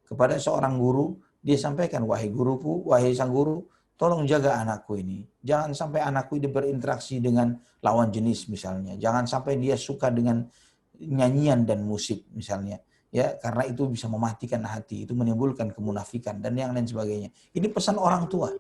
kepada seorang guru, dia sampaikan, wahai guruku, wahai sang guru, tolong jaga anakku ini. Jangan sampai anakku ini berinteraksi dengan lawan jenis misalnya. Jangan sampai dia suka dengan nyanyian dan musik misalnya, ya, karena itu bisa mematikan hati, itu menimbulkan kemunafikan dan yang lain sebagainya. Ini pesan orang tua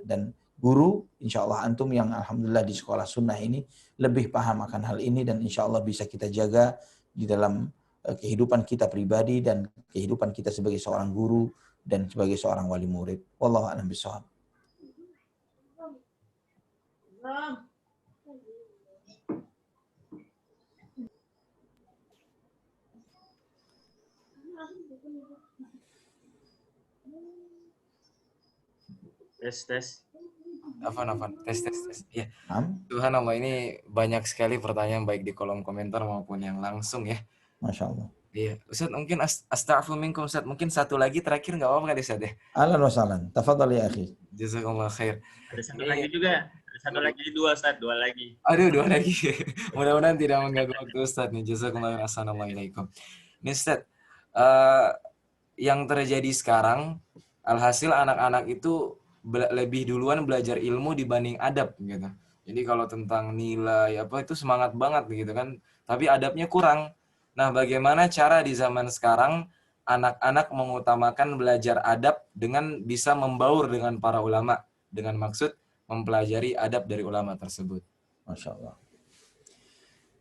dan guru. Insya Allah antum yang alhamdulillah di sekolah sunnah ini lebih paham akan hal ini, dan insya Allah bisa kita jaga di dalam kehidupan kita pribadi dan kehidupan kita sebagai seorang guru dan sebagai seorang wali murid. Wallahu a'lam bishawab. Tes. Afan. Tes. Ya. Subhanallah, ini banyak sekali pertanyaan baik di kolom komentar maupun yang langsung ya. Masya Allah. Iya, Ustaz, mungkin astagfirullah minkum Ustaz. Mungkin satu lagi terakhir nggak apa-apa kali Ustaz ya? Ahlan wa sahlan. Tafadhal ya akhi. Jazakallah khair. Ada satu lagi juga. Ada satu lagi, dua Ustaz, dua lagi. Aduh, dua lagi. Mudah-mudahan tidak mengganggu waktu Ustaz nih. Jazakallah khairan. Assalamualaikum. Nih Ustaz, yang terjadi sekarang, alhasil anak-anak itu lebih duluan belajar ilmu dibanding adab gitu. Jadi kalau tentang nilai apa itu semangat banget gitu kan, tapi adabnya kurang. Nah, bagaimana cara di zaman sekarang anak-anak mengutamakan belajar adab dengan bisa membaur dengan para ulama, dengan maksud mempelajari adab dari ulama tersebut. Masya Allah.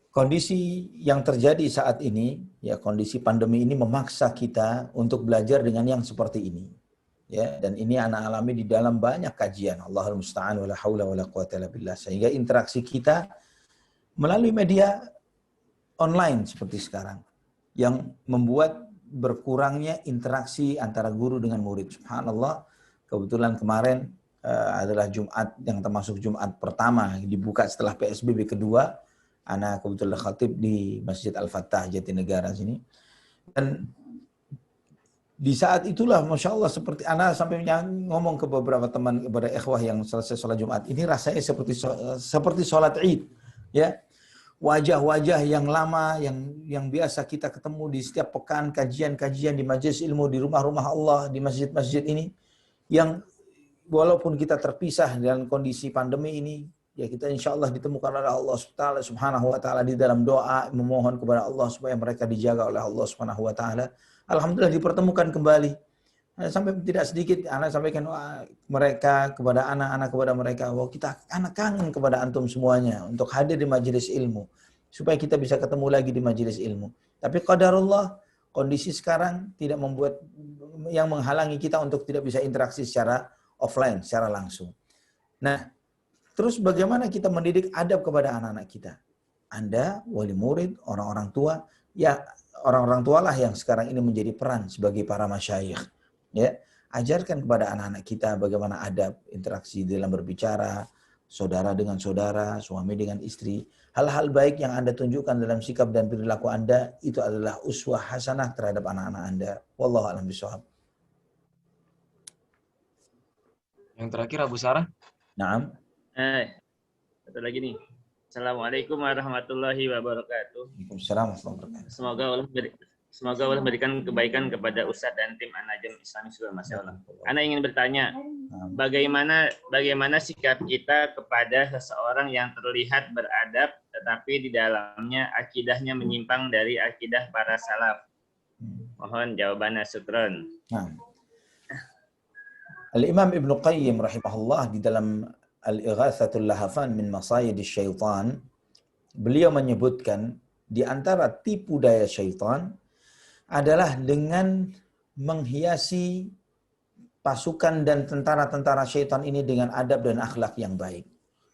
Kondisi yang terjadi saat ini, ya kondisi pandemi ini memaksa kita untuk belajar dengan yang seperti ini. Ya, dan ini anak alami di dalam banyak kajian. Allahul musta'an wala haula wala quwata illa billah. Sehingga interaksi kita melalui media online seperti sekarang yang membuat berkurangnya interaksi antara guru dengan murid. Subhanallah, kebetulan kemarin adalah Jumat yang termasuk Jumat pertama dibuka setelah PSBB kedua. Ana kebetulan khatib di Masjid Al-Fattah Jatinegara sini. Dan di saat itulah Masya Allah seperti Ana sampai ngomong ke beberapa teman, kepada ikhwah yang selesai sholat Jumat. Ini rasanya seperti sholat Id. Ya, wajah-wajah yang lama, yang biasa kita ketemu di setiap pekan, kajian-kajian di majelis ilmu, di rumah-rumah Allah, di masjid-masjid ini, yang walaupun kita terpisah dalam kondisi pandemi ini, ya kita insya Allah ditemukan oleh Allah Subhanahu wa Ta'ala di dalam doa, memohon kepada Allah supaya mereka dijaga oleh Allah Subhanahu wa Ta'ala. Alhamdulillah dipertemukan kembali. Sampai tidak sedikit anak sampaikan mereka kepada anak-anak, kepada mereka, bahwa kita anak kangen kepada antum semuanya untuk hadir di majelis ilmu supaya kita bisa ketemu lagi di majelis ilmu. Tapi qadarullah, kondisi sekarang tidak membuat yang menghalangi kita untuk tidak bisa interaksi secara offline, secara langsung. Nah, terus bagaimana kita mendidik adab kepada anak-anak kita? Anda, wali murid, orang-orang tua, ya orang-orang tua lah yang sekarang ini menjadi peran sebagai para masyayikh. Ya, ajarkan kepada anak-anak kita bagaimana adab, interaksi dalam berbicara, saudara dengan saudara, suami dengan istri. Hal-hal baik yang Anda tunjukkan dalam sikap dan perilaku Anda itu adalah uswah hasanah terhadap anak-anak Anda. Wallahu a'lam bishawab. Yang terakhir Abu Sarah. Naam. Satu lagi nih. Assalamualaikum warahmatullahi wabarakatuh. Waalaikumsalam warahmatullahi wabarakatuh. Semoga Allah memberikan kebaikan kepada Ustadz dan tim An-Najm Islami School, Masya Allah. Ana ingin bertanya, bagaimana sikap kita kepada seseorang yang terlihat beradab, tetapi di dalamnya akidahnya menyimpang dari akidah para salaf? Mohon jawabannya, syukron. Al-Imam Ibn Qayyim rahimahullah di dalam Al-Ighathatul Lahafan min Masayidis Syaitan, beliau menyebutkan di antara tipu daya syaitan adalah dengan menghiasi pasukan dan tentara-tentara syaitan ini dengan adab dan akhlak yang baik.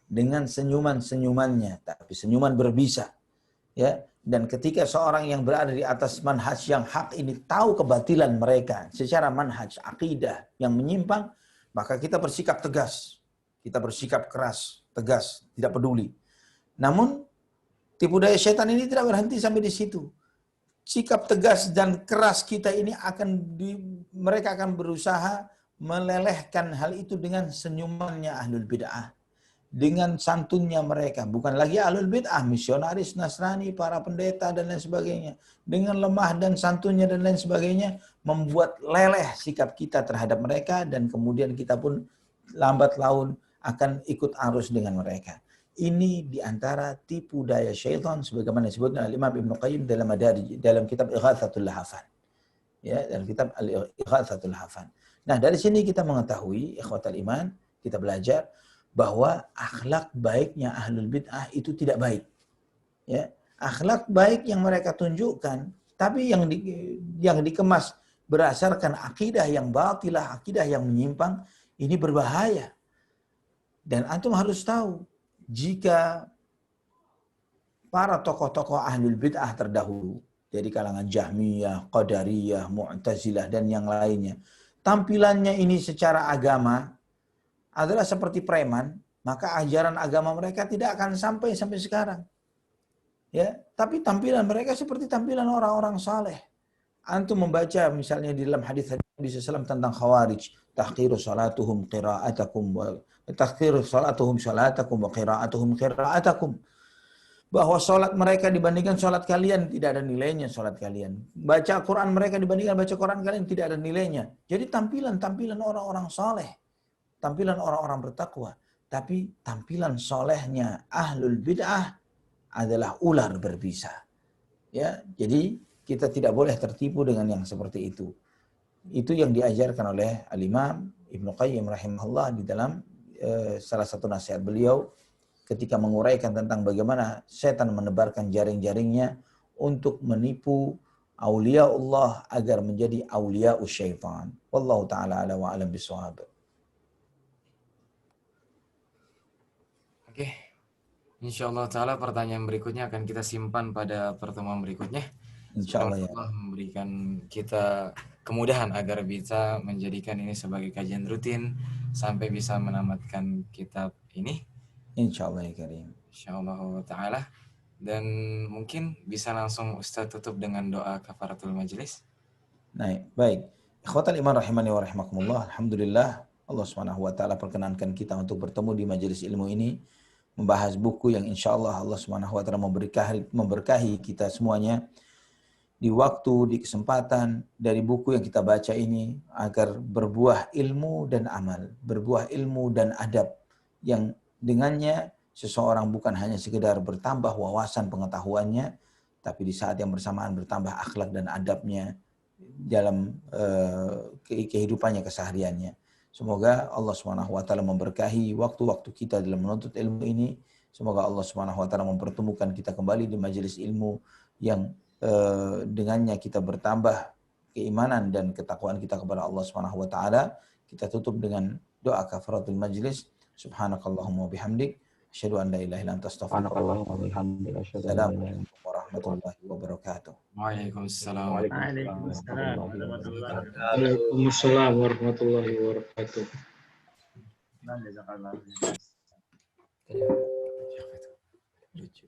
Dengan senyuman-senyumannya, tapi senyuman berbisa. Ya, dan ketika seorang yang berada di atas manhaj yang hak ini tahu kebatilan mereka secara manhaj akidah yang menyimpang, maka kita bersikap tegas. Kita bersikap keras, tegas, tidak peduli. Namun tipu daya syaitan ini tidak berhenti sampai di situ. Sikap tegas dan keras kita ini mereka akan berusaha melelehkan hal itu dengan senyumannya ahlul bid'ah. Dengan santunnya mereka. Bukan lagi ahlul bid'ah, misionaris, Nasrani, para pendeta dan lain sebagainya. Dengan lemah dan santunnya dan lain sebagainya, membuat leleh sikap kita terhadap mereka dan kemudian kita pun lambat laun akan ikut arus dengan mereka. Ini diantara tipu daya syaitan sebagaimana disebutkan oleh Imam Ibn Qayyim dalam kitab Ighathatul Lahafan. Ya, dalam kitab Ighathatul Lahafan. Nah, dari sini kita mengetahui ikhwatal iman, kita belajar bahwa akhlak baiknya ahlul bid'ah itu tidak baik. Ya, akhlak baik yang mereka tunjukkan tapi yang dikemas berdasarkan akidah yang batilah, akidah yang menyimpang, ini berbahaya. Dan antum harus tahu, jika para tokoh-tokoh ahlul bid'ah terdahulu, dari kalangan Jahmiyah, Qadariyah, Mu'tazilah, dan yang lainnya, tampilannya ini secara agama adalah seperti preman, maka ajaran agama mereka tidak akan sampai sekarang. Ya, tapi tampilan mereka seperti tampilan orang-orang saleh. Antum membaca misalnya di dalam hadis Nabi SAW tentang Khawarij, tahqiru salatuhum qira'atakum wa tahqiru salatuhum salatakum wa qira'atuhum qira'atakum. Bahwa salat mereka dibandingkan salat kalian tidak ada nilainya salat kalian. Baca Quran mereka dibandingkan baca Quran kalian tidak ada nilainya. Jadi tampilan orang-orang saleh, tampilan orang-orang bertakwa, tapi tampilan solehnya ahlul bid'ah adalah ular berbisa. Ya, jadi kita tidak boleh tertipu dengan yang seperti itu. Itu yang diajarkan oleh Al-Imam Ibn Qayyim rahimahullah di dalam salah satu nasihat beliau ketika menguraikan tentang bagaimana setan menebarkan jaring-jaringnya untuk menipu aulia Allah agar menjadi aulia syaitan. Wallahu taala ala wa alam bisawab. Oke, insyaallah taala pertanyaan berikutnya akan kita simpan pada pertemuan berikutnya. Insyaallah ya. Allah memberikan kita kemudahan agar bisa menjadikan ini sebagai kajian rutin sampai bisa menamatkan kitab ini. Insyaallah ya karim. Insyaallah taala. Dan mungkin bisa langsung Ustaz tutup dengan doa kafaratul majelis. Baik. Ikhwatal iman rahimani wa rahimakumullah. Alhamdulillah Allah Subhanahu wa taala perkenankan kita untuk bertemu di majelis ilmu ini membahas buku yang insyaallah Allah Subhanahu wa taala memberkahi kita semuanya di waktu, di kesempatan dari buku yang kita baca ini agar berbuah ilmu dan amal, berbuah ilmu dan adab yang dengannya seseorang bukan hanya sekedar bertambah wawasan pengetahuannya, tapi di saat yang bersamaan bertambah akhlak dan adabnya dalam kehidupannya kesehariannya. Semoga Allah Subhanahu wa taala memberkahi waktu-waktu kita dalam menuntut ilmu ini. Semoga Allah Subhanahu wa taala mempertemukan kita kembali di majelis ilmu yang dengannya kita bertambah keimanan dan ketakwaan kita kepada Allah Subhanahu wa taala. Kita tutup dengan doa kafaratul majlis. Subhanakallahumma bihamdik asyhadu an la ilaha illa anta astaghfiruka wa atubu ilaik. Assalamualaikum warahmatullahi wabarakatuh. Waalaikumsalam. Waalaikumsalam warahmatullahi wabarakatuh. Waalaikumsalam warahmatullahi wabarakatuh. Jazakallah. Lucu.